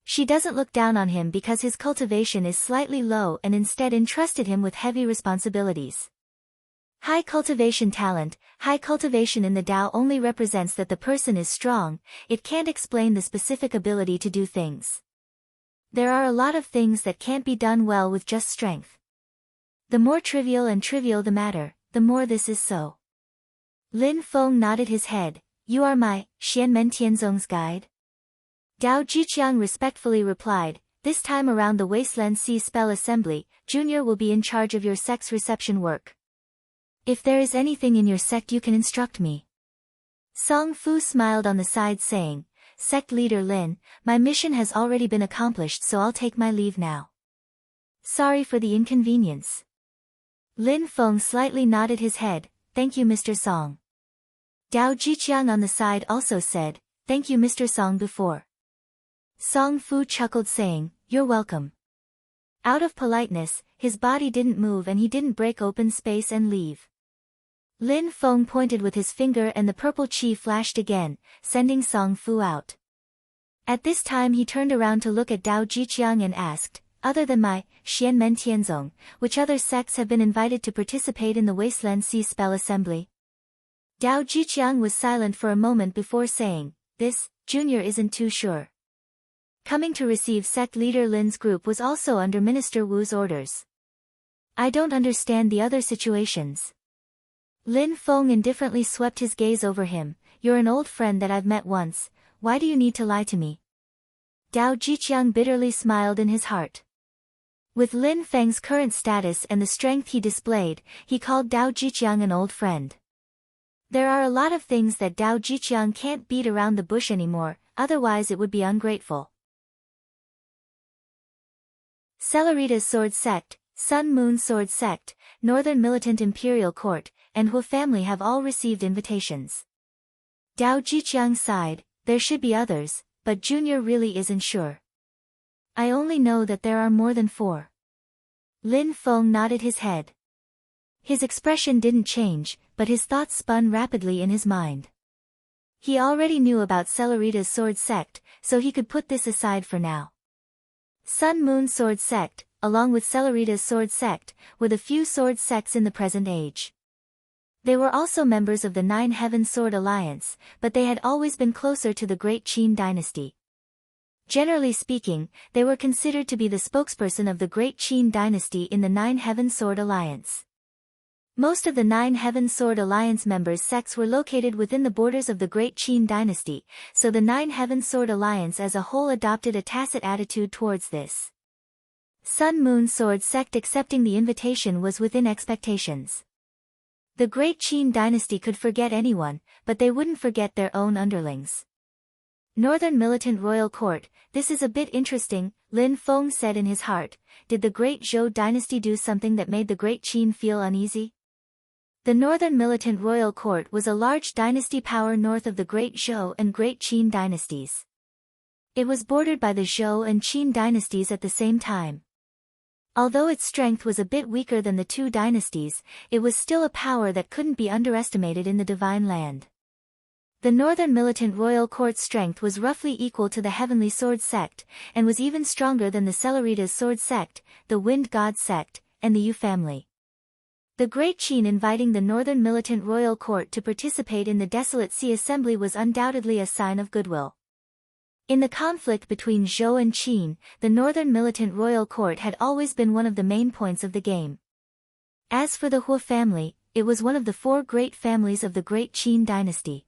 She doesn't look down on him because his cultivation is slightly low and instead entrusted him with heavy responsibilities. High cultivation talent. High cultivation in the Dao only represents that the person is strong, it can't explain the specific ability to do things. There are a lot of things that can't be done well with just strength. The more trivial the matter, the more this is so. Lin Feng nodded his head. "You are my Xianmen Tianzong's guide?" Dao Jiqiang respectfully replied, "This time around the Wasteland Sea Spell Assembly, Junior will be in charge of your sect's reception work. If there is anything in your sect you can instruct me." Song Fu smiled on the side saying, "Sect leader Lin, my mission has already been accomplished, so I'll take my leave now." "Sorry for the inconvenience." Lin Feng slightly nodded his head. "Thank you, Mr. Song." Dao Jiqiang on the side also said, "Thank you Mr. Song before." Song Fu chuckled saying, "You're welcome." Out of politeness, his body didn't move and he didn't break open space and leave. Lin Feng pointed with his finger and the purple chi flashed again, sending Song Fu out. At this time he turned around to look at Dao Jiqiang and asked, "Other than my Xianmen Tianzong, which other sects have been invited to participate in the Wasteland Sea Spell Assembly?" Dao Jiqiang was silent for a moment before saying, "This, Junior isn't too sure." Coming to receive sect leader Lin's group was also under Minister Wu's orders. "I don't understand the other situations." Lin Feng indifferently swept his gaze over him. "You're an old friend that I've met once, why do you need to lie to me?" Dao Jiqiang bitterly smiled in his heart. With Lin Feng's current status and the strength he displayed, he called Dao Jiqiang an old friend. There are a lot of things that Dao Jiqiang can't beat around the bush anymore, otherwise it would be ungrateful. Celerita's Sword Sect, Sun Moon Sword Sect, Northern Militant Imperial Court, and Hu family have all received invitations. Dao Jiqiang sighed, "There should be others, but Junior really isn't sure. I only know that there are more than 4. Lin Feng nodded his head. His expression didn't change, but his thoughts spun rapidly in his mind. He already knew about Celerita's Sword Sect, so he could put this aside for now. Sun Moon Sword Sect, along with Celerita's Sword Sect, were the few sword sects in the present age. They were also members of the Nine Heaven Sword Alliance, but they had always been closer to the Great Qin dynasty. Generally speaking, they were considered to be the spokesperson of the Great Qin dynasty in the Nine Heaven Sword Alliance. Most of the Nine Heaven Sword Alliance members' sects were located within the borders of the Great Qin dynasty, so the Nine Heaven Sword Alliance as a whole adopted a tacit attitude towards this. Sun Moon Sword Sect accepting the invitation was within expectations. The Great Qin dynasty could forget anyone, but they wouldn't forget their own underlings. Northern Militant Royal Court, this is a bit interesting, Lin Feng said in his heart. Did the Great Zhou dynasty do something that made the Great Qin feel uneasy? The Northern Militant Royal Court was a large dynasty power north of the Great Zhou and Great Qin dynasties. It was bordered by the Zhou and Qin dynasties at the same time. Although its strength was a bit weaker than the two dynasties, it was still a power that couldn't be underestimated in the Divine Land. The Northern Militant Royal Court's strength was roughly equal to the Heavenly Sword Sect, and was even stronger than the Celerita's Sword Sect, the Wind God Sect, and the Yu family. The Great Qin inviting the Northern Militant Royal Court to participate in the Desolate Sea Assembly was undoubtedly a sign of goodwill. In the conflict between Zhou and Qin, the Northern Militant Royal Court had always been one of the main points of the game. As for the Hu family, it was one of the 4 great families of the Great Qin dynasty.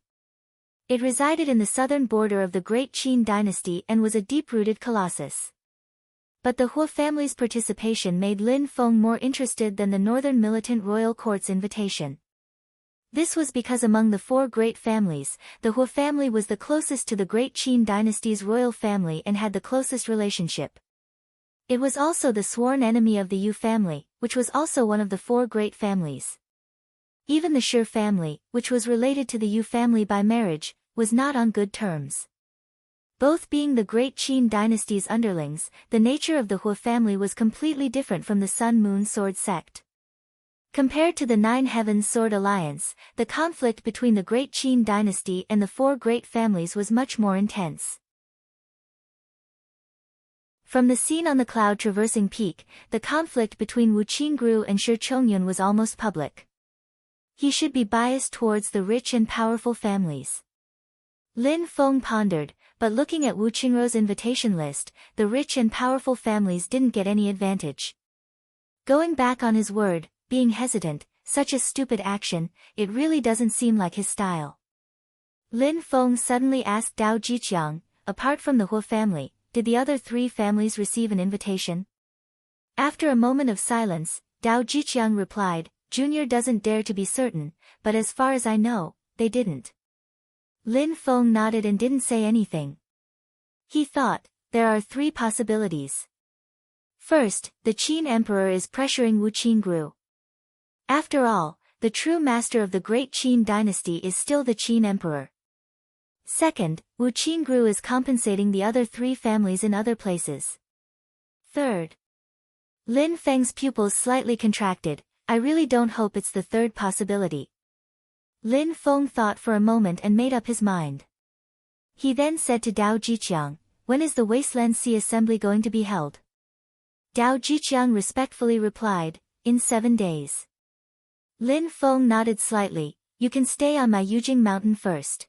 It resided in the southern border of the Great Qin dynasty and was a deep-rooted colossus. But the Hu family's participation made Lin Feng more interested than the Northern Militant Royal Court's invitation. This was because among the 4 great families, the Hu family was the closest to the Great Qin dynasty's royal family and had the closest relationship. It was also the sworn enemy of the Yu family, which was also one of the 4 great families. Even the Shi family, which was related to the Yu family by marriage, was not on good terms. Both being the Great Qin dynasty's underlings, the nature of the Hu family was completely different from the Sun Moon Sword Sect. Compared to the Nine Heavens Sword Alliance, the conflict between the Great Qin dynasty and the 4 great families was much more intense. From the scene on the cloud traversing peak, the conflict between Wu Qingru and Shi Chongyun was almost public. He should be biased towards the rich and powerful families. Lin Feng pondered, but looking at Wu Qingru's invitation list, the rich and powerful families didn't get any advantage. Going back on his word, being hesitant, such a stupid action, it really doesn't seem like his style. Lin Feng suddenly asked Dao Jiqiang, apart from the Hu family, did the other 3 families receive an invitation? After a moment of silence, Dao Jiqiang replied, Junior doesn't dare to be certain, but as far as I know, they didn't. Lin Feng nodded and didn't say anything. He thought, there are 3 possibilities. First, the Qin emperor is pressuring Wu Qingru. After all, the true master of the great Qin dynasty is still the Qin emperor. Second, Wu Qingru is compensating the other three families in other places. Third. Lin Feng's pupils slightly contracted. I really don't hope it's the third possibility. Lin Feng thought for a moment and made up his mind. He then said to Dao Jiqiang, when is the Wasteland Sea Assembly going to be held? Dao Jiqiang respectfully replied, in 7 days. Lin Feng nodded slightly, you can stay on my Yujing mountain first.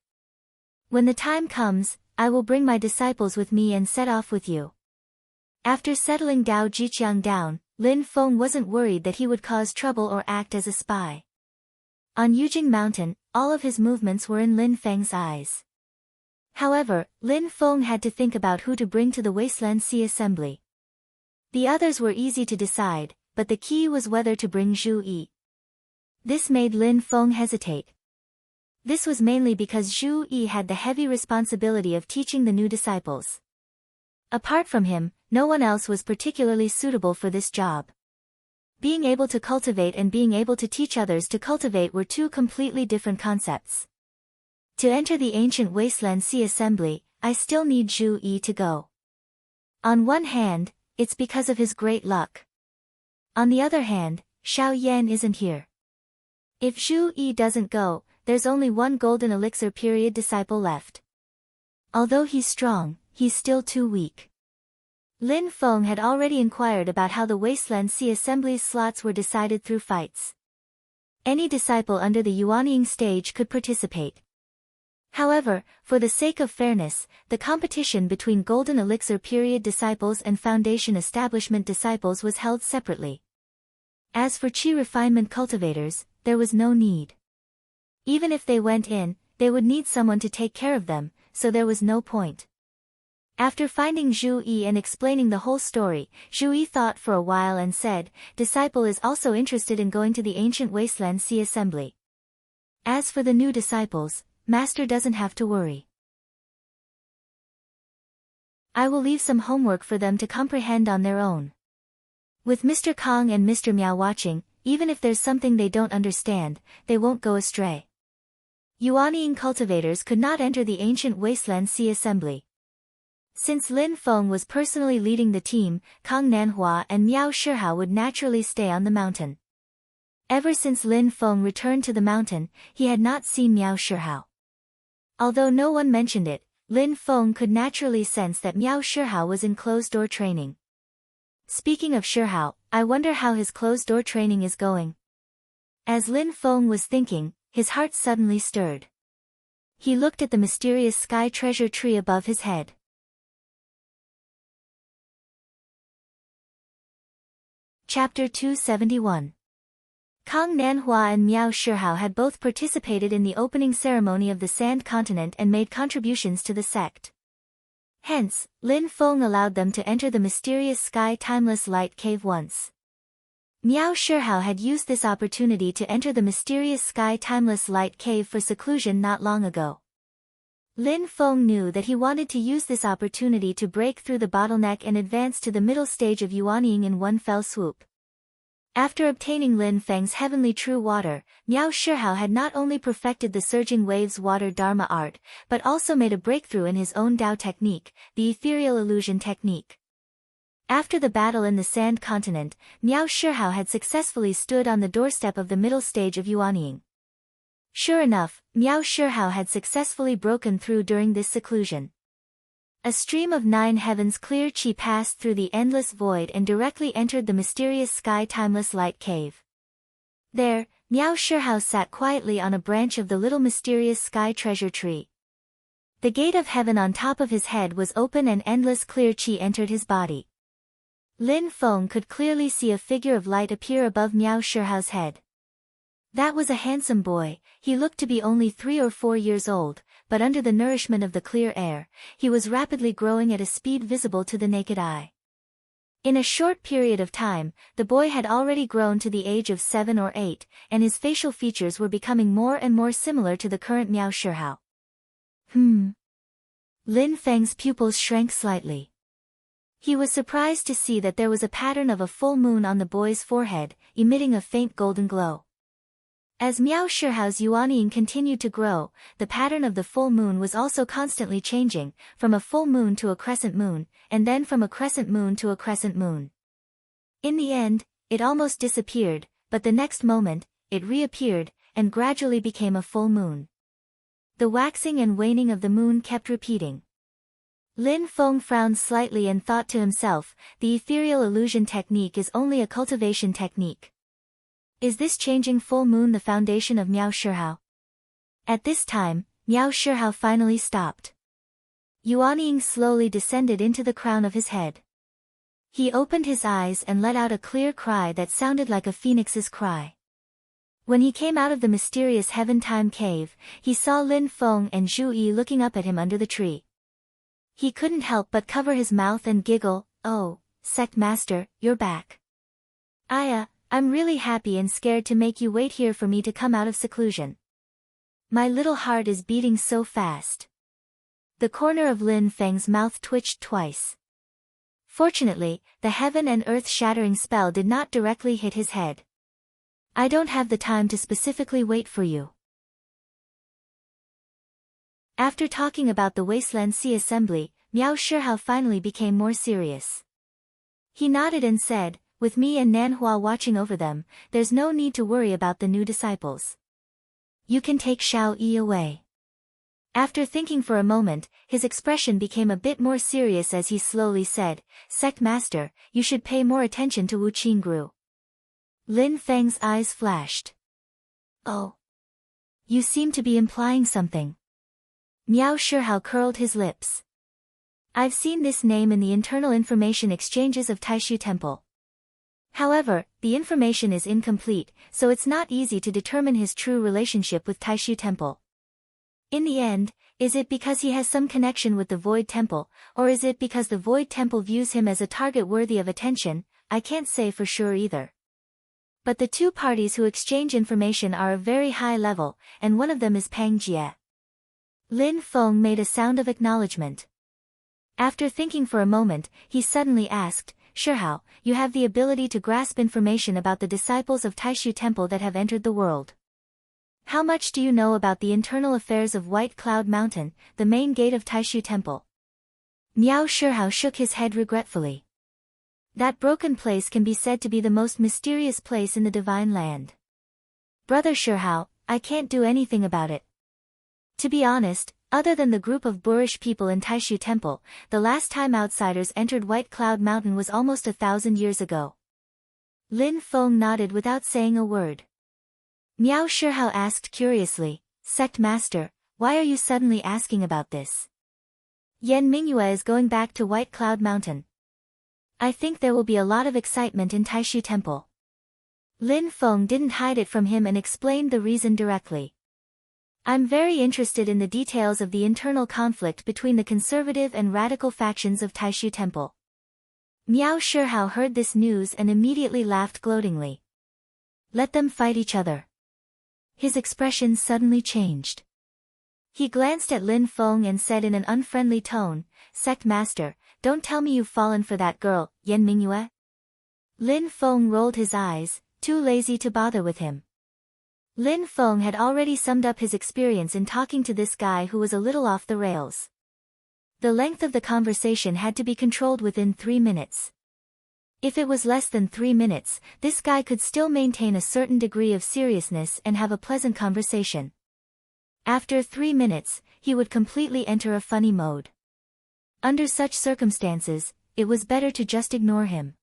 When the time comes, I will bring my disciples with me and set off with you. After settling Dao Jiqiang down, Lin Feng wasn't worried that he would cause trouble or act as a spy. On Yujing Mountain, all of his movements were in Lin Feng's eyes. However, Lin Feng had to think about who to bring to the Wasteland Sea Assembly. The others were easy to decide, but the key was whether to bring Zhu Yi. This made Lin Feng hesitate. This was mainly because Zhu Yi had the heavy responsibility of teaching the new disciples. Apart from him, no one else was particularly suitable for this job. Being able to cultivate and being able to teach others to cultivate were two completely different concepts. To enter the ancient Wasteland Sea Assembly, I still need Zhu Yi to go. On one hand, it's because of his great luck. On the other hand, Xiao Yan isn't here. If Zhu Yi doesn't go, there's only one golden elixir period disciple left. Although he's strong, he's still too weak. Lin Feng had already inquired about how the Wasteland Sea Assembly's slots were decided through fights. Any disciple under the Yuanying stage could participate. However, for the sake of fairness, the competition between Golden Elixir period disciples and Foundation Establishment disciples was held separately. As for Qi refinement cultivators, there was no need. Even if they went in, they would need someone to take care of them, so there was no point. After finding Zhu Yi and explaining the whole story, Zhu Yi thought for a while and said, Disciple is also interested in going to the ancient Wasteland Sea Assembly. As for the new disciples, Master doesn't have to worry. I will leave some homework for them to comprehend on their own. With Mr. Kong and Mr. Miao watching, even if there's something they don't understand, they won't go astray. Yuanying cultivators could not enter the ancient Wasteland Sea Assembly. Since Lin Feng was personally leading the team, Kang Nanhua and Miao Shihao would naturally stay on the mountain. Ever since Lin Feng returned to the mountain, he had not seen Miao Shihao. Although no one mentioned it, Lin Feng could naturally sense that Miao Shihao was in closed-door training. Speaking of Shihao, I wonder how his closed-door training is going. As Lin Feng was thinking, his heart suddenly stirred. He looked at the mysterious sky treasure tree above his head. Chapter 271. Kang Nanhua and Miao Shihao had both participated in the opening ceremony of the Sand Continent and made contributions to the sect. Hence, Lin Feng allowed them to enter the mysterious Sky Timeless Light Cave once. Miao Shihao had used this opportunity to enter the mysterious Sky Timeless Light Cave for seclusion not long ago. Lin Feng knew that he wanted to use this opportunity to break through the bottleneck and advance to the middle stage of Yuanying in one fell swoop. After obtaining Lin Feng's heavenly true water, Miao Shihao had not only perfected the surging waves water Dharma art, but also made a breakthrough in his own Dao technique, the ethereal illusion technique. After the battle in the Sand Continent, Miao Shihao had successfully stood on the doorstep of the middle stage of Yuanying. Sure enough, Miao Shihao had successfully broken through during this seclusion. A stream of 9 heavens clear qi passed through the endless void and directly entered the mysterious Sky Timeless Light Cave. There, Miao Shihao sat quietly on a branch of the little mysterious sky treasure tree. The gate of heaven on top of his head was open and endless clear qi entered his body. Lin Feng could clearly see a figure of light appear above Miao Shihao's head. That was a handsome boy. He looked to be only 3 or 4 years old, but under the nourishment of the clear air, he was rapidly growing at a speed visible to the naked eye. In a short period of time, the boy had already grown to the age of 7 or 8, and his facial features were becoming more and more similar to the current Miao Shihao. Lin Feng's pupils shrank slightly. He was surprised to see that there was a pattern of a full moon on the boy's forehead, emitting a faint golden glow. As Miao Shihao's yuanying continued to grow, the pattern of the full moon was also constantly changing, from a full moon to a crescent moon, and then from a crescent moon to a crescent moon. In the end, it almost disappeared, but the next moment, it reappeared, and gradually became a full moon. The waxing and waning of the moon kept repeating. Lin Feng frowned slightly and thought to himself, the ethereal illusion technique is only a cultivation technique. Is this changing full moon the foundation of Miao Shihao? At this time, Miao Shihao finally stopped. Yuanying slowly descended into the crown of his head. He opened his eyes and let out a clear cry that sounded like a phoenix's cry. When he came out of the mysterious heaven-time cave, he saw Lin Feng and Zhu Yi looking up at him under the tree. He couldn't help but cover his mouth and giggle, "Oh, Sect Master, you're back. I'm really happy and scared to make you wait here for me to come out of seclusion. My little heart is beating so fast." The corner of Lin Feng's mouth twitched twice. Fortunately, the heaven and earth shattering spell did not directly hit his head. "I don't have the time to specifically wait for you." After talking about the Wasteland Sea Assembly, Miao Shihao finally became more serious. He nodded and said, "With me and Nanhua watching over them, there's no need to worry about the new disciples. You can take Xiao Yi away." After thinking for a moment, his expression became a bit more serious as he slowly said, "Sect Master, you should pay more attention to Wu Qingru." Lin Feng's eyes flashed. "Oh. You seem to be implying something." Miao Shihao curled his lips. "I've seen this name in the internal information exchanges of Taishu Temple. However, the information is incomplete, so it's not easy to determine his true relationship with Taishu Temple. In the end, is it because he has some connection with the Void Temple, or is it because the Void Temple views him as a target worthy of attention? I can't say for sure either. But the two parties who exchange information are of very high level, and one of them is Pang Jie." Lin Feng made a sound of acknowledgement. After thinking for a moment, he suddenly asked, "Shihao, you have the ability to grasp information about the disciples of Taishu Temple that have entered the world. How much do you know about the internal affairs of White Cloud Mountain, the main gate of Taishu Temple?" Miao Shihao shook his head regretfully. "That broken place can be said to be the most mysterious place in the Divine Land. Brother Shihao, I can't do anything about it. To be honest, other than the group of boorish people in Taishu Temple, the last time outsiders entered White Cloud Mountain was almost 1,000 years ago." Lin Feng nodded without saying a word. Miao Shihao asked curiously, "Sect Master, why are you suddenly asking about this? Yan Mingyue is going back to White Cloud Mountain. I think there will be a lot of excitement in Taishu Temple." Lin Feng didn't hide it from him and explained the reason directly. "I'm very interested in the details of the internal conflict between the conservative and radical factions of Taishu Temple." Miao Shihao heard this news and immediately laughed gloatingly. "Let them fight each other." His expression suddenly changed. He glanced at Lin Feng and said in an unfriendly tone, "Sect Master, don't tell me you've fallen for that girl, Yan Mingyue?" Lin Feng rolled his eyes, too lazy to bother with him. Lin Feng had already summed up his experience in talking to this guy who was a little off the rails. The length of the conversation had to be controlled within 3 minutes. If it was less than 3 minutes, this guy could still maintain a certain degree of seriousness and have a pleasant conversation. After 3 minutes, he would completely enter a funny mode. Under such circumstances, it was better to just ignore him.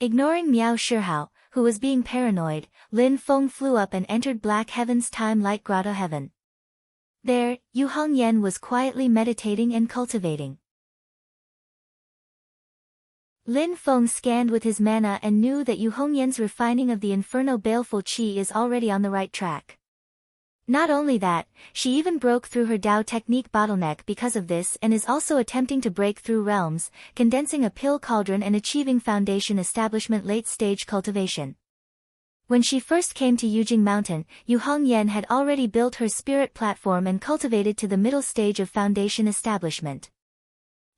Ignoring Miao Shihao, who was being paranoid, Lin Feng flew up and entered Black Heaven's Time-Light Grotto Heaven. There, Yu Hongyan was quietly meditating and cultivating. Lin Feng scanned with his mana and knew that Yu Hongyan's refining of the Inferno Baleful Qi is already on the right track. Not only that, she even broke through her Dao technique bottleneck because of this and is also attempting to break through realms, condensing a pill cauldron and achieving foundation establishment late-stage cultivation. When she first came to Yujing Mountain, Yu Hongyan had already built her spirit platform and cultivated to the middle stage of foundation establishment.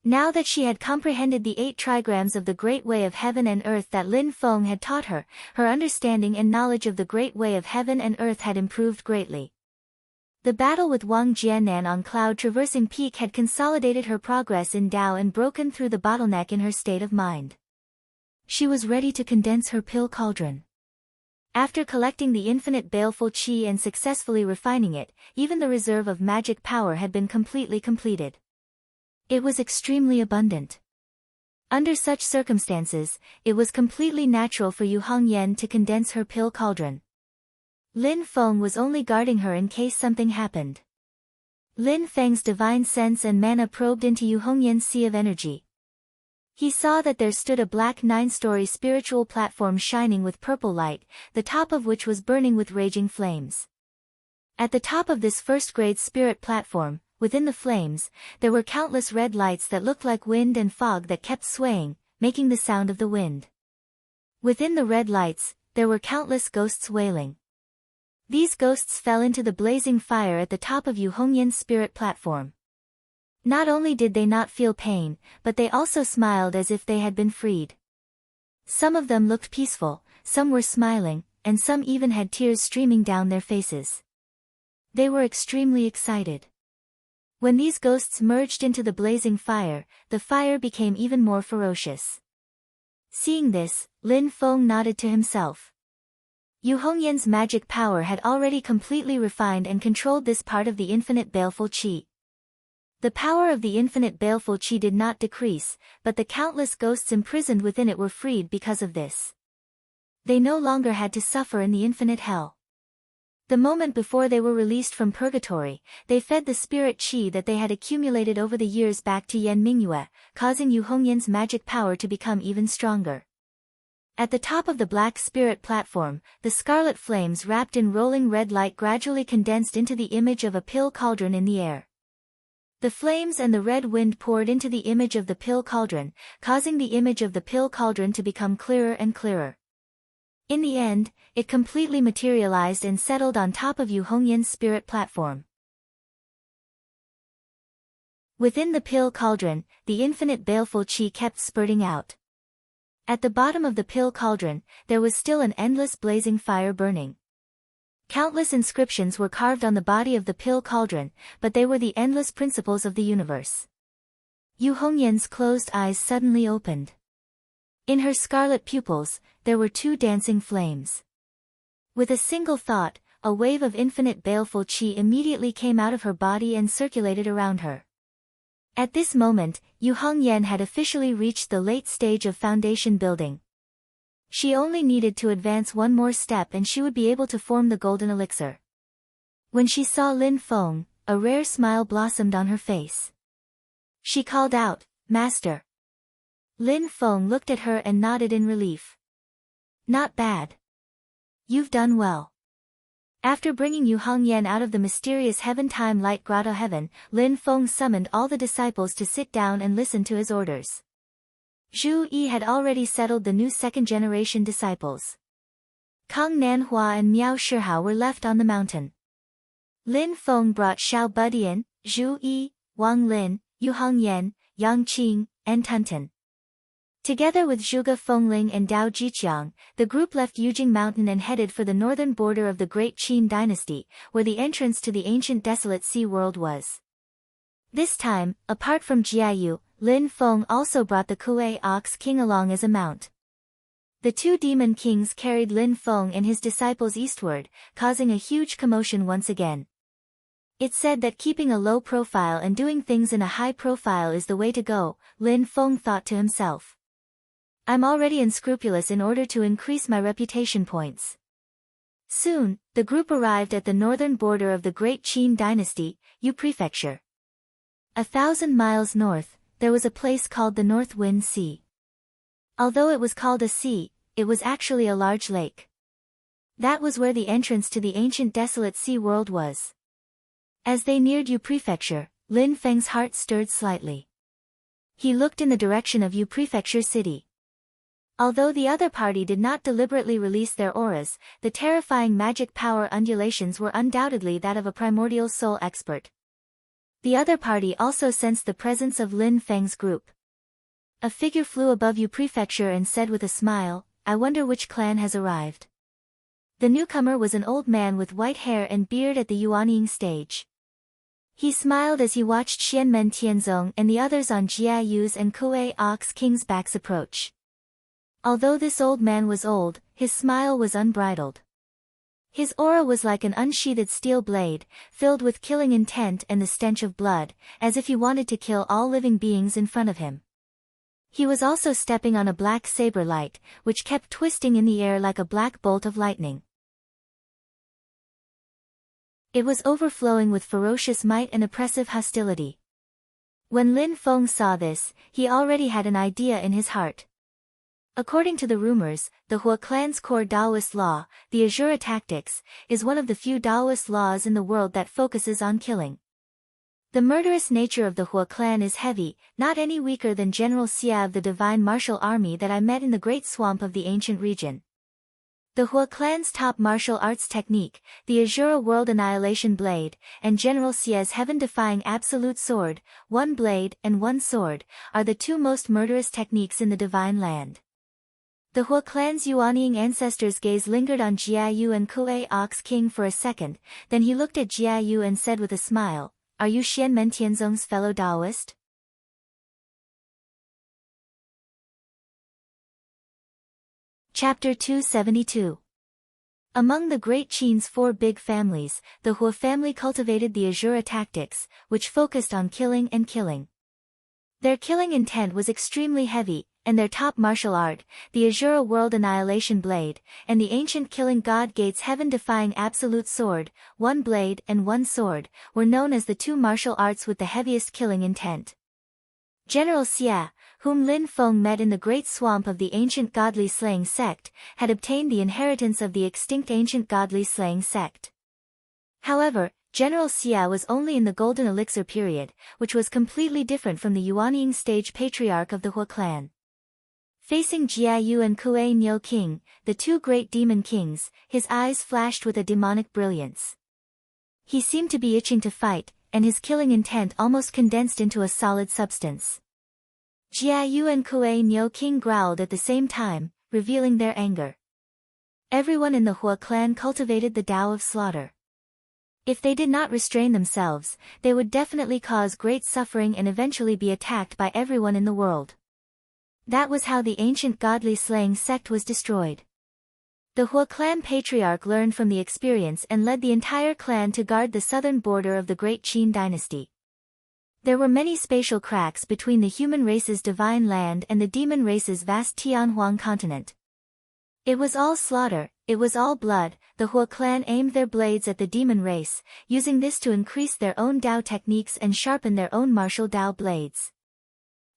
Now that she had comprehended the 8 trigrams of the Great Way of Heaven and Earth that Lin Feng had taught her, her understanding and knowledge of the Great Way of Heaven and Earth had improved greatly. The battle with Wang Jiannan on Cloud Traversing Peak had consolidated her progress in Dao and broken through the bottleneck in her state of mind. She was ready to condense her pill cauldron. After collecting the infinite baleful qi and successfully refining it, even the reserve of magic power had been completely completed. It was extremely abundant. Under such circumstances, it was completely natural for Yu Hongyan to condense her pill cauldron. Lin Feng was only guarding her in case something happened. Lin Feng's divine sense and mana probed into Yu Hongyan's sea of energy. He saw that there stood a black 9-story spiritual platform shining with purple light, the top of which was burning with raging flames. At the top of this first-grade spirit platform, within the flames, there were countless red lights that looked like wind and fog that kept swaying, making the sound of the wind. Within the red lights, there were countless ghosts wailing. These ghosts fell into the blazing fire at the top of Yu Hongyan's spirit platform. Not only did they not feel pain, but they also smiled as if they had been freed. Some of them looked peaceful, some were smiling, and some even had tears streaming down their faces. They were extremely excited. When these ghosts merged into the blazing fire, the fire became even more ferocious. Seeing this, Lin Feng nodded to himself. Yu Hongyan's magic power had already completely refined and controlled this part of the infinite baleful qi. The power of the infinite baleful qi did not decrease, but the countless ghosts imprisoned within it were freed because of this. They no longer had to suffer in the infinite hell. The moment before they were released from purgatory, they fed the spirit qi that they had accumulated over the years back to Yan Mingyue, causing Yu Hongyan's magic power to become even stronger. At the top of the black spirit platform, the scarlet flames wrapped in rolling red light gradually condensed into the image of a pill cauldron in the air. The flames and the red wind poured into the image of the pill cauldron, causing the image of the pill cauldron to become clearer and clearer. In the end, it completely materialized and settled on top of Yu Hongyan's spirit platform. Within the pill cauldron, the infinite baleful qi kept spurting out. At the bottom of the pill cauldron, there was still an endless blazing fire burning. Countless inscriptions were carved on the body of the pill cauldron, but they were the endless principles of the universe. Yu Hongyan's closed eyes suddenly opened. In her scarlet pupils, there were 2 dancing flames. With a single thought, a wave of infinite baleful qi immediately came out of her body and circulated around her. At this moment, Yu Hongyan had officially reached the late stage of foundation building. She only needed to advance one more step and she would be able to form the golden elixir. When she saw Lin Feng, a rare smile blossomed on her face. She called out, "Master." Lin Feng looked at her and nodded in relief. "Not bad. You've done well." After bringing Yu Hongyan out of the mysterious Heaven-Time Light Grotto Heaven, Lin Feng summoned all the disciples to sit down and listen to his orders. Zhu Yi had already settled the new second-generation disciples. Kang Nanhua and Miao Shihao were left on the mountain. Lin Feng brought Xiao Budian, Zhu Yi, Wang Lin, Yu Hongyan, Yang Qing, and Tunten. Together with Zhuge Fengling and Dao Jiqiang, the group left Yujing Mountain and headed for the northern border of the Great Qin dynasty, where the entrance to the ancient desolate sea world was. This time, apart from Jiayu, Lin Feng also brought the Kuei Ox King along as a mount. The 2 demon kings carried Lin Feng and his disciples eastward, causing a huge commotion once again. It's said that keeping a low profile and doing things in a high profile is the way to go, Lin Feng thought to himself. I'm already unscrupulous in order to increase my reputation points. Soon, the group arrived at the northern border of the Great Qin dynasty, Yu Prefecture. 1,000 miles north, there was a place called the North Wind Sea. Although it was called a sea, it was actually a large lake. That was where the entrance to the ancient desolate sea world was. As they neared Yu Prefecture, Lin Feng's heart stirred slightly. He looked in the direction of Yu Prefecture city. Although the other party did not deliberately release their auras, the terrifying magic power undulations were undoubtedly that of a primordial soul expert. The other party also sensed the presence of Lin Feng's group. A figure flew above Yu Prefecture and said with a smile, "I wonder which clan has arrived." The newcomer was an old man with white hair and beard at the Yuanying stage. He smiled as he watched Xianmen Tianzong and the others on Jia Yu's and Kuei Ox King's backs approach. Although this old man was old, his smile was unbridled. His aura was like an unsheathed steel blade, filled with killing intent and the stench of blood, as if he wanted to kill all living beings in front of him. He was also stepping on a black saber light, which kept twisting in the air like a black bolt of lightning. It was overflowing with ferocious might and oppressive hostility. When Lin Feng saw this, he already had an idea in his heart. According to the rumors, the Hua clan's core Taoist law, the Azura tactics, is one of the few Taoist laws in the world that focuses on killing. The murderous nature of the Hua clan is heavy, not any weaker than General Xia of the Divine Martial Army that I met in the Great Swamp of the ancient region. The Hua clan's top martial arts technique, the Azura World Annihilation Blade, and General Xia's heaven-defying Absolute Sword, one blade and one sword, are the two most murderous techniques in the Divine Land. The Hua clan's Yuanying ancestors' gaze lingered on Jia Yu and Kuei Ox King for a second, then he looked at Jia Yu and said with a smile, "Are you Xianmen Tianzong's fellow Taoist?" Chapter 272. Among the Great Qin's four big families, the Hua family cultivated the Azura tactics, which focused on killing and killing. Their killing intent was extremely heavy, and their top martial art, the Azura World Annihilation Blade, and the ancient killing god Gates heaven-defying Absolute Sword, one blade and one sword, were known as the two martial arts with the heaviest killing intent. General Xia, whom Lin Feng met in the Great Swamp of the ancient godly slaying sect, had obtained the inheritance of the extinct ancient godly slaying sect. However, General Xia was only in the Golden Elixir period, which was completely different from the Yuanying stage patriarch of the Hua clan. Facing Jia Yu and Kuei Niu King, the two great demon kings, his eyes flashed with a demonic brilliance. He seemed to be itching to fight, and his killing intent almost condensed into a solid substance. Jia Yu and Kuei Niu King growled at the same time, revealing their anger. Everyone in the Hua clan cultivated the Tao of slaughter. If they did not restrain themselves, they would definitely cause great suffering and eventually be attacked by everyone in the world. That was how the ancient godly slaying sect was destroyed. The Hua clan patriarch learned from the experience and led the entire clan to guard the southern border of the Great Qin dynasty. There were many spatial cracks between the human race's divine land and the demon race's vast Tianhuang continent. It was all slaughter, it was all blood. The Hua clan aimed their blades at the demon race, using this to increase their own Dao techniques and sharpen their own martial Dao blades.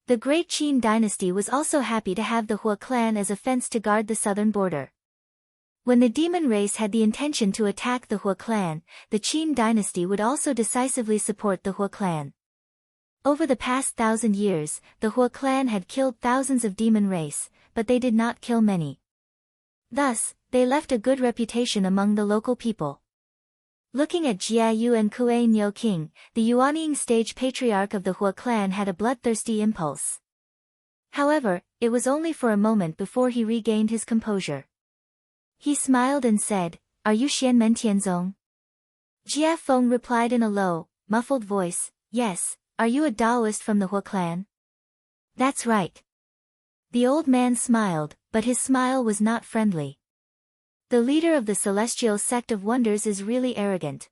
The Great Qin dynasty was also happy to have the Hua clan as a fence to guard the southern border. When the demon race had the intention to attack the Hua clan, the Qin dynasty would also decisively support the Hua clan. Over the past 1,000 years, the Hua clan had killed thousands of demon race, but they did not kill many. Thus, they left a good reputation among the local people. Looking at Jia Yu and Kuei Niu King, the Yuanying stage patriarch of the Hua clan had a bloodthirsty impulse. However, it was only for a moment before he regained his composure. He smiled and said, "Are you Xianmen Tianzong?" Jia Feng replied in a low, muffled voice, "Yes, are you a Taoist from the Hua clan?" "That's right." The old man smiled, but his smile was not friendly. The leader of the celestial sect of wonders is really arrogant.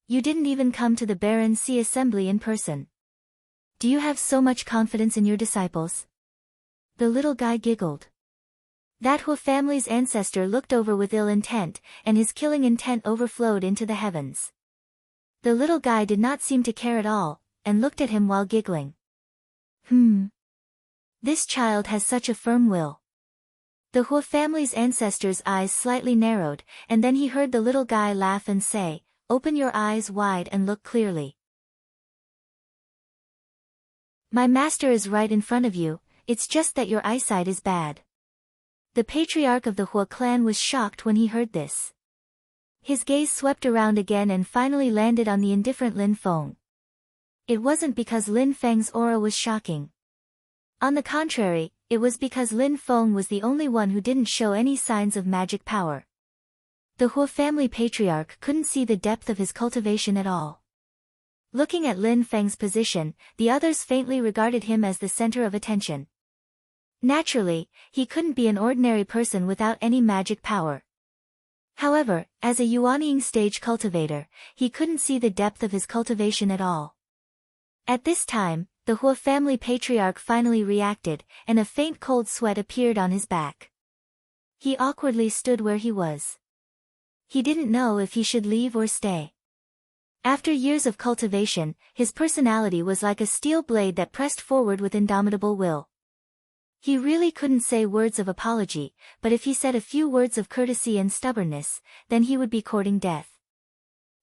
You didn't even come to the Baron Sea assembly in person. Do you have so much confidence in your disciples? The little guy giggled. That Hua family's ancestor looked over with ill intent, and his killing intent overflowed into the heavens. The little guy did not seem to care at all, and looked at him while giggling. This child has such a firm will. The Hua family's ancestor's eyes slightly narrowed, and then he heard the little guy laugh and say, "Open your eyes wide and look clearly. My master is right in front of you, it's just that your eyesight is bad." The patriarch of the Hua clan was shocked when he heard this. His gaze swept around again and finally landed on the indifferent Lin Feng. It wasn't because Lin Feng's aura was shocking. On the contrary, it was because Lin Feng was the only one who didn't show any signs of magic power. The Huo family patriarch couldn't see the depth of his cultivation at all. Looking at Lin Feng's position, the others faintly regarded him as the center of attention. Naturally, he couldn't be an ordinary person without any magic power. However, as a Yuanying stage cultivator, he couldn't see the depth of his cultivation at all. At this time, the Huo family patriarch finally reacted, and a faint cold sweat appeared on his back. He awkwardly stood where he was. He didn't know if he should leave or stay. After years of cultivation, his personality was like a steel blade that pressed forward with indomitable will. He really couldn't say words of apology, but if he said a few words of courtesy and stubbornness, then he would be courting death.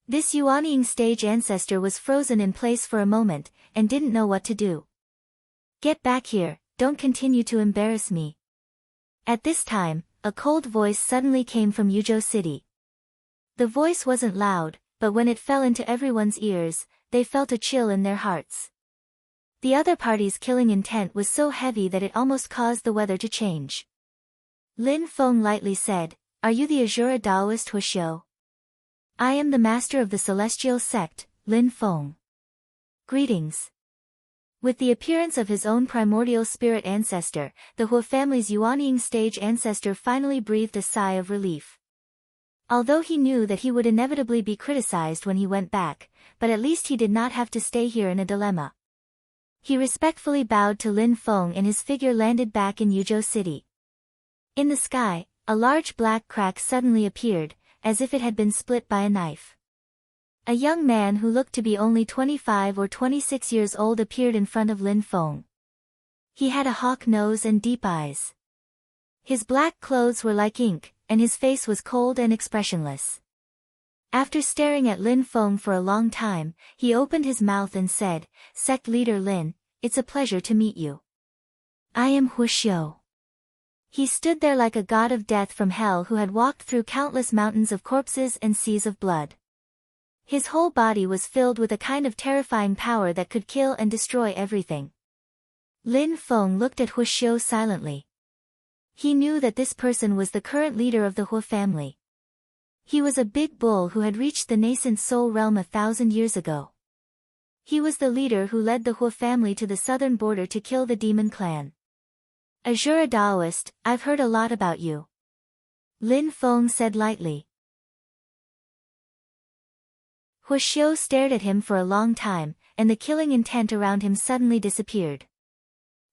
This Yuanying stage ancestor was frozen in place for a moment, and didn't know what to do. "Get back here, don't continue to embarrass me." At this time, a cold voice suddenly came from Yuzhou City. The voice wasn't loud, but when it fell into everyone's ears, they felt a chill in their hearts. The other party's killing intent was so heavy that it almost caused the weather to change. Lin Feng lightly said, "Are you the Azura Daoist Huoxiu?" "I am the master of the celestial sect, Lin Feng." "Greetings." With the appearance of his own primordial spirit ancestor, the Huo family's Yuanying stage ancestor finally breathed a sigh of relief. Although he knew that he would inevitably be criticized when he went back, but at least he did not have to stay here in a dilemma. He respectfully bowed to Lin Feng and his figure landed back in Yuzhou City. In the sky, a large black crack suddenly appeared, as if it had been split by a knife. A young man who looked to be only 25 or 26 years old appeared in front of Lin Feng. He had a hawk nose and deep eyes. His black clothes were like ink, and his face was cold and expressionless. After staring at Lin Feng for a long time, he opened his mouth and said, "Sect leader Lin, it's a pleasure to meet you. I am Huoxiu." He stood there like a god of death from hell who had walked through countless mountains of corpses and seas of blood. His whole body was filled with a kind of terrifying power that could kill and destroy everything. Lin Feng looked at Huoxiu silently. He knew that this person was the current leader of the Huo family. He was a big bull who had reached the nascent soul realm 1,000 years ago. He was the leader who led the Huo family to the southern border to kill the demon clan. "Azura Daoist, I've heard a lot about you." Lin Feng said lightly. Huoxiu stared at him for a long time, and the killing intent around him suddenly disappeared.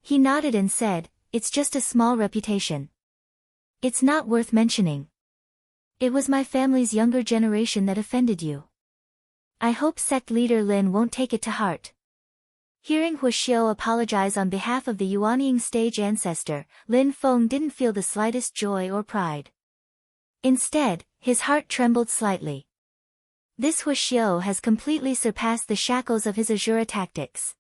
He nodded and said, "It's just a small reputation. It's not worth mentioning. It was my family's younger generation that offended you. I hope sect leader Lin won't take it to heart." Hearing Huoxiu apologize on behalf of the Yuanying stage ancestor, Lin Feng didn't feel the slightest joy or pride. Instead, his heart trembled slightly. This Huoxiu has completely surpassed the shackles of his Azura tactics.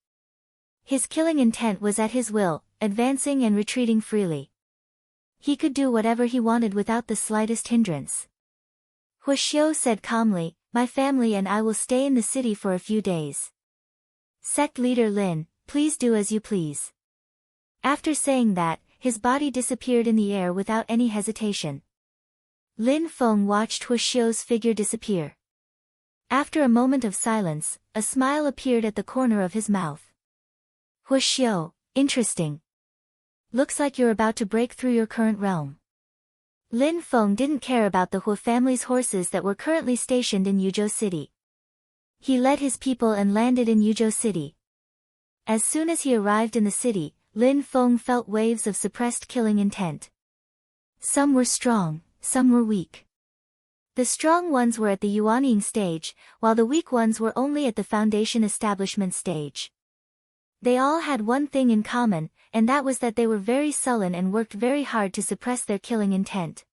His killing intent was at his will, advancing and retreating freely. He could do whatever he wanted without the slightest hindrance. Huoxiu said calmly, "My family and I will stay in the city for a few days. Sect leader Lin, please do as you please." After saying that, his body disappeared in the air without any hesitation. Lin Feng watched Huoxiu's figure disappear. After a moment of silence, a smile appeared at the corner of his mouth. "Huoxiu, interesting. Looks like you're about to break through your current realm." Lin Feng didn't care about the Huo family's horses that were currently stationed in Yuzhou City. He led his people and landed in Yuzhou City. As soon as he arrived in the city, Lin Feng felt waves of suppressed killing intent. Some were strong, some were weak. The strong ones were at the Yuanying stage, while the weak ones were only at the foundation establishment stage. They all had one thing in common, and that was that they were very sullen and worked very hard to suppress their killing intent.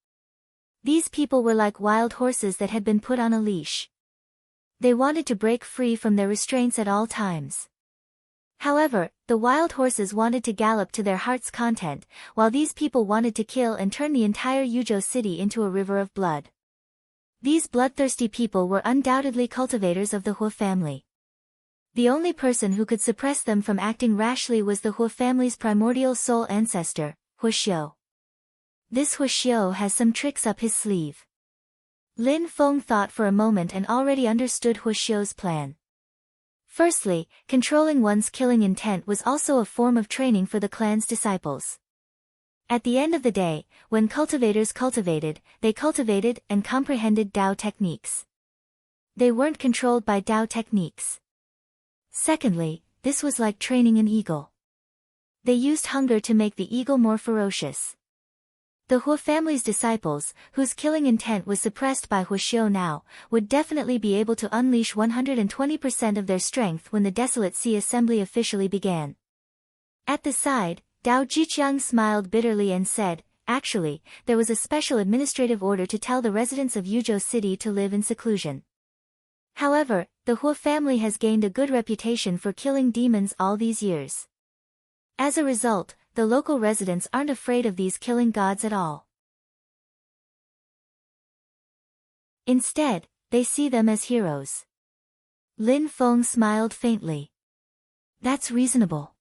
These people were like wild horses that had been put on a leash. They wanted to break free from their restraints at all times. However, the wild horses wanted to gallop to their heart's content, while these people wanted to kill and turn the entire Yuzhou city into a river of blood. These bloodthirsty people were undoubtedly cultivators of the Huo family. The only person who could suppress them from acting rashly was the Hua family's primordial soul ancestor, Huaxiu. This Huaxiu has some tricks up his sleeve. Lin Feng thought for a moment and already understood Huaxiu's plan. Firstly, controlling one's killing intent was also a form of training for the clan's disciples. At the end of the day, when cultivators cultivated, they cultivated and comprehended Dao techniques. They weren't controlled by Dao techniques. Secondly, this was like training an eagle. They used hunger to make the eagle more ferocious. The Hua family's disciples, whose killing intent was suppressed by Huaxiu now, would definitely be able to unleash 120% of their strength when the Desolate Sea Assembly officially began. At the side, Dao Jiqiang smiled bitterly and said, actually, there was a special administrative order to tell the residents of Yuzhou City to live in seclusion. However, the Hua family has gained a good reputation for killing demons all these years. As a result, the local residents aren't afraid of these killing gods at all. Instead, they see them as heroes. Lin Feng smiled faintly. That's reasonable.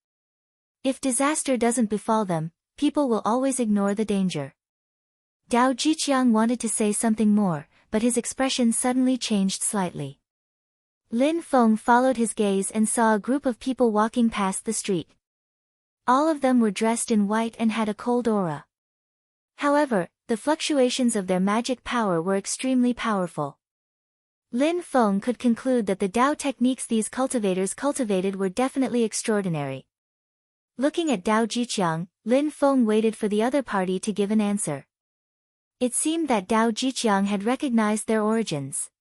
If disaster doesn't befall them, people will always ignore the danger. Dao Jiqiang wanted to say something more, but his expression suddenly changed slightly. Lin Feng followed his gaze and saw a group of people walking past the street. All of them were dressed in white and had a cold aura. However, the fluctuations of their magic power were extremely powerful. Lin Feng could conclude that the Dao techniques these cultivators cultivated were definitely extraordinary. Looking at Dao Jiqiang, Lin Feng waited for the other party to give an answer. It seemed that Dao Jiqiang had recognized their origins.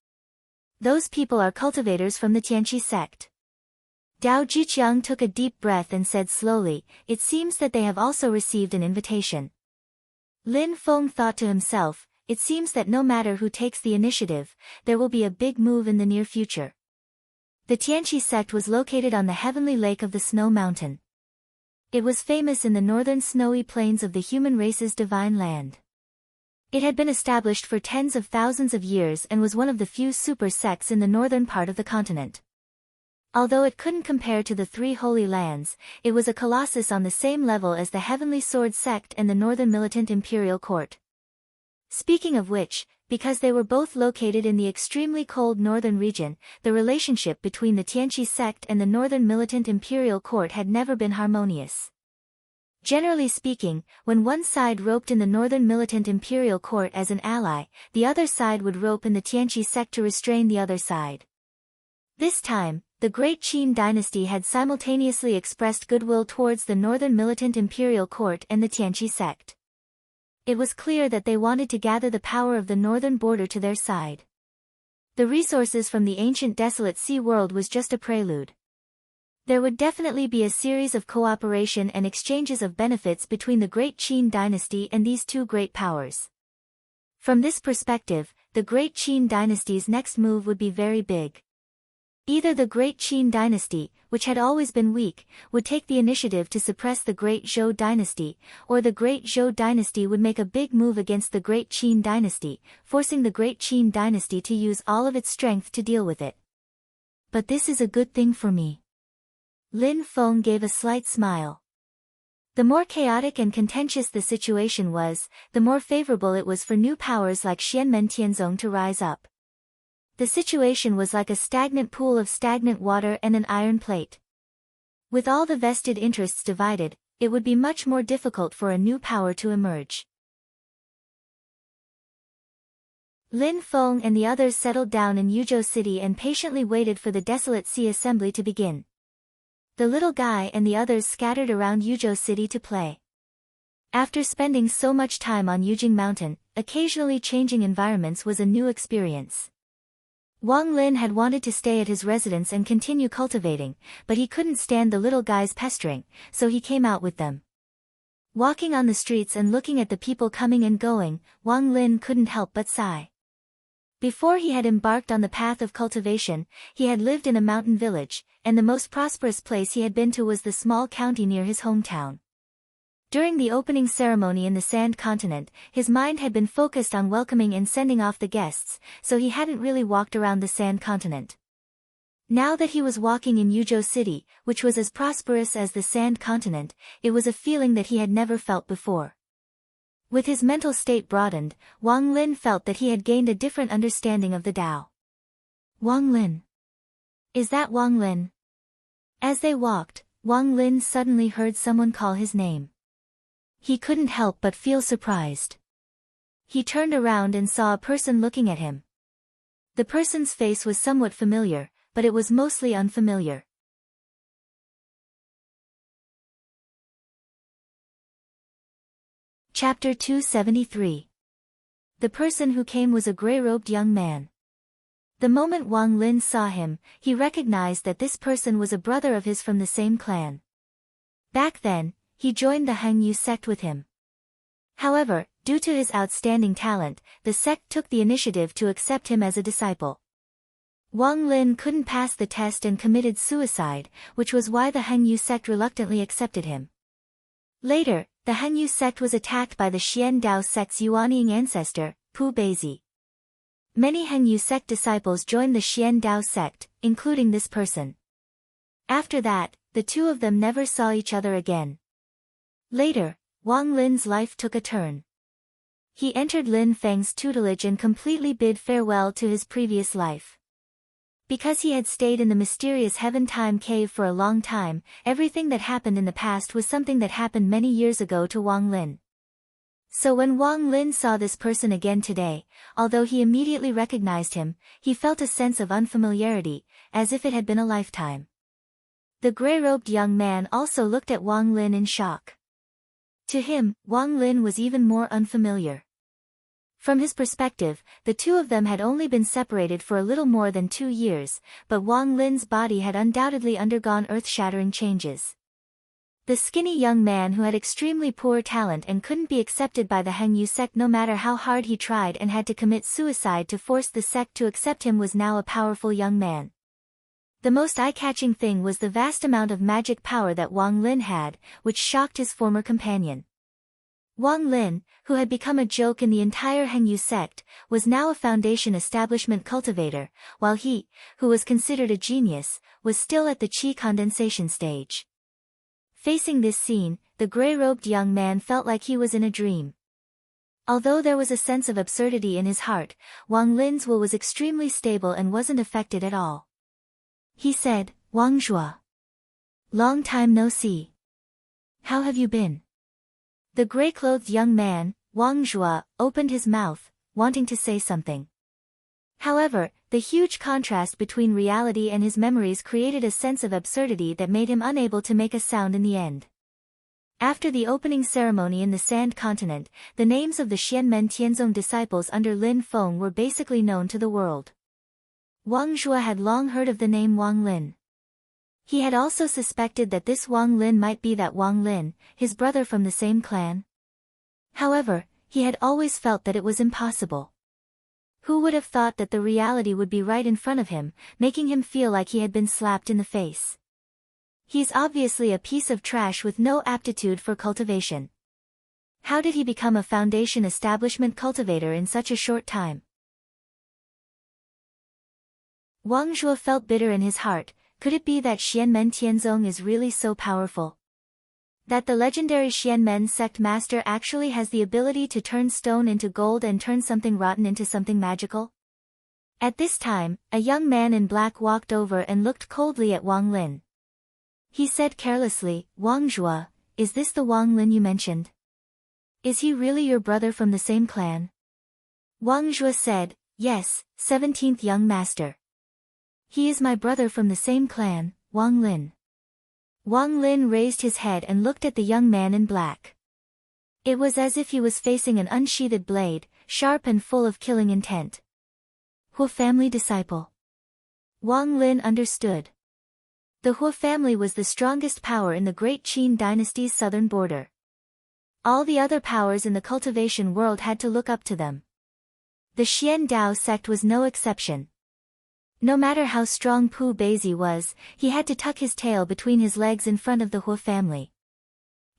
Those people are cultivators from the Tianqi sect. Dao Jiqiang took a deep breath and said slowly, it seems that they have also received an invitation. Lin Feng thought to himself, it seems that no matter who takes the initiative, there will be a big move in the near future. The Tianqi sect was located on the heavenly lake of the Snow Mountain. It was famous in the northern snowy plains of the human race's divine land. It had been established for tens of thousands of years and was one of the few super sects in the northern part of the continent. Although it couldn't compare to the three holy lands, it was a colossus on the same level as the Heavenly Sword sect and the Northern Militant Imperial Court. Speaking of which, because they were both located in the extremely cold northern region, the relationship between the Tianqi sect and the Northern Militant Imperial Court had never been harmonious. Generally speaking, when one side roped in the Northern Militant Imperial Court as an ally, the other side would rope in the Tianqi sect to restrain the other side. This time, the Great Qin dynasty had simultaneously expressed goodwill towards the Northern Militant Imperial Court and the Tianqi sect. It was clear that they wanted to gather the power of the northern border to their side. The resources from the ancient desolate sea world was just a prelude. There would definitely be a series of cooperation and exchanges of benefits between the Great Qin dynasty and these two great powers. From this perspective, the Great Qin dynasty's next move would be very big. Either the Great Qin dynasty, which had always been weak, would take the initiative to suppress the Great Zhou dynasty, or the Great Zhou dynasty would make a big move against the Great Qin dynasty, forcing the Great Qin dynasty to use all of its strength to deal with it. But this is a good thing for me. Lin Feng gave a slight smile. The more chaotic and contentious the situation was, the more favorable it was for new powers like Xianmen Tianzong to rise up. The situation was like a stagnant pool of stagnant water and an iron plate. With all the vested interests divided, it would be much more difficult for a new power to emerge. Lin Feng and the others settled down in Yuzhou City and patiently waited for the Desolate Sea Assembly to begin. The little guy and the others scattered around Yuzhou City to play. After spending so much time on Yujing Mountain, occasionally changing environments was a new experience. Wang Lin had wanted to stay at his residence and continue cultivating, but he couldn't stand the little guy's pestering, so he came out with them. Walking on the streets and looking at the people coming and going, Wang Lin couldn't help but sigh. Before he had embarked on the path of cultivation, he had lived in a mountain village, and the most prosperous place he had been to was the small county near his hometown. During the opening ceremony in the Sand Continent, his mind had been focused on welcoming and sending off the guests, so he hadn't really walked around the Sand Continent. Now that he was walking in Yuzhou City, which was as prosperous as the Sand Continent, it was a feeling that he had never felt before. With his mental state broadened, Wang Lin felt that he had gained a different understanding of the Tao. Wang Lin. Is that Wang Lin? As they walked, Wang Lin suddenly heard someone call his name. He couldn't help but feel surprised. He turned around and saw a person looking at him. The person's face was somewhat familiar, but it was mostly unfamiliar. Chapter 273. The person who came was a gray-robed young man. The moment Wang Lin saw him, he recognized that this person was a brother of his from the same clan. Back then, he joined the Hangyu sect with him. However, due to his outstanding talent, the sect took the initiative to accept him as a disciple. Wang Lin couldn't pass the test and committed suicide, which was why the Hangyu sect reluctantly accepted him. Later, the Hangyu sect was attacked by the Xian Dao sect's Yuanying ancestor, Pu Beizi. Many Hangyu sect disciples joined the Xian Dao sect, including this person. After that, the two of them never saw each other again. Later, Wang Lin's life took a turn. He entered Lin Feng's tutelage and completely bid farewell to his previous life. Because he had stayed in the mysterious Heaven-Time Cave for a long time, everything that happened in the past was something that happened many years ago to Wang Lin. So when Wang Lin saw this person again today, although he immediately recognized him, he felt a sense of unfamiliarity, as if it had been a lifetime. The gray-robed young man also looked at Wang Lin in shock. To him, Wang Lin was even more unfamiliar. From his perspective, the two of them had only been separated for a little more than 2 years, but Wang Lin's body had undoubtedly undergone earth-shattering changes. The skinny young man who had extremely poor talent and couldn't be accepted by the Hangyu sect no matter how hard he tried and had to commit suicide to force the sect to accept him was now a powerful young man. The most eye-catching thing was the vast amount of magic power that Wang Lin had, which shocked his former companion. Wang Lin, who had become a joke in the entire Hangyu sect, was now a foundation establishment cultivator, while he, who was considered a genius, was still at the qi condensation stage. Facing this scene, the gray-robed young man felt like he was in a dream. Although there was a sense of absurdity in his heart, Wang Lin's will was extremely stable and wasn't affected at all. He said, "Wang Zhuo. Long time no see. How have you been?" The gray-clothed young man, Wang Zhuo, opened his mouth, wanting to say something. However, the huge contrast between reality and his memories created a sense of absurdity that made him unable to make a sound in the end. After the opening ceremony in the Sand Continent, the names of the Xianmen Tianzong disciples under Lin Feng were basically known to the world. Wang Zhuo had long heard of the name Wang Lin. He had also suspected that this Wang Lin might be that Wang Lin, his brother from the same clan. However, he had always felt that it was impossible. Who would have thought that the reality would be right in front of him, making him feel like he had been slapped in the face? He's obviously a piece of trash with no aptitude for cultivation. How did he become a foundation establishment cultivator in such a short time? Wang Zhuo felt bitter in his heart. Could it be that Xianmen Tianzong is really so powerful? That the legendary Xianmen sect master actually has the ability to turn stone into gold and turn something rotten into something magical? At this time, a young man in black walked over and looked coldly at Wang Lin. He said carelessly, "Wang Zhuo, is this the Wang Lin you mentioned? Is he really your brother from the same clan?" Wang Zhuo said, "Yes, 17th young master. He is my brother from the same clan, Wang Lin." Wang Lin raised his head and looked at the young man in black. It was as if he was facing an unsheathed blade, sharp and full of killing intent. Huo family disciple. Wang Lin understood. The Huo family was the strongest power in the Great Qin dynasty's southern border. All the other powers in the cultivation world had to look up to them. The Xian Dao sect was no exception. No matter how strong Pu Beizi was, he had to tuck his tail between his legs in front of the Huo family.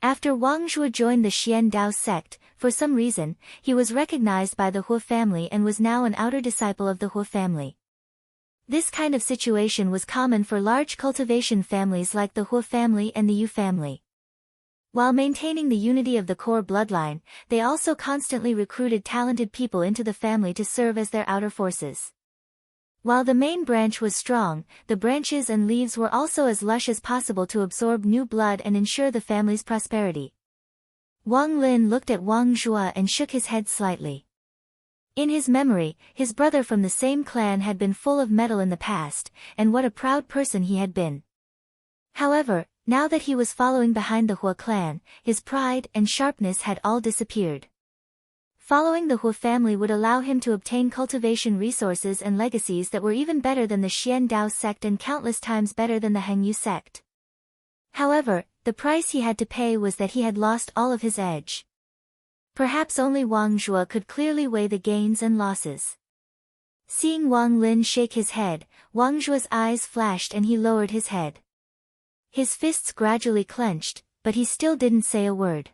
After Wang Zhuo joined the Xian Dao sect, for some reason, he was recognized by the Huo family and was now an outer disciple of the Huo family. This kind of situation was common for large cultivation families like the Hua family and the Yu family. While maintaining the unity of the core bloodline, they also constantly recruited talented people into the family to serve as their outer forces. While the main branch was strong, the branches and leaves were also as lush as possible to absorb new blood and ensure the family's prosperity. Wang Lin looked at Wang Zhuo and shook his head slightly. In his memory, his brother from the same clan had been full of mettle in the past, and what a proud person he had been. However, now that he was following behind the Hua clan, his pride and sharpness had all disappeared. Following the Hua family would allow him to obtain cultivation resources and legacies that were even better than the Xian Dao sect and countless times better than the Hengyu sect. However, the price he had to pay was that he had lost all of his edge. Perhaps only Wang Zhuo could clearly weigh the gains and losses. Seeing Wang Lin shake his head, Wang Zhuo's eyes flashed and he lowered his head. His fists gradually clenched, but he still didn't say a word.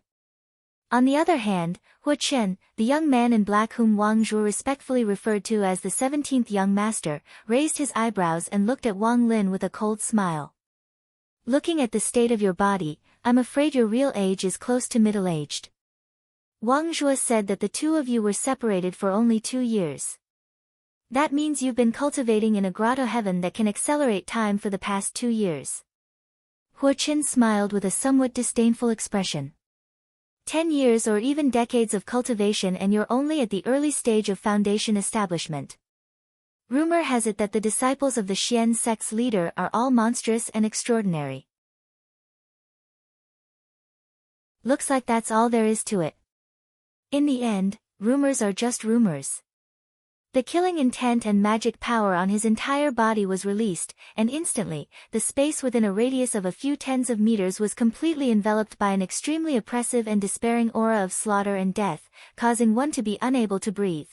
On the other hand, Hua Chen, the young man in black whom Wang Zhuo respectfully referred to as the 17th young master, raised his eyebrows and looked at Wang Lin with a cold smile. Looking at the state of your body, I'm afraid your real age is close to middle-aged. Wang Zhuo said that the two of you were separated for only 2 years. That means you've been cultivating in a grotto heaven that can accelerate time for the past 2 years. Hua Chen smiled with a somewhat disdainful expression. 10 years or even decades of cultivation and you're only at the early stage of foundation establishment. Rumor has it that the disciples of the Xian sect's leader are all monstrous and extraordinary. Looks like that's all there is to it. In the end, rumors are just rumors. The killing intent and magic power on his entire body was released, and instantly, the space within a radius of a few tens of meters was completely enveloped by an extremely oppressive and despairing aura of slaughter and death, causing one to be unable to breathe.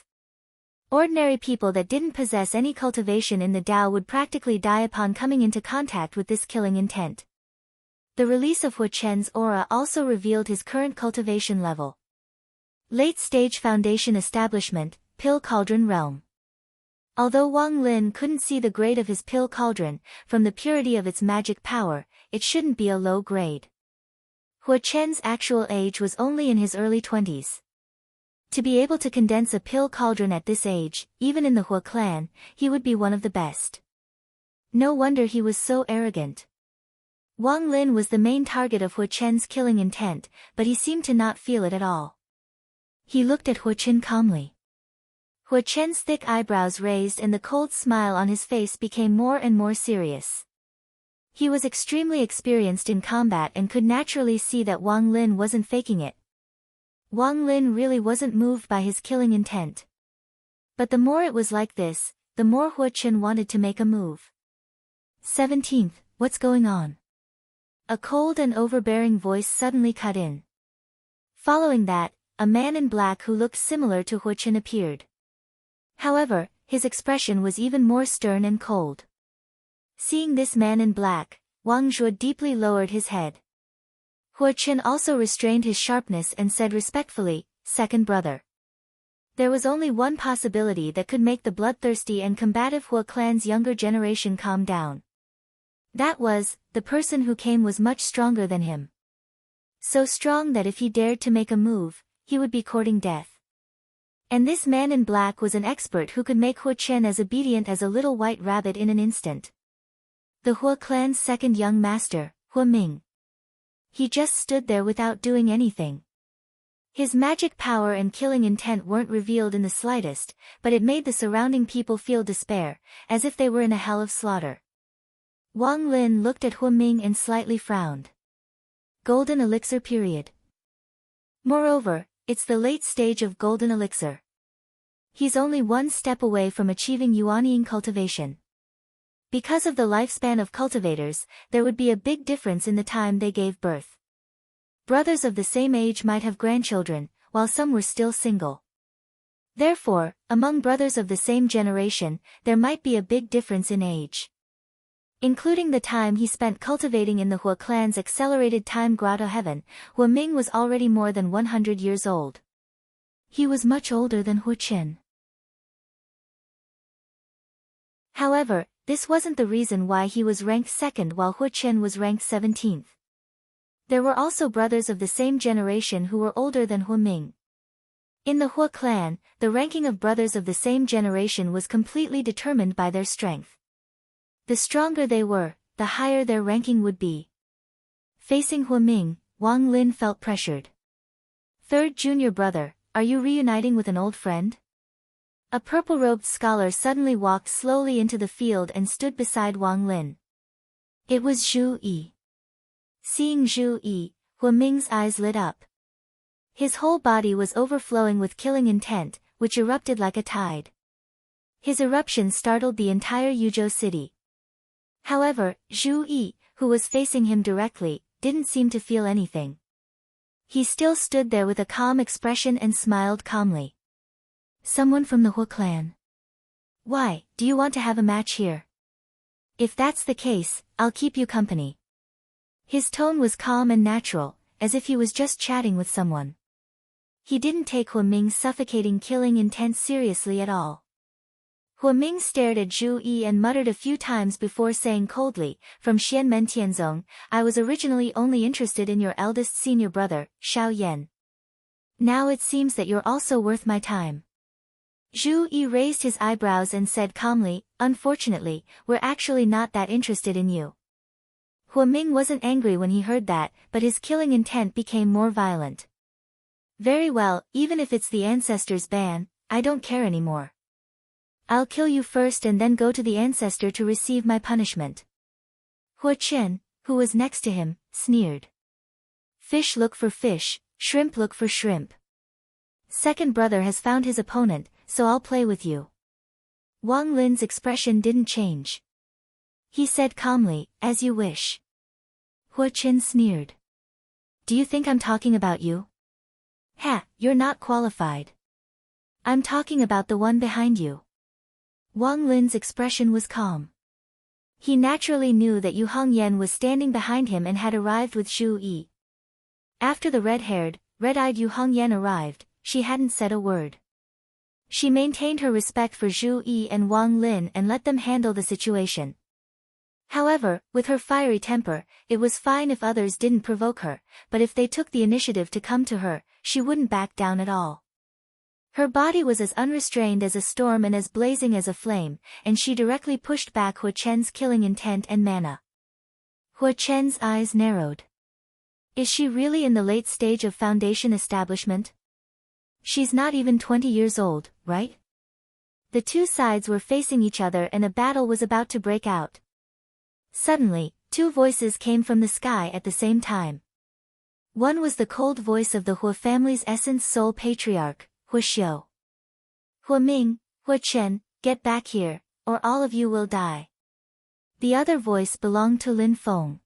Ordinary people that didn't possess any cultivation in the Tao would practically die upon coming into contact with this killing intent. The release of Hua Chen's aura also revealed his current cultivation level. Late-stage foundation establishment, Pill Cauldron Realm. Although Wang Lin couldn't see the grade of his pill cauldron, from the purity of its magic power, it shouldn't be a low grade. Hua Chen's actual age was only in his early 20s. To be able to condense a pill cauldron at this age, even in the Hua clan, he would be one of the best. No wonder he was so arrogant. Wang Lin was the main target of Hua Chen's killing intent, but he seemed to not feel it at all. He looked at Hua Chen calmly. Hua Chen's thick eyebrows raised and the cold smile on his face became more and more serious. He was extremely experienced in combat and could naturally see that Wang Lin wasn't faking it. Wang Lin really wasn't moved by his killing intent. But the more it was like this, the more Hua Chen wanted to make a move. 17th, what's going on? A cold and overbearing voice suddenly cut in. Following that, a man in black who looked similar to Hua Chen appeared. However, his expression was even more stern and cold. Seeing this man in black, Wang Zhuo deeply lowered his head. Hua Chen also restrained his sharpness and said respectfully, "Second brother." There was only one possibility that could make the bloodthirsty and combative Hua clan's younger generation calm down. That was, the person who came was much stronger than him. So strong that if he dared to make a move, he would be courting death. And this man in black was an expert who could make Hua Chen as obedient as a little white rabbit in an instant. The Hua clan's second young master, Hua Ming. He just stood there without doing anything. His magic power and killing intent weren't revealed in the slightest, but it made the surrounding people feel despair, as if they were in a hell of slaughter. Wang Lin looked at Hua Ming and slightly frowned. Golden elixir period. Moreover, it's the late stage of golden elixir. He's only one step away from achieving Yuanying cultivation. Because of the lifespan of cultivators, there would be a big difference in the time they gave birth. Brothers of the same age might have grandchildren, while some were still single. Therefore, among brothers of the same generation, there might be a big difference in age. Including the time he spent cultivating in the Hua clan's accelerated time grotto heaven, Hua Ming was already more than 100 years old. He was much older than Hua Chen. However, this wasn't the reason why he was ranked second while Hu Chen was ranked 17th. There were also brothers of the same generation who were older than Hu Ming. In the Hu clan, the ranking of brothers of the same generation was completely determined by their strength. The stronger they were, the higher their ranking would be. Facing Hu Ming, Wang Lin felt pressured. Third junior brother, are you reuniting with an old friend? A purple-robed scholar suddenly walked slowly into the field and stood beside Wang Lin. It was Zhu Yi. Seeing Zhu Yi, Hu Ming's eyes lit up. His whole body was overflowing with killing intent, which erupted like a tide. His eruption startled the entire Yuzhou city. However, Zhu Yi, who was facing him directly, didn't seem to feel anything. He still stood there with a calm expression and smiled calmly. Someone from the Hu clan. Why, do you want to have a match here? If that's the case, I'll keep you company. His tone was calm and natural, as if he was just chatting with someone. He didn't take Hu Ming's suffocating killing intent seriously at all. Hu Ming stared at Zhu Yi and muttered a few times before saying coldly, from Xianmen Tianzong, I was originally only interested in your eldest senior brother, Xiao Yan. Now it seems that you're also worth my time. Zhu Yi raised his eyebrows and said calmly, unfortunately, we're actually not that interested in you. Hu Ming wasn't angry when he heard that, but his killing intent became more violent. Very well, even if it's the ancestor's ban, I don't care anymore. I'll kill you first and then go to the ancestor to receive my punishment. Hu Chen, who was next to him, sneered. Fish look for fish, shrimp look for shrimp. Second brother has found his opponent, so I'll play with you. Wang Lin's expression didn't change. He said calmly, as you wish. Hu Chen sneered. Do you think I'm talking about you? Ha, you're not qualified. I'm talking about the one behind you. Wang Lin's expression was calm. He naturally knew that Yu Hongyan was standing behind him and had arrived with Zhu Yi. After the red-haired, red-eyed Yu Hongyan arrived, she hadn't said a word. She maintained her respect for Zhu Yi and Wang Lin and let them handle the situation. However, with her fiery temper, it was fine if others didn't provoke her, but if they took the initiative to come to her, she wouldn't back down at all. Her body was as unrestrained as a storm and as blazing as a flame, and she directly pushed back Hu Chen's killing intent and mana. Hu Chen's eyes narrowed. Is she really in the late stage of foundation establishment? She's not even 20 years old, right? The two sides were facing each other and a battle was about to break out. Suddenly, two voices came from the sky at the same time. One was the cold voice of the Hu family's essence soul patriarch, Hu Xiu. Hu Ming, Hu Chen, get back here, or all of you will die. The other voice belonged to Lin Feng.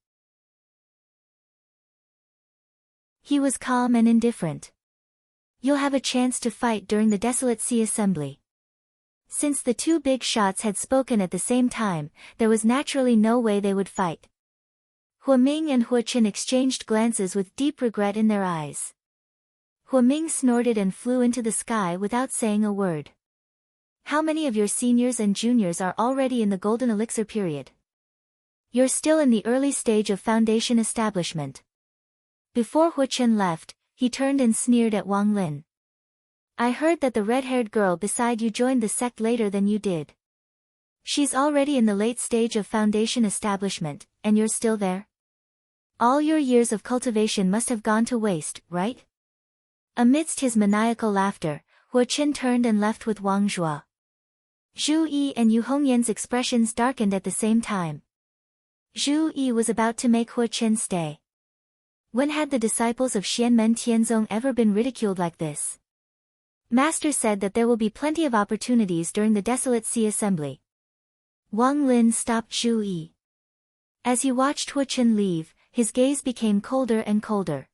He was calm and indifferent. You'll have a chance to fight during the Desolate Sea Assembly. Since the two big shots had spoken at the same time, there was naturally no way they would fight. Hu Ming and Hu Chen exchanged glances with deep regret in their eyes. Hu Ming snorted and flew into the sky without saying a word. How many of your seniors and juniors are already in the golden elixir period? You're still in the early stage of foundation establishment. Before Hu Chen left, he turned and sneered at Wang Lin. I heard that the red-haired girl beside you joined the sect later than you did. She's already in the late stage of foundation establishment, and you're still there? All your years of cultivation must have gone to waste, right? Amidst his maniacal laughter, Hu Chen turned and left with Wang Zhua. Zhu Yi and Yu Hongyan's expressions darkened at the same time. Zhu Yi was about to make Hu Chen stay. When had the disciples of Xianmen Tianzong ever been ridiculed like this? Master said that there will be plenty of opportunities during the Desolate Sea Assembly. Wang Lin stopped Zhu Yi. As he watched Hu Chen leave, his gaze became colder and colder.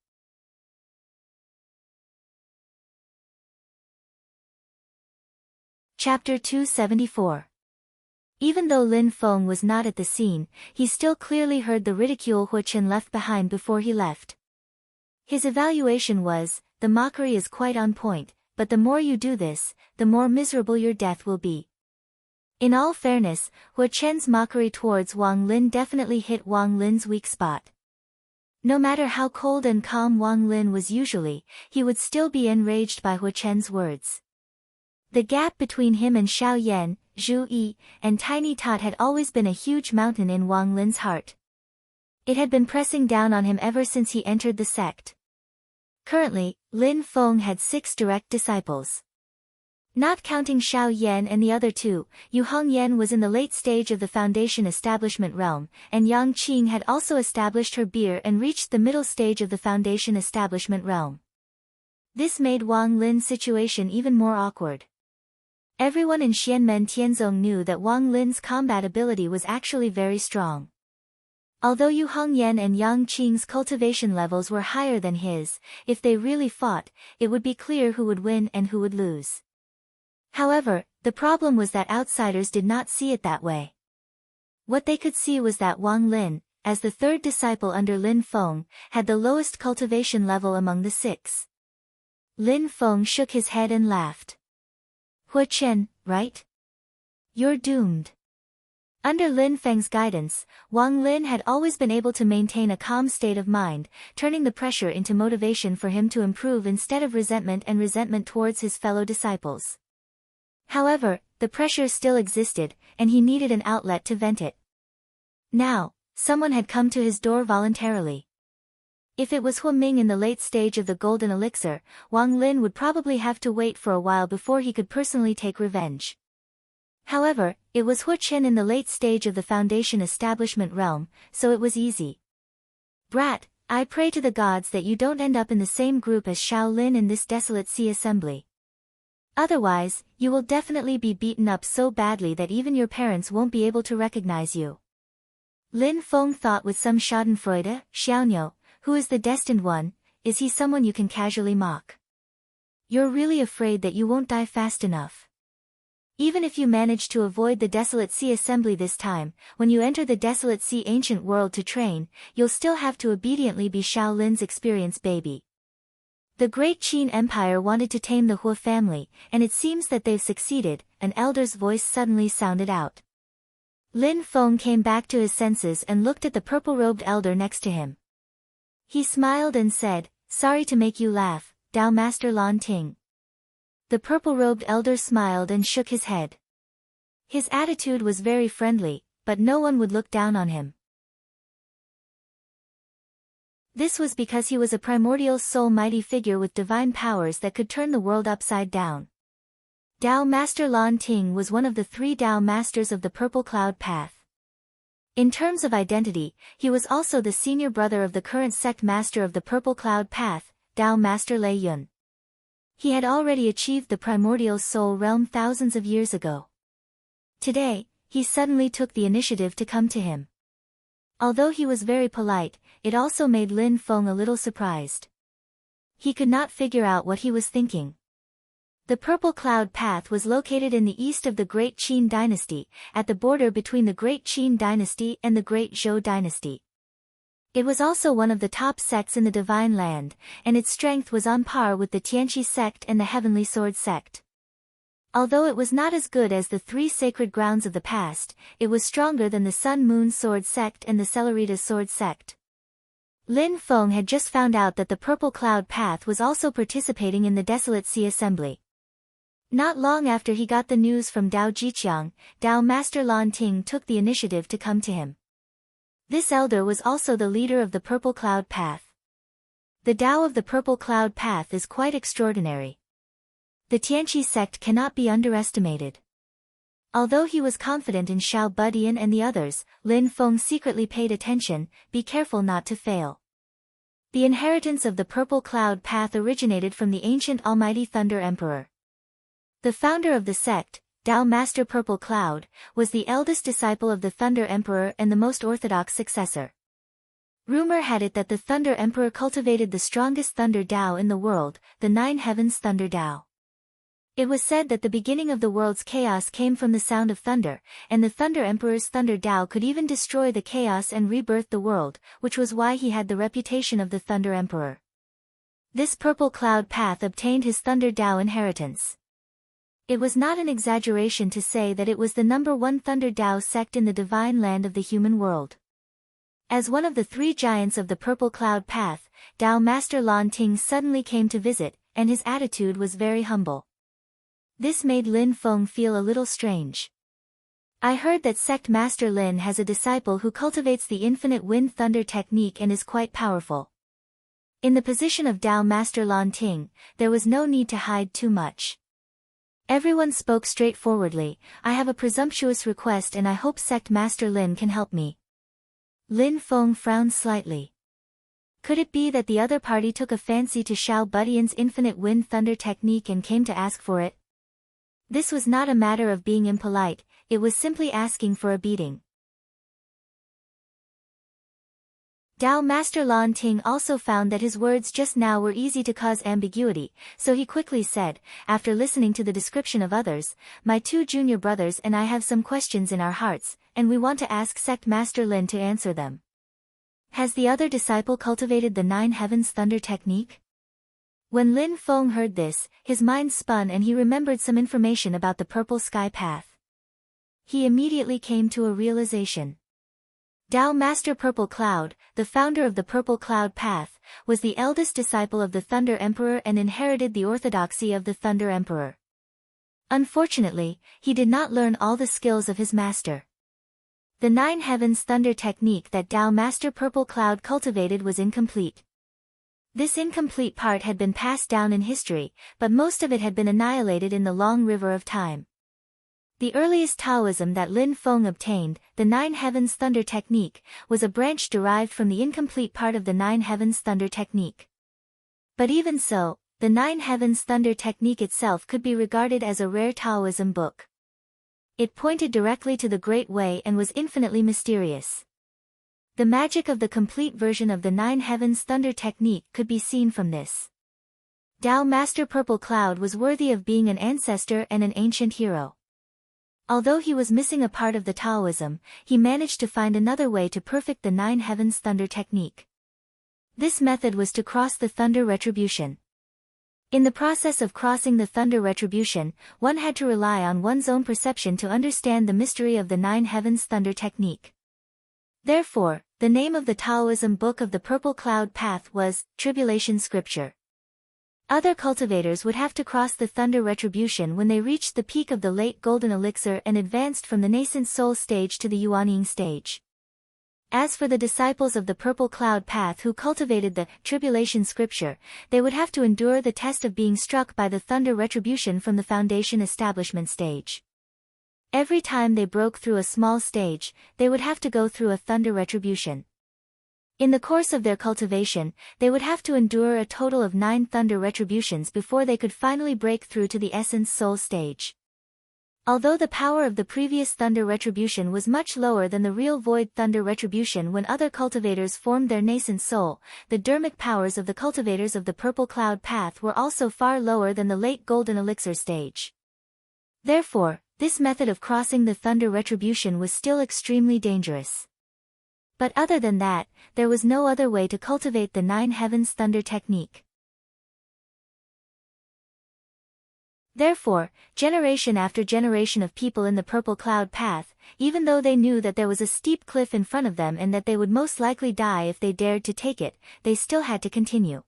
Chapter 274. Even though Lin Feng was not at the scene, he still clearly heard the ridicule Hu Chen left behind before he left. His evaluation was, the mockery is quite on point, but the more you do this, the more miserable your death will be. In all fairness, Hua Chen's mockery towards Wang Lin definitely hit Wang Lin's weak spot. No matter how cold and calm Wang Lin was usually, he would still be enraged by Hua Chen's words. The gap between him and Xiao Yan, Zhu Yi, and Tiny Tot had always been a huge mountain in Wang Lin's heart. It had been pressing down on him ever since he entered the sect. Currently, Lin Feng had 6 direct disciples. Not counting Xiao Yan and the other 2, Yu Hongyan was in the late stage of the foundation establishment realm, and Yang Qing had also established her beer and reached the middle stage of the foundation establishment realm. This made Wang Lin's situation even more awkward. Everyone in Xianmen Tianzong knew that Wang Lin's combat ability was actually very strong. Although Yu Hongyan and Yang Qing's cultivation levels were higher than his, if they really fought, it would be clear who would win and who would lose. However, the problem was that outsiders did not see it that way. What they could see was that Wang Lin, as the 3rd disciple under Lin Feng, had the lowest cultivation level among the 6. Lin Feng shook his head and laughed. Hua Chen, right? You're doomed. Under Lin Feng's guidance, Wang Lin had always been able to maintain a calm state of mind, turning the pressure into motivation for him to improve instead of resentment towards his fellow disciples. However, the pressure still existed, and he needed an outlet to vent it. Now, someone had come to his door voluntarily. If it was Hua Ming in the late stage of the golden elixir, Wang Lin would probably have to wait for a while before he could personally take revenge. However, it was Hua Chen in the late stage of the foundation establishment realm, so it was easy. Brat, I pray to the gods that you don't end up in the same group as Xiao Lin in this desolate sea assembly. Otherwise, you will definitely be beaten up so badly that even your parents won't be able to recognize you. Lin Feng thought with some schadenfreude. Xiaoniu, who is the destined one, is he someone you can casually mock? You're really afraid that you won't die fast enough. Even if you manage to avoid the Desolate Sea Assembly this time, when you enter the Desolate Sea Ancient World to train, you'll still have to obediently be Xiao Lin's experienced baby. The Great Qin Empire wanted to tame the Hua family, and it seems that they've succeeded, an elder's voice suddenly sounded out. Lin Feng came back to his senses and looked at the purple-robed elder next to him. He smiled and said, "Sorry to make you laugh, Dao Master Lan Ting." The purple-robed elder smiled and shook his head. His attitude was very friendly, but no one would look down on him. This was because he was a primordial soul mighty figure with divine powers that could turn the world upside down. Dao Master Lan Ting was one of the 3 Dao Masters of the Purple Cloud Path. In terms of identity, he was also the senior brother of the current sect master of the Purple Cloud Path, Dao Master Lei Yun. He had already achieved the primordial soul realm thousands of years ago. Today, he suddenly took the initiative to come to him. Although he was very polite, it also made Lin Feng a little surprised. He could not figure out what he was thinking. The Purple Cloud Path was located in the east of the Great Qin Dynasty, at the border between the Great Qin Dynasty and the Great Zhou Dynasty. It was also one of the top sects in the Divine Land, and its strength was on par with the Tianqi sect and the Heavenly Sword sect. Although it was not as good as the 3 sacred grounds of the past, it was stronger than the Sun Moon Sword sect and the Celerita Sword sect. Lin Feng had just found out that the Purple Cloud Path was also participating in the Desolate Sea Assembly. Not long after he got the news from Dao Jiqiang, Dao Master Lan Ting took the initiative to come to him. This elder was also the leader of the Purple Cloud Path. The Dao of the Purple Cloud Path is quite extraordinary. The Tianqi sect cannot be underestimated. Although he was confident in Xiao Budian and the others, Lin Feng secretly paid attention, be careful not to fail. The inheritance of the Purple Cloud Path originated from the ancient Almighty Thunder Emperor. The founder of the sect, Dao Master Purple Cloud, was the eldest disciple of the Thunder Emperor and the most orthodox successor. Rumor had it that the Thunder Emperor cultivated the strongest Thunder Dao in the world, the 9 Heavens Thunder Dao. It was said that the beginning of the world's chaos came from the sound of thunder, and the Thunder Emperor's Thunder Dao could even destroy the chaos and rebirth the world, which was why he had the reputation of the Thunder Emperor. This Purple Cloud Path obtained his Thunder Dao inheritance. It was not an exaggeration to say that it was the #1 Thunder Dao sect in the divine land of the human world. As one of the 3 giants of the Purple Cloud Path, Dao Master Lan Ting suddenly came to visit, and his attitude was very humble. This made Lin Feng feel a little strange. I heard that Sect Master Lin has a disciple who cultivates the infinite wind thunder technique and is quite powerful. In the position of Dao Master Lan Ting, there was no need to hide too much. Everyone spoke straightforwardly. I have a presumptuous request and I hope Sect Master Lin can help me. Lin Feng frowned slightly. Could it be that the other party took a fancy to Xiao Budian's infinite wind thunder technique and came to ask for it? This was not a matter of being impolite, it was simply asking for a beating. Dao Master Lan Ting also found that his words just now were easy to cause ambiguity, so he quickly said, after listening to the description of others, my 2 junior brothers and I have some questions in our hearts, and we want to ask Sect Master Lin to answer them. Has the other disciple cultivated the 9 Heavens Thunder technique? When Lin Feng heard this, his mind spun and he remembered some information about the Purple Sky Path. He immediately came to a realization. Dao Master Purple Cloud, the founder of the Purple Cloud Path, was the eldest disciple of the Thunder Emperor and inherited the orthodoxy of the Thunder Emperor. Unfortunately, he did not learn all the skills of his master. The 9 Heavens Thunder technique that Dao Master Purple Cloud cultivated was incomplete. This incomplete part had been passed down in history, but most of it had been annihilated in the long river of time. The earliest Taoism that Lin Feng obtained, the 9 Heavens Thunder technique, was a branch derived from the incomplete part of the 9 Heavens Thunder technique. But even so, the 9 Heavens Thunder technique itself could be regarded as a rare Taoism book. It pointed directly to the Great Way and was infinitely mysterious. The magic of the complete version of the 9 Heavens Thunder technique could be seen from this. Dao Master Purple Cloud was worthy of being an ancestor and an ancient hero. Although he was missing a part of the Taoism, he managed to find another way to perfect the 9 Heavens Thunder technique. This method was to cross the Thunder Retribution. In the process of crossing the Thunder Retribution, one had to rely on one's own perception to understand the mystery of the 9 Heavens Thunder technique. Therefore, the name of the Taoism book of the Purple Cloud Path was Tribulation Scripture. Other cultivators would have to cross the Thunder Retribution when they reached the peak of the late Golden Elixir and advanced from the nascent soul stage to the Yuanying stage. As for the disciples of the Purple Cloud Path who cultivated the Tribulation Scripture, they would have to endure the test of being struck by the Thunder Retribution from the Foundation Establishment stage. Every time they broke through a small stage, they would have to go through a Thunder Retribution. In the course of their cultivation, they would have to endure a total of 9 Thunder Retributions before they could finally break through to the Essence Soul stage. Although the power of the previous Thunder Retribution was much lower than the real Void Thunder Retribution when other cultivators formed their nascent soul, the dermic powers of the cultivators of the Purple Cloud Path were also far lower than the late Golden Elixir stage. Therefore, this method of crossing the Thunder Retribution was still extremely dangerous. But other than that, there was no other way to cultivate the 9 Heavens Thunder technique. Therefore, generation after generation of people in the Purple Cloud Path, even though they knew that there was a steep cliff in front of them and that they would most likely die if they dared to take it, they still had to continue.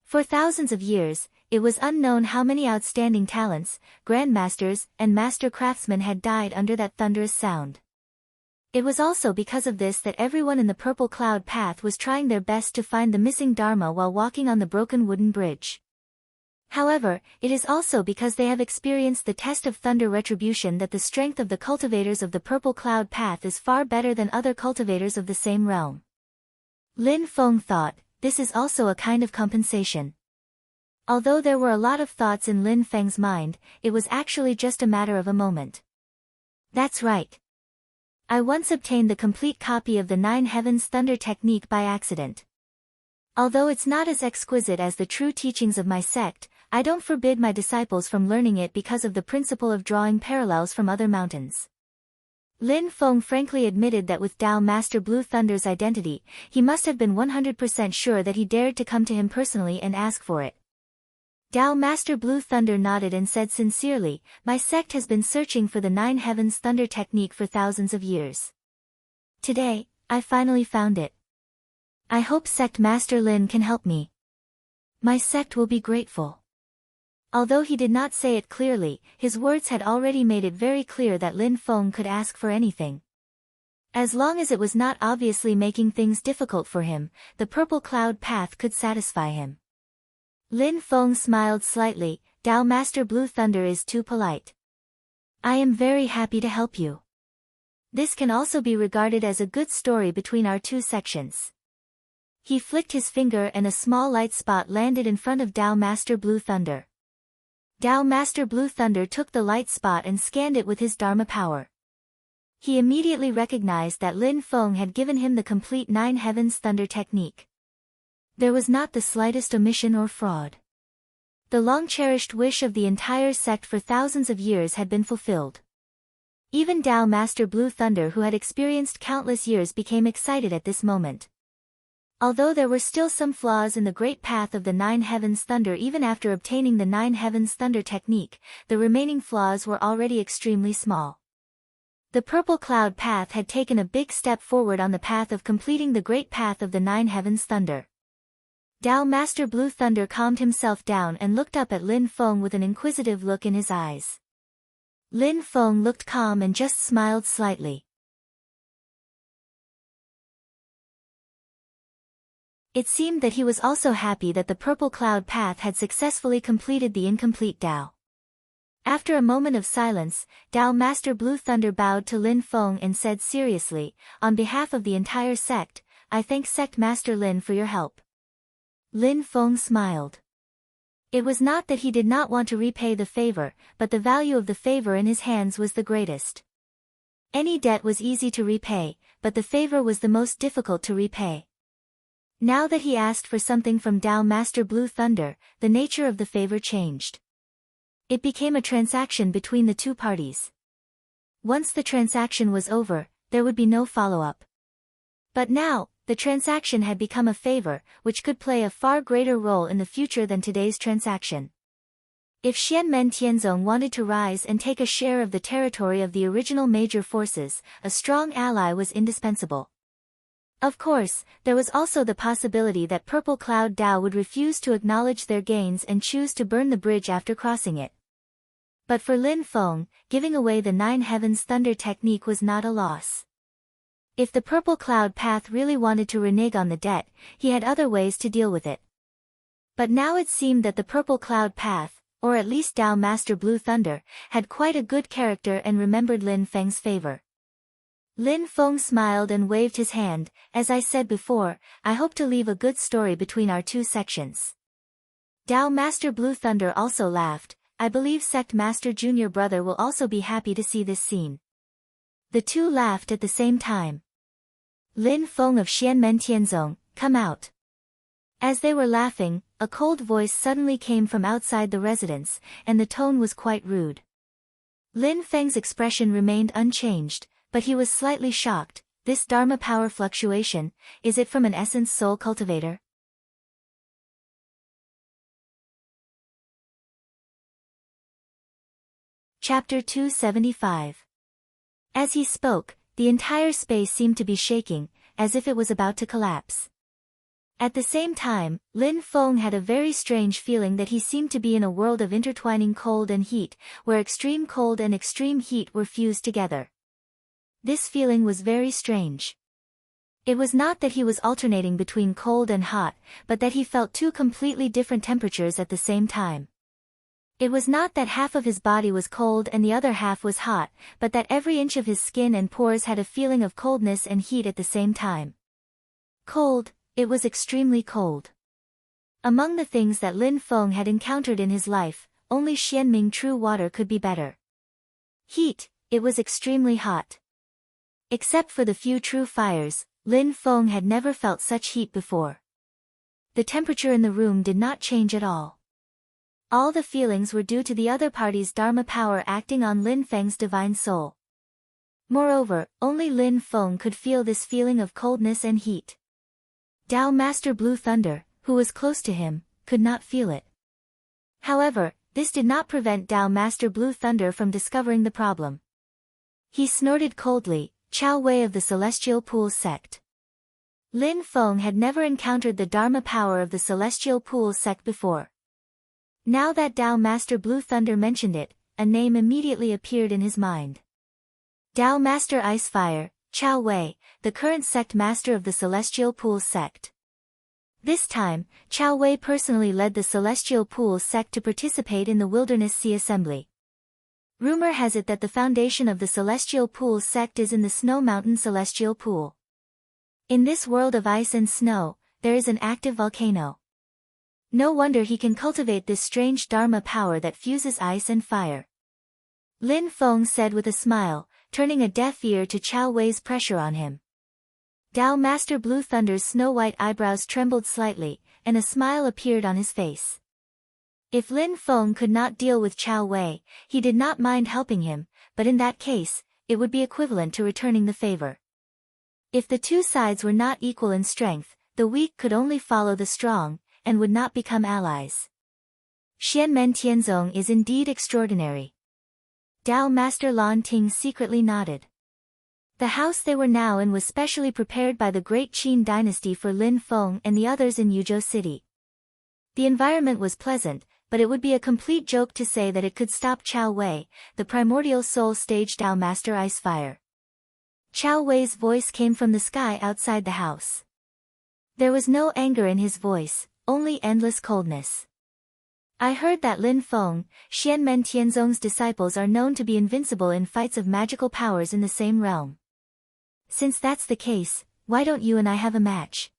For thousands of years, it was unknown how many outstanding talents, grandmasters, and master craftsmen had died under that thunderous sound. It was also because of this that everyone in the Purple Cloud Path was trying their best to find the missing Dharma while walking on the broken wooden bridge. However, it is also because they have experienced the test of Thunder Retribution that the strength of the cultivators of the Purple Cloud Path is far better than other cultivators of the same realm. Lin Feng thought, this is also a kind of compensation. Although there were a lot of thoughts in Lin Feng's mind, it was actually just a matter of a moment. That's right. I once obtained the complete copy of the 9 Heavens Thunder technique by accident. Although it's not as exquisite as the true teachings of my sect, I don't forbid my disciples from learning it because of the principle of drawing parallels from other mountains. Lin Feng frankly admitted that with Dao Master Blue Thunder's identity, he must have been 100% sure that he dared to come to him personally and ask for it. Tao Master Blue Thunder nodded and said sincerely, "My sect has been searching for the Nine Heavens Thunder technique for thousands of years. Today, I finally found it. I hope Sect Master Lin can help me. My sect will be grateful." Although he did not say it clearly, his words had already made it very clear that Lin Feng could ask for anything. As long as it was not obviously making things difficult for him, the purple cloud path could satisfy him. Lin Feng smiled slightly. "Tao Master Blue Thunder is too polite. I am very happy to help you. This can also be regarded as a good story between our two sections." He flicked his finger and a small light spot landed in front of Tao Master Blue Thunder. Tao Master Blue Thunder took the light spot and scanned it with his Dharma power. He immediately recognized that Lin Feng had given him the complete Nine Heavens Thunder technique. There was not the slightest omission or fraud. The long-cherished wish of the entire sect for thousands of years had been fulfilled. Even Tao Master Blue Thunder, who had experienced countless years, became excited at this moment. Although there were still some flaws in the great path of the Nine Heavens Thunder even after obtaining the Nine Heavens Thunder technique, the remaining flaws were already extremely small. The purple cloud path had taken a big step forward on the path of completing the great path of the Nine Heavens Thunder. Tao Master Blue Thunder calmed himself down and looked up at Lin Feng with an inquisitive look in his eyes. Lin Feng looked calm and just smiled slightly. It seemed that he was also happy that the purple cloud path had successfully completed the incomplete Tao. After a moment of silence, Tao Master Blue Thunder bowed to Lin Feng and said seriously, "On behalf of the entire sect, I thank Sect Master Lin for your help." Lin Feng smiled. It was not that he did not want to repay the favor, but the value of the favor in his hands was the greatest. Any debt was easy to repay, but the favor was the most difficult to repay. Now that he asked for something from Tao Master Blue Thunder, the nature of the favor changed. It became a transaction between the two parties. Once the transaction was over, there would be no follow-up. But now, the transaction had become a favor, which could play a far greater role in the future than today's transaction. If Xianmen Tianzong wanted to rise and take a share of the territory of the original major forces, a strong ally was indispensable. Of course, there was also the possibility that Purple Cloud Tao would refuse to acknowledge their gains and choose to burn the bridge after crossing it. But for Lin Feng, giving away the Nine Heavens Thunder technique was not a loss. If the Purple Cloud Path really wanted to renege on the debt, he had other ways to deal with it. But now it seemed that the Purple Cloud Path, or at least Tao Master Blue Thunder, had quite a good character and remembered Lin Feng's favor. Lin Feng smiled and waved his hand. "As I said before, I hope to leave a good story between our two sections." Tao Master Blue Thunder also laughed. "I believe Sect Master Junior Brother will also be happy to see this scene." The two laughed at the same time. "Lin Feng of Xianmen Tianzong, come out." As they were laughing, a cold voice suddenly came from outside the residence, and the tone was quite rude. Lin Feng's expression remained unchanged, but he was slightly shocked. This Dharma power fluctuation, is it from an essence soul cultivator? Chapter 275. As he spoke, the entire space seemed to be shaking, as if it was about to collapse. At the same time, Lin Feng had a very strange feeling that he seemed to be in a world of intertwining cold and heat, where extreme cold and extreme heat were fused together. This feeling was very strange. It was not that he was alternating between cold and hot, but that he felt two completely different temperatures at the same time. It was not that half of his body was cold and the other half was hot, but that every inch of his skin and pores had a feeling of coldness and heat at the same time. Cold, it was extremely cold. Among the things that Lin Feng had encountered in his life, only Xianming true water could be better. Heat, it was extremely hot. Except for the few true fires, Lin Feng had never felt such heat before. The temperature in the room did not change at all. All the feelings were due to the other party's Dharma power acting on Lin Feng's divine soul. Moreover, only Lin Feng could feel this feeling of coldness and heat. Tao Master Blue Thunder, who was close to him, could not feel it. However, this did not prevent Tao Master Blue Thunder from discovering the problem. He snorted coldly, "Chao Wei of the Celestial Pools sect." Lin Feng had never encountered the Dharma power of the Celestial Pools sect before. Now that Tao Master Blue Thunder mentioned it, a name immediately appeared in his mind. Tao Master Ice Fire, Chao Wei, the current sect master of the Celestial Pools sect. This time, Chao Wei personally led the Celestial Pools sect to participate in the Wilderness Sea Assembly. Rumor has it that the foundation of the Celestial Pools sect is in the Snow Mountain Celestial Pool. In this world of ice and snow, there is an active volcano. No wonder he can cultivate this strange Dharma power that fuses ice and fire. Lin Feng said with a smile, turning a deaf ear to Chao Wei's pressure on him. Tao Master Blue Thunder's snow-white eyebrows trembled slightly, and a smile appeared on his face. If Lin Feng could not deal with Chao Wei, he did not mind helping him, but in that case, it would be equivalent to returning the favor. If the two sides were not equal in strength, the weak could only follow the strong, and would not become allies. Xianmen Tianzong is indeed extraordinary. Tao Master Lan Ting secretly nodded. The house they were now in was specially prepared by the great Qin dynasty for Lin Feng and the others in Yuzhou City. The environment was pleasant, but it would be a complete joke to say that it could stop Chao Wei, the primordial soul stage Tao Master Ice Fire. Chao Wei's voice came from the sky outside the house. There was no anger in his voice, only endless coldness. I heard that Lin Feng, Xianmen Tianzong's disciples are known to be invincible in fights of magical powers in the same realm. Since that's the case, why don't you and I have a match?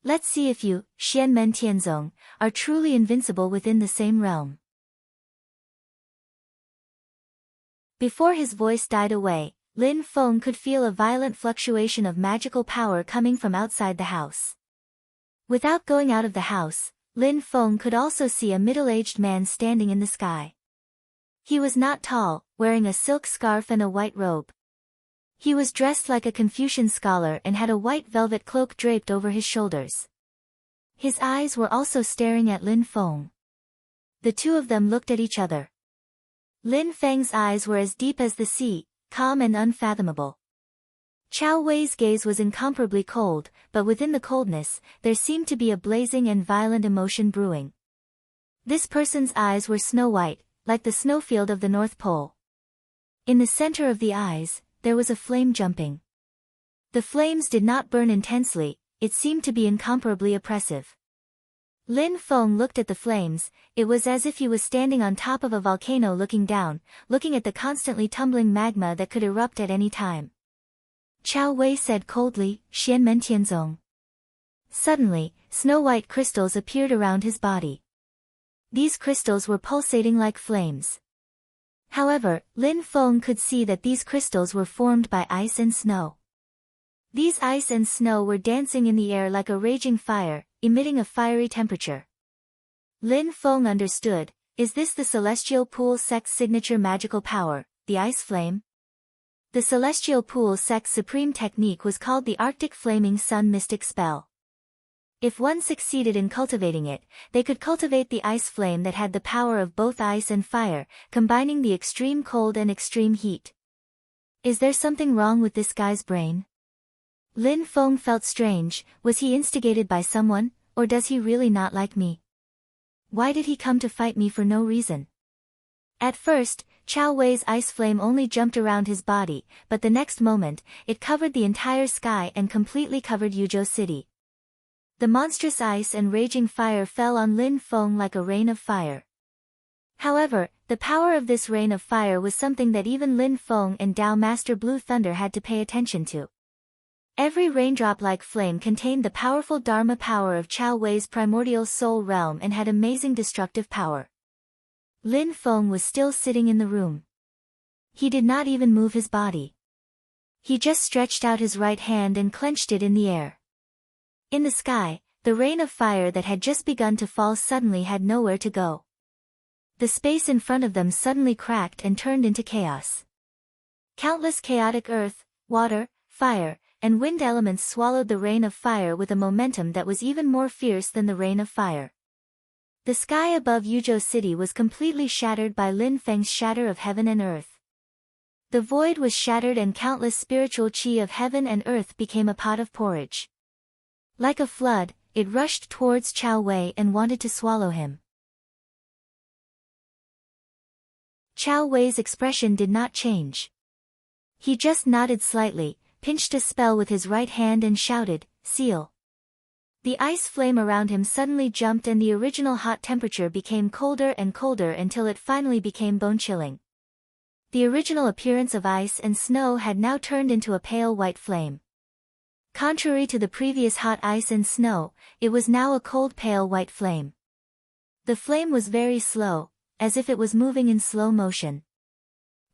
Let's see if you, Xianmen Tianzong, are truly invincible within the same realm. Before his voice died away, Lin Feng could feel a violent fluctuation of magical power coming from outside the house. Without going out of the house, Lin Feng could also see a middle-aged man standing in the sky. He was not tall, wearing a silk scarf and a white robe. He was dressed like a Confucian scholar and had a white velvet cloak draped over his shoulders. His eyes were also staring at Lin Feng. The two of them looked at each other. Lin Feng's eyes were as deep as the sea, calm and unfathomable. Chao Wei's gaze was incomparably cold, but within the coldness, there seemed to be a blazing and violent emotion brewing. This person's eyes were snow-white, like the snowfield of the North Pole. In the center of the eyes, there was a flame jumping. The flames did not burn intensely, it seemed to be incomparably oppressive. Lin Feng looked at the flames, it was as if he was standing on top of a volcano looking down, looking at the constantly tumbling magma that could erupt at any time. Chao Wei said coldly, "Xianmen Tianzong." Suddenly, snow-white crystals appeared around his body. These crystals were pulsating like flames. However, Lin Feng could see that these crystals were formed by ice and snow. These ice and snow were dancing in the air like a raging fire, emitting a fiery temperature. Lin Feng understood, is this the Celestial Pool sect's signature magical power, the ice flame? The Celestial Pool sect's supreme technique was called the Arctic Flaming Sun Mystic Spell. If one succeeded in cultivating it, they could cultivate the ice flame that had the power of both ice and fire, combining the extreme cold and extreme heat. Is there something wrong with this guy's brain? Lin Feng felt strange, was he instigated by someone, or does he really not like me? Why did he come to fight me for no reason? At first, Chao Wei's ice flame only jumped around his body, but the next moment, it covered the entire sky and completely covered Yuzhou City. The monstrous ice and raging fire fell on Lin Feng like a rain of fire. However, the power of this rain of fire was something that even Lin Feng and Tao Master Blue Thunder had to pay attention to. Every raindrop-like flame contained the powerful Dharma power of Chao Wei's primordial soul realm and had amazing destructive power. Lin Feng was still sitting in the room. He did not even move his body. He just stretched out his right hand and clenched it in the air. In the sky, the rain of fire that had just begun to fall suddenly had nowhere to go. The space in front of them suddenly cracked and turned into chaos. Countless chaotic earth, water, fire, and wind elements swallowed the rain of fire with a momentum that was even more fierce than the rain of fire. The sky above Yuzhou City was completely shattered by Lin Feng's shatter of heaven and earth. The void was shattered and countless spiritual qi of heaven and earth became a pot of porridge. Like a flood, it rushed towards Chao Wei and wanted to swallow him. Chao Wei's expression did not change. He just nodded slightly, pinched a spell with his right hand and shouted, "Seal." The ice flame around him suddenly jumped and the original hot temperature became colder and colder until it finally became bone-chilling. The original appearance of ice and snow had now turned into a pale white flame. Contrary to the previous hot ice and snow, it was now a cold pale white flame. The flame was very slow, as if it was moving in slow motion.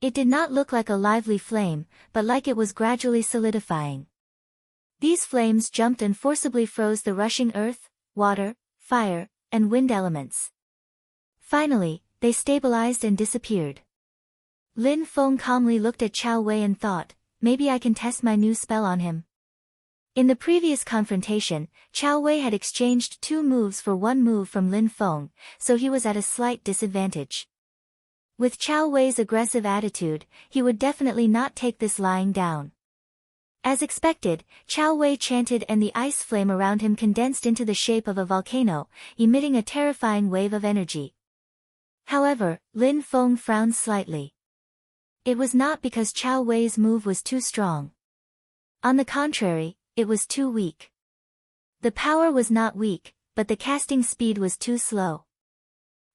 It did not look like a lively flame, but like it was gradually solidifying. These flames jumped and forcibly froze the rushing earth, water, fire, and wind elements. Finally, they stabilized and disappeared. Lin Feng calmly looked at Chao Wei and thought, maybe I can test my new spell on him. In the previous confrontation, Chao Wei had exchanged 2 moves for 1 move from Lin Feng, so he was at a slight disadvantage. With Chao Wei's aggressive attitude, he would definitely not take this lying down. As expected, Chao Wei chanted and the ice flame around him condensed into the shape of a volcano, emitting a terrifying wave of energy. However, Lin Feng frowned slightly. It was not because Chao Wei's move was too strong. On the contrary, it was too weak. The power was not weak, but the casting speed was too slow.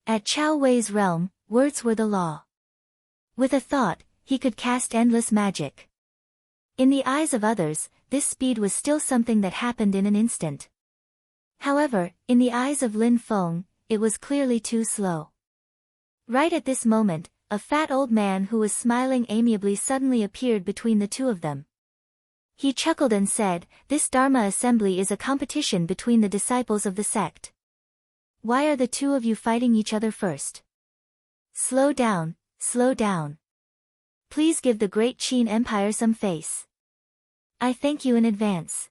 At Chao Wei's realm, words were the law. With a thought, he could cast endless magic. In the eyes of others, this speed was still something that happened in an instant. However, in the eyes of Lin Feng, it was clearly too slow. Right at this moment, a fat old man who was smiling amiably suddenly appeared between the two of them. He chuckled and said, "This Dharma assembly is a competition between the disciples of the sect. Why are the two of you fighting each other first? Slow down, slow down. Please give the great Qin Empire some face. I thank you in advance."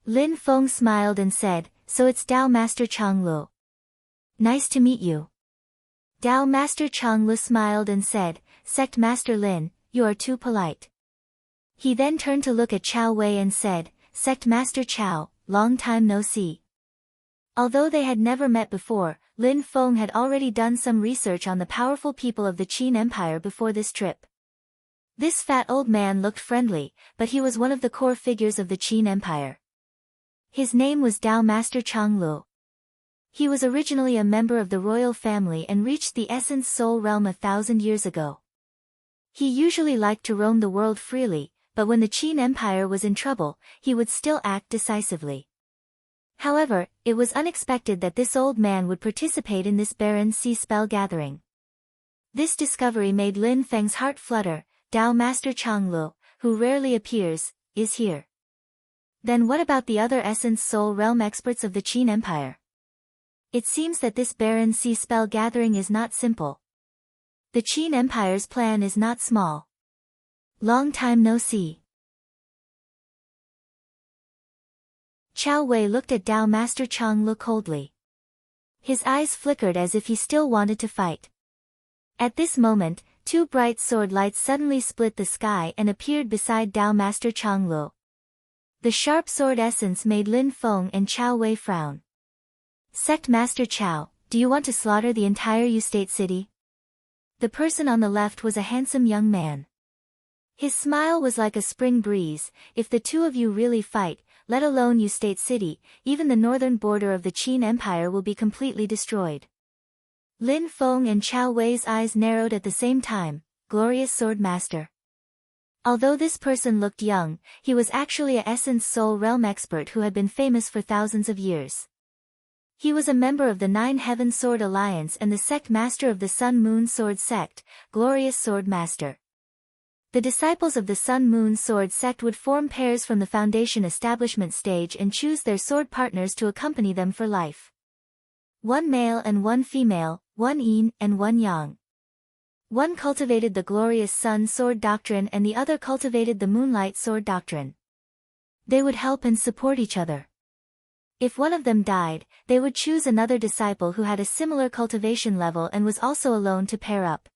Lin Feng smiled and said, "So it's Dao Master Changlu. Nice to meet you." Dao Master Changlu smiled and said, "Sect Master Lin, you are too polite." He then turned to look at Chao Wei and said, "Sect Master Chao, long time no see." Although they had never met before, Lin Feng had already done some research on the powerful people of the Qin Empire before this trip. This fat old man looked friendly, but he was one of the core figures of the Qin Empire. His name was Dao Master Changlu. He was originally a member of the royal family and reached the Essence Soul realm 1,000 years ago. He usually liked to roam the world freely, but when the Qin Empire was in trouble, he would still act decisively. However, it was unexpected that this old man would participate in this Baron Sea spell gathering. This discovery made Lin Feng's heart flutter. Dao Master Changlu, who rarely appears, is here. Then what about the other Essence Soul realm experts of the Qin Empire? It seems that this Baron Sea spell gathering is not simple. The Qin Empire's plan is not small. Long time no see. Chao Wei looked at Dao Master Changlu coldly. His eyes flickered as if he still wanted to fight. At this moment, 2 bright sword lights suddenly split the sky and appeared beside Dao Master Changlu. The sharp sword essence made Lin Feng and Chao Wei frown. "Sect Master Chao, do you want to slaughter the entire Yu State City?" The person on the left was a handsome young man. His smile was like a spring breeze. "If the two of you really fight, let alone Yu State City, even the northern border of the Qin Empire will be completely destroyed." Lin Feng and Chao Wei's eyes narrowed at the same time. Glorious Sword Master. Although this person looked young, he was actually a Essence Soul realm expert who had been famous for thousands of years. He was a member of the 9 Heaven Sword Alliance and the sect master of the Sun Moon Sword Sect, Glorious Sword Master. The disciples of the Sun Moon Sword Sect would form pairs from the foundation establishment stage and choose their sword partners to accompany them for life. 1 male and 1 female, 1 yin and 1 yang. One cultivated the glorious sun sword doctrine and the other cultivated the moonlight sword doctrine. They would help and support each other. If one of them died, they would choose another disciple who had a similar cultivation level and was also alone to pair up.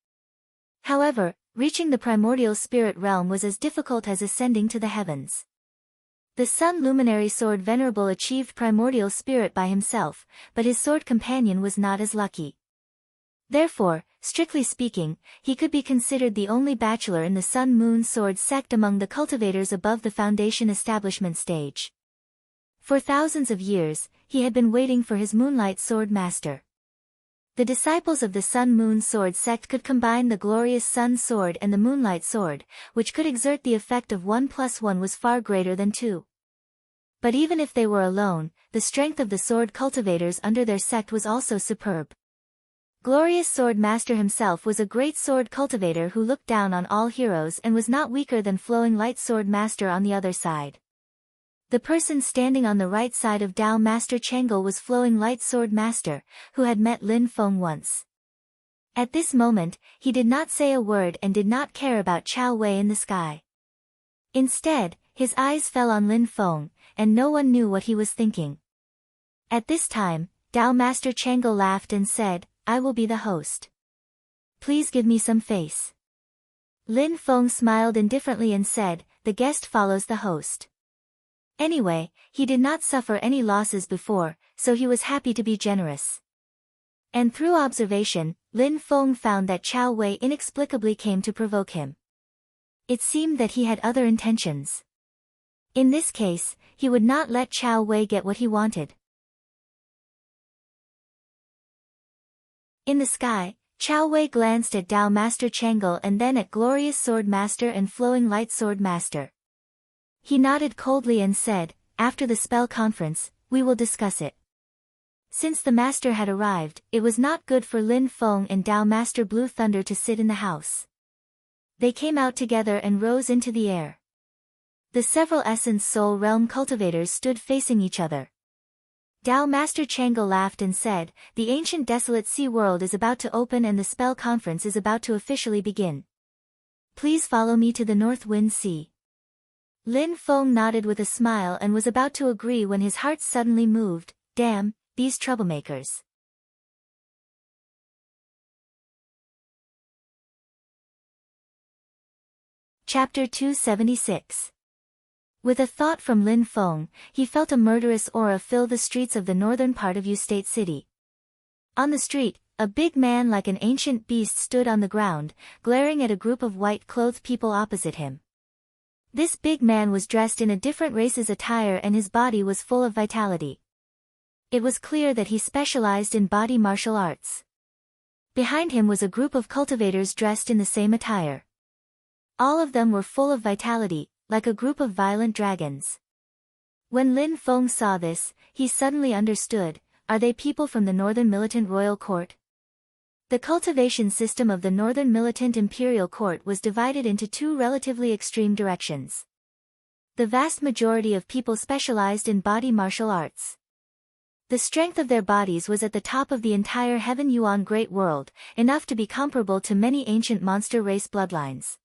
However, reaching the primordial spirit realm was as difficult as ascending to the heavens. The Sun Luminary Sword Venerable achieved primordial spirit by himself, but his sword companion was not as lucky. Therefore, strictly speaking, he could be considered the only bachelor in the Sun Moon Sword sect among the cultivators above the foundation establishment stage. For thousands of years, he had been waiting for his Moonlight Sword Master. The disciples of the Sun Moon Sword sect could combine the glorious Sun Sword and the Moonlight Sword, which could exert the effect of 1 + 1 was far greater than 2. But even if they were alone, the strength of the sword cultivators under their sect was also superb. Glorious Sword Master himself was a great sword cultivator who looked down on all heroes and was not weaker than Flowing Light Sword Master on the other side. The person standing on the right side of Tao Master Chang'e was Flowing Light Sword Master, who had met Lin Feng once. At this moment, he did not say a word and did not care about Chao Wei in the sky. Instead, his eyes fell on Lin Feng, and no one knew what he was thinking. At this time, Tao Master Chang'e laughed and said, "I will be the host. Please give me some face." Lin Feng smiled indifferently and said, "The guest follows the host." Anyway, he did not suffer any losses before, so he was happy to be generous. And through observation, Lin Feng found that Chao Wei inexplicably came to provoke him. It seemed that he had other intentions. In this case, he would not let Chao Wei get what he wanted. In the sky, Chao Wei glanced at Tao Master Chang'e and then at Glorious Sword Master and Flowing Light Sword Master. He nodded coldly and said, "After the spell conference, we will discuss it." Since the master had arrived, it was not good for Lin Feng and Tao Master Blue Thunder to sit in the house. They came out together and rose into the air. The several Essence Soul Realm cultivators stood facing each other. Tao Master Chang'e laughed and said, "The ancient desolate sea world is about to open and the spell conference is about to officially begin. Please follow me to the North Wind Sea." Lin Feng nodded with a smile and was about to agree when his heart suddenly moved. Damn, these troublemakers. Chapter 276. With a thought from Lin Feng, he felt a murderous aura fill the streets of the northern part of Yu State City. On the street, a big man like an ancient beast stood on the ground, glaring at a group of white-clothed people opposite him. This big man was dressed in a different race's attire and his body was full of vitality. It was clear that he specialized in body martial arts. Behind him was a group of cultivators dressed in the same attire. All of them were full of vitality, like a group of violent dragons. When Lin Feng saw this, he suddenly understood, are they people from the Northern Militant Royal Court? The cultivation system of the Northern Militant Imperial Court was divided into two relatively extreme directions. The vast majority of people specialized in body martial arts. The strength of their bodies was at the top of the entire Heaven Yuan Great World, enough to be comparable to many ancient monster race bloodlines.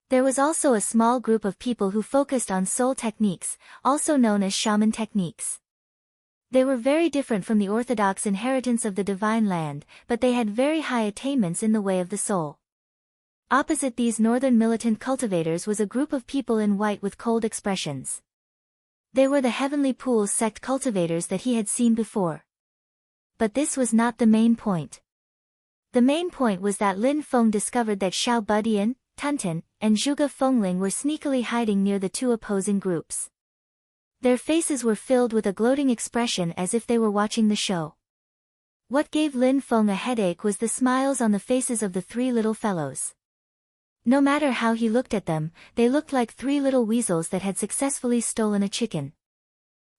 There was also a small group of people who focused on soul techniques, also known as shaman techniques. They were very different from the orthodox inheritance of the divine land, but they had very high attainments in the way of the soul. Opposite these northern militant cultivators was a group of people in white with cold expressions. They were the Heavenly Pools sect cultivators that he had seen before. But this was not the main point. The main point was that Lin Feng discovered that Xiao Budian, Tunten, and Zhuge Fengling were sneakily hiding near the two opposing groups. Their faces were filled with a gloating expression as if they were watching the show. What gave Lin Feng a headache was the smiles on the faces of the three little fellows. No matter how he looked at them, they looked like three little weasels that had successfully stolen a chicken.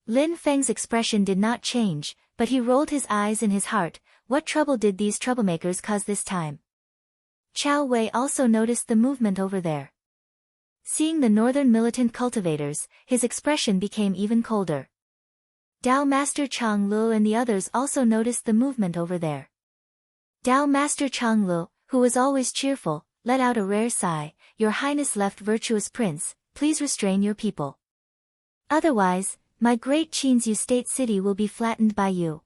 Lin Feng's expression did not change, but he rolled his eyes in his heart. What trouble did these troublemakers cause this time? Chao Wei also noticed the movement over there. Seeing the northern militant cultivators, his expression became even colder. Tao Master Chang Lu and the others also noticed the movement over there. Tao Master Chang Lu, who was always cheerful, let out a rare sigh. "Your Highness left virtuous prince, please restrain your people. Otherwise, my great Qin's State city will be flattened by you.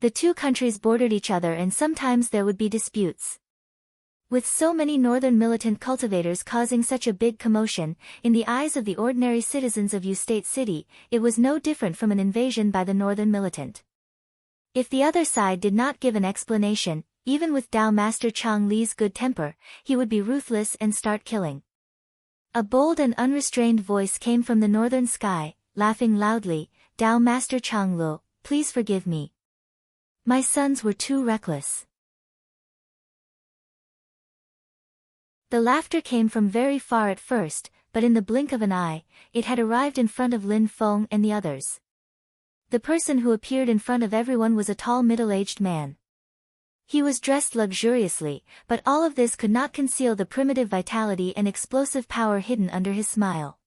The two countries bordered each other and sometimes there would be disputes. With so many northern militant cultivators causing such a big commotion, in the eyes of the ordinary citizens of State City, it was no different from an invasion by the northern militant. If the other side did not give an explanation, even with Dao Master Chang Li's good temper, he would be ruthless and start killing. A bold and unrestrained voice came from the northern sky, laughing loudly, Dao Master Chang Li, please forgive me. My sons were too reckless. The laughter came from very far at first, but in the blink of an eye, it had arrived in front of Lin Feng and the others. The person who appeared in front of everyone was a tall middle-aged man. He was dressed luxuriously, but all of this could not conceal the primitive vitality and explosive power hidden under his smile.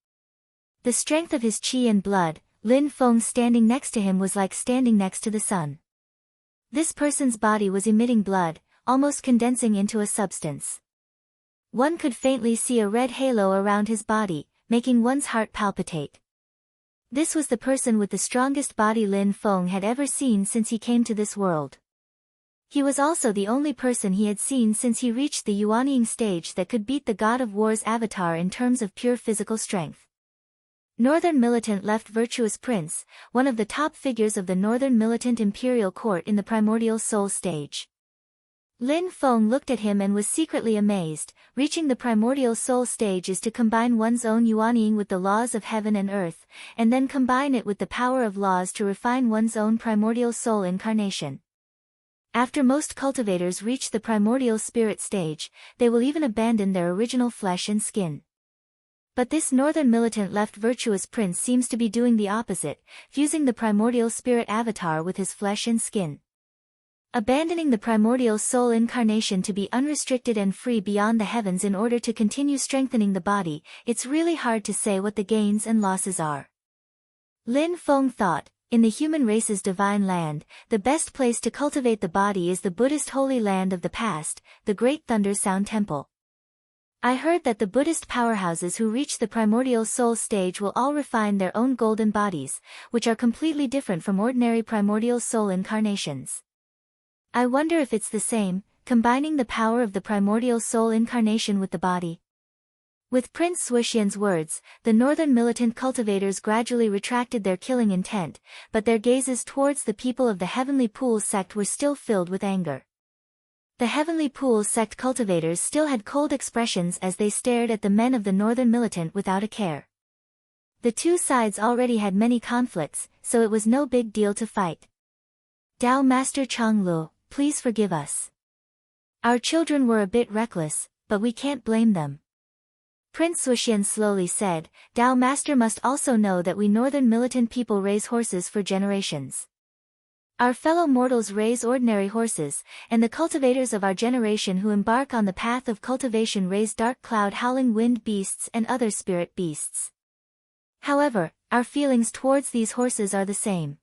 The strength of his qi and blood, Lin Feng standing next to him was like standing next to the sun. This person's body was emitting blood, almost condensing into a substance. One could faintly see a red halo around his body, making one's heart palpitate. This was the person with the strongest body Lin Feng had ever seen since he came to this world. He was also the only person he had seen since he reached the Yuanying stage that could beat the God of War's avatar in terms of pure physical strength. Northern Militant left Virtuous Prince, one of the top figures of the Northern Militant Imperial Court in the Primordial Soul stage. Lin Feng looked at him and was secretly amazed. Reaching the Primordial Soul stage is to combine one's own Yuanying with the laws of heaven and earth, and then combine it with the power of laws to refine one's own Primordial Soul incarnation. After most cultivators reach the Primordial Spirit stage, they will even abandon their original flesh and skin. But this Northern Militant left Virtuous Prince seems to be doing the opposite, fusing the Primordial Spirit avatar with his flesh and skin. Abandoning the Primordial Soul incarnation to be unrestricted and free beyond the heavens in order to continue strengthening the body, it's really hard to say what the gains and losses are. Lin Feng thought, in the human race's divine land, the best place to cultivate the body is the Buddhist holy land of the past, the Great Thunder Sound Temple. I heard that the Buddhist powerhouses who reach the Primordial Soul stage will all refine their own golden bodies, which are completely different from ordinary Primordial Soul incarnations. I wonder if it's the same, combining the power of the Primordial Soul incarnation with the body. With Prince Swishian's words, the Northern Militant cultivators gradually retracted their killing intent, but their gazes towards the people of the Heavenly Pools sect were still filled with anger. The Heavenly Pools sect cultivators still had cold expressions as they stared at the men of the Northern Militant without a care. The two sides already had many conflicts, so it was no big deal to fight. Dao Master Chang Li, please forgive us. Our children were a bit reckless, but we can't blame them. Prince Swishian slowly said, Dao Master must also know that we Northern Militant people raise horses for generations. Our fellow mortals raise ordinary horses, and the cultivators of our generation who embark on the path of cultivation raise dark cloud howling wind beasts and other spirit beasts. However, our feelings towards these horses are the same.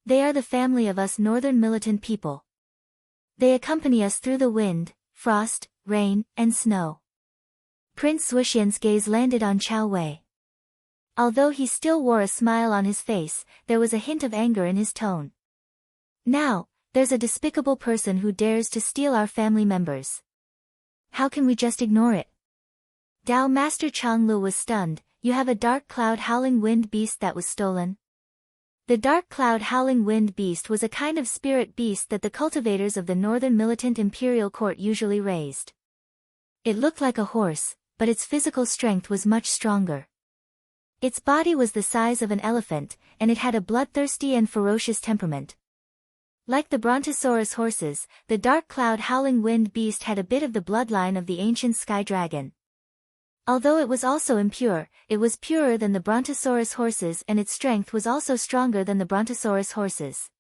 They are the family of us Northern Militant people. They accompany us through the wind, frost, rain, and snow. Prince Swishian's gaze landed on Chao Wei. Although he still wore a smile on his face, there was a hint of anger in his tone. Now, there's a despicable person who dares to steal our family members. How can we just ignore it? Dao Master Chang Li was stunned. You have a dark cloud howling wind beast that was stolen? The dark cloud howling wind beast was a kind of spirit beast that the cultivators of the Northern Militant Imperial Court usually raised. It looked like a horse, but its physical strength was much stronger. Its body was the size of an elephant, and it had a bloodthirsty and ferocious temperament. Like the Brontosaurus horses, the dark cloud howling wind beast had a bit of the bloodline of the ancient sky dragon. Although it was also impure, it was purer than the Brontosaurus horses and its strength was also stronger than the Brontosaurus horses.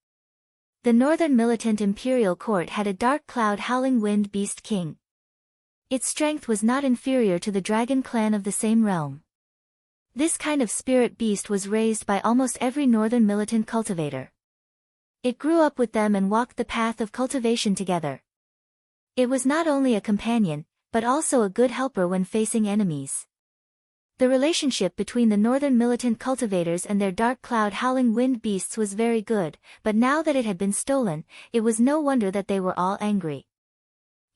The Northern Militant Imperial Court had a dark cloud howling wind beast king. Its strength was not inferior to the dragon clan of the same realm. This kind of spirit beast was raised by almost every Northern Militant cultivator. It grew up with them and walked the path of cultivation together. It was not only a companion, but also a good helper when facing enemies. The relationship between the northern militant cultivators and their dark cloud howling wind beasts was very good, but now that it had been stolen, it was no wonder that they were all angry.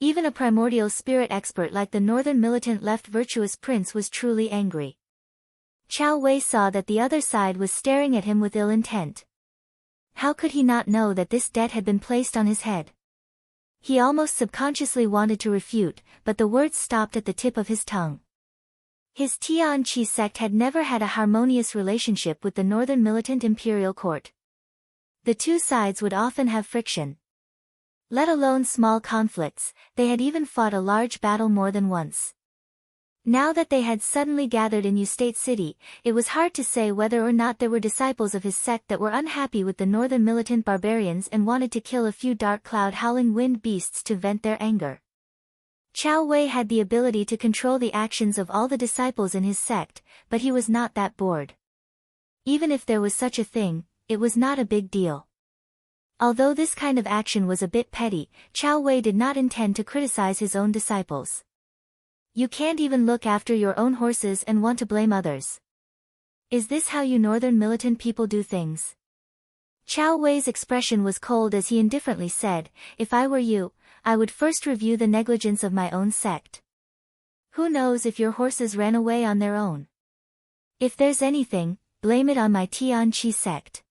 Even a primordial spirit expert like the northern militant left virtuous prince was truly angry. Chao Wei saw that the other side was staring at him with ill intent. How could he not know that this debt had been placed on his head? He almost subconsciously wanted to refute, but the words stopped at the tip of his tongue. His Tianqi sect had never had a harmonious relationship with the northern militant imperial court. The two sides would often have friction. Let alone small conflicts, they had even fought a large battle more than once. Now that they had suddenly gathered in State City, it was hard to say whether or not there were disciples of his sect that were unhappy with the northern militant barbarians and wanted to kill a few dark cloud howling wind beasts to vent their anger. Chao Wei had the ability to control the actions of all the disciples in his sect, but he was not that bored. Even if there was such a thing, it was not a big deal. Although this kind of action was a bit petty, Chao Wei did not intend to criticize his own disciples. You can't even look after your own horses and want to blame others. Is this how you northern militant people do things? Chao Wei's expression was cold as he indifferently said, if I were you, I would first review the negligence of my own sect. Who knows if your horses ran away on their own? If there's anything, blame it on my Tianqi sect.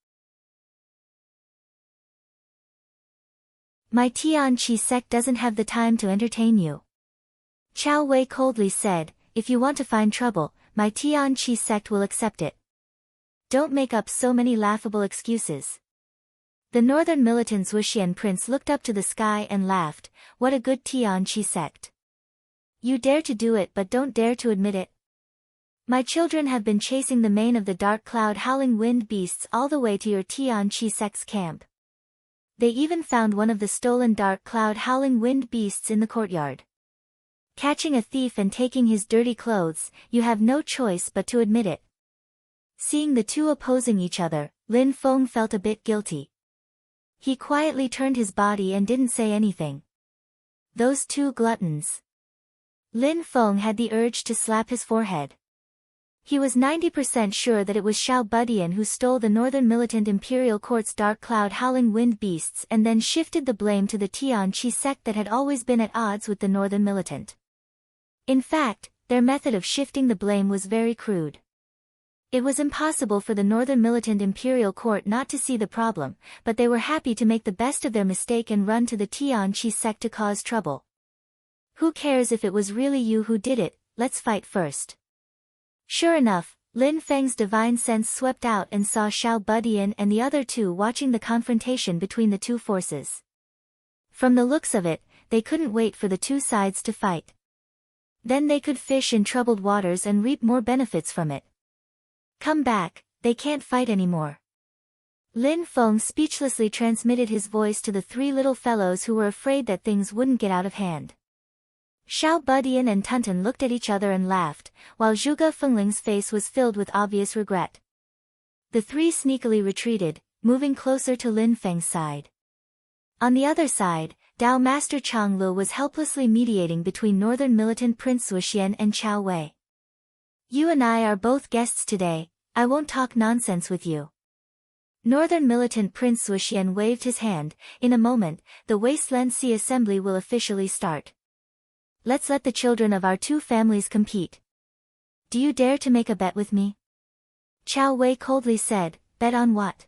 My Tianqi sect doesn't have the time to entertain you. Chao Wei coldly said, if you want to find trouble, my Tianqi sect will accept it. Don't make up so many laughable excuses. The northern militant Wuxian prince looked up to the sky and laughed, what a good Tianqi sect. You dare to do it but don't dare to admit it. My children have been chasing the mane of the dark cloud howling wind beasts all the way to your Tianqi sect's camp. They even found one of the stolen dark cloud howling wind beasts in the courtyard. Catching a thief and taking his dirty clothes, you have no choice but to admit it. Seeing the two opposing each other, Lin Feng felt a bit guilty. He quietly turned his body and didn't say anything. Those two gluttons. Lin Feng had the urge to slap his forehead. He was 90% sure that it was Xiao Budian who stole the northern militant imperial court's dark cloud howling wind beasts and then shifted the blame to the Tianqi sect that had always been at odds with the northern militant. In fact, their method of shifting the blame was very crude. It was impossible for the northern militant imperial court not to see the problem, but they were happy to make the best of their mistake and run to the Tianqi sect to cause trouble. Who cares if it was really you who did it, let's fight first. Sure enough, Lin Feng's divine sense swept out and saw Xiao Budian and the other two watching the confrontation between the two forces. From the looks of it, they couldn't wait for the two sides to fight. Then they could fish in troubled waters and reap more benefits from it. Come back, they can't fight anymore. Lin Feng speechlessly transmitted his voice to the three little fellows who were afraid that things wouldn't get out of hand. Xiao Budian and Tunton looked at each other and laughed, while Zhuge Fengling's face was filled with obvious regret. The three sneakily retreated, moving closer to Lin Feng's side. On the other side, Dao Master Changlu was helplessly mediating between northern militant Prince Wuxian and Chao Wei. You and I are both guests today, I won't talk nonsense with you. Northern militant Prince Wuxian waved his hand, in a moment, the Wasteland Sea Assembly will officially start. Let's let the children of our two families compete. Do you dare to make a bet with me? Chao Wei coldly said, bet on what?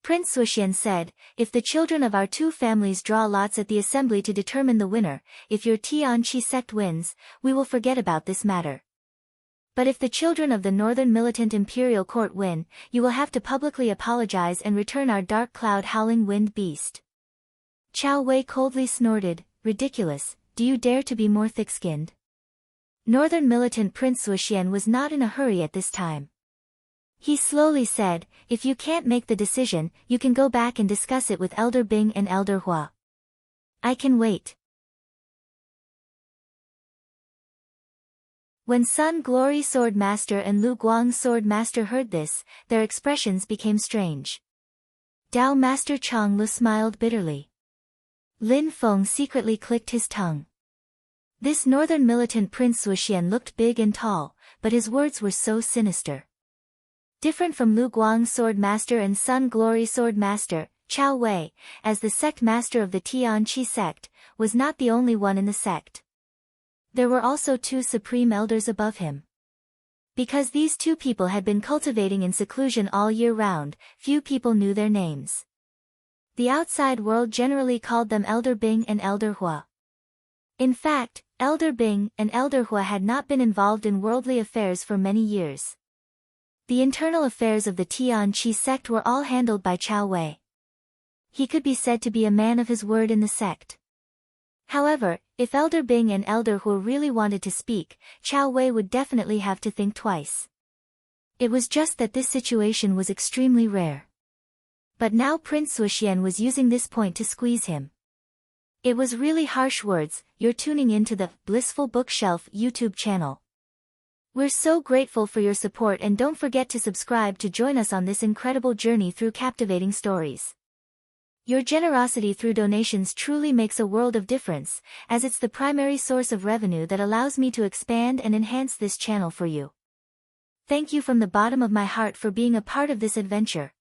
Prince Wuxian said, if the children of our two families draw lots at the assembly to determine the winner, if your Tianqi sect wins, we will forget about this matter. But if the children of the northern militant imperial court win, you will have to publicly apologize and return our dark cloud howling wind beast. Chao Wei coldly snorted, ridiculous, do you dare to be more thick-skinned? Northern militant Prince Wuxian was not in a hurry at this time. He slowly said, if you can't make the decision, you can go back and discuss it with Elder Bing and Elder Hua. I can wait. When Sun Glory Sword Master and Lu Guang Sword Master heard this, their expressions became strange. Dao Master Changlu smiled bitterly. Lin Feng secretly clicked his tongue. This northern militant Prince Wuxian looked big and tall, but his words were so sinister. Different from Lu Guang's sword master and Sun Glory sword master, Chao Wei, as the sect master of the Tian Qi sect, was not the only one in the sect. There were also 2 supreme elders above him. Because these 2 people had been cultivating in seclusion all year round, few people knew their names. The outside world generally called them Elder Bing and Elder Hua. In fact, Elder Bing and Elder Hua had not been involved in worldly affairs for many years. The internal affairs of the Tian Qi sect were all handled by Chao Wei. He could be said to be a man of his word in the sect. However, if Elder Bing and Elder Hua really wanted to speak, Chao Wei would definitely have to think twice. It was just that this situation was extremely rare. But now Prince Suxian was using this point to squeeze him. It was really harsh words. You're tuning into the Blissful Bookshelf YouTube channel. We're so grateful for your support, and don't forget to subscribe to join us on this incredible journey through captivating stories. Your generosity through donations truly makes a world of difference, as it's the primary source of revenue that allows me to expand and enhance this channel for you. Thank you from the bottom of my heart for being a part of this adventure.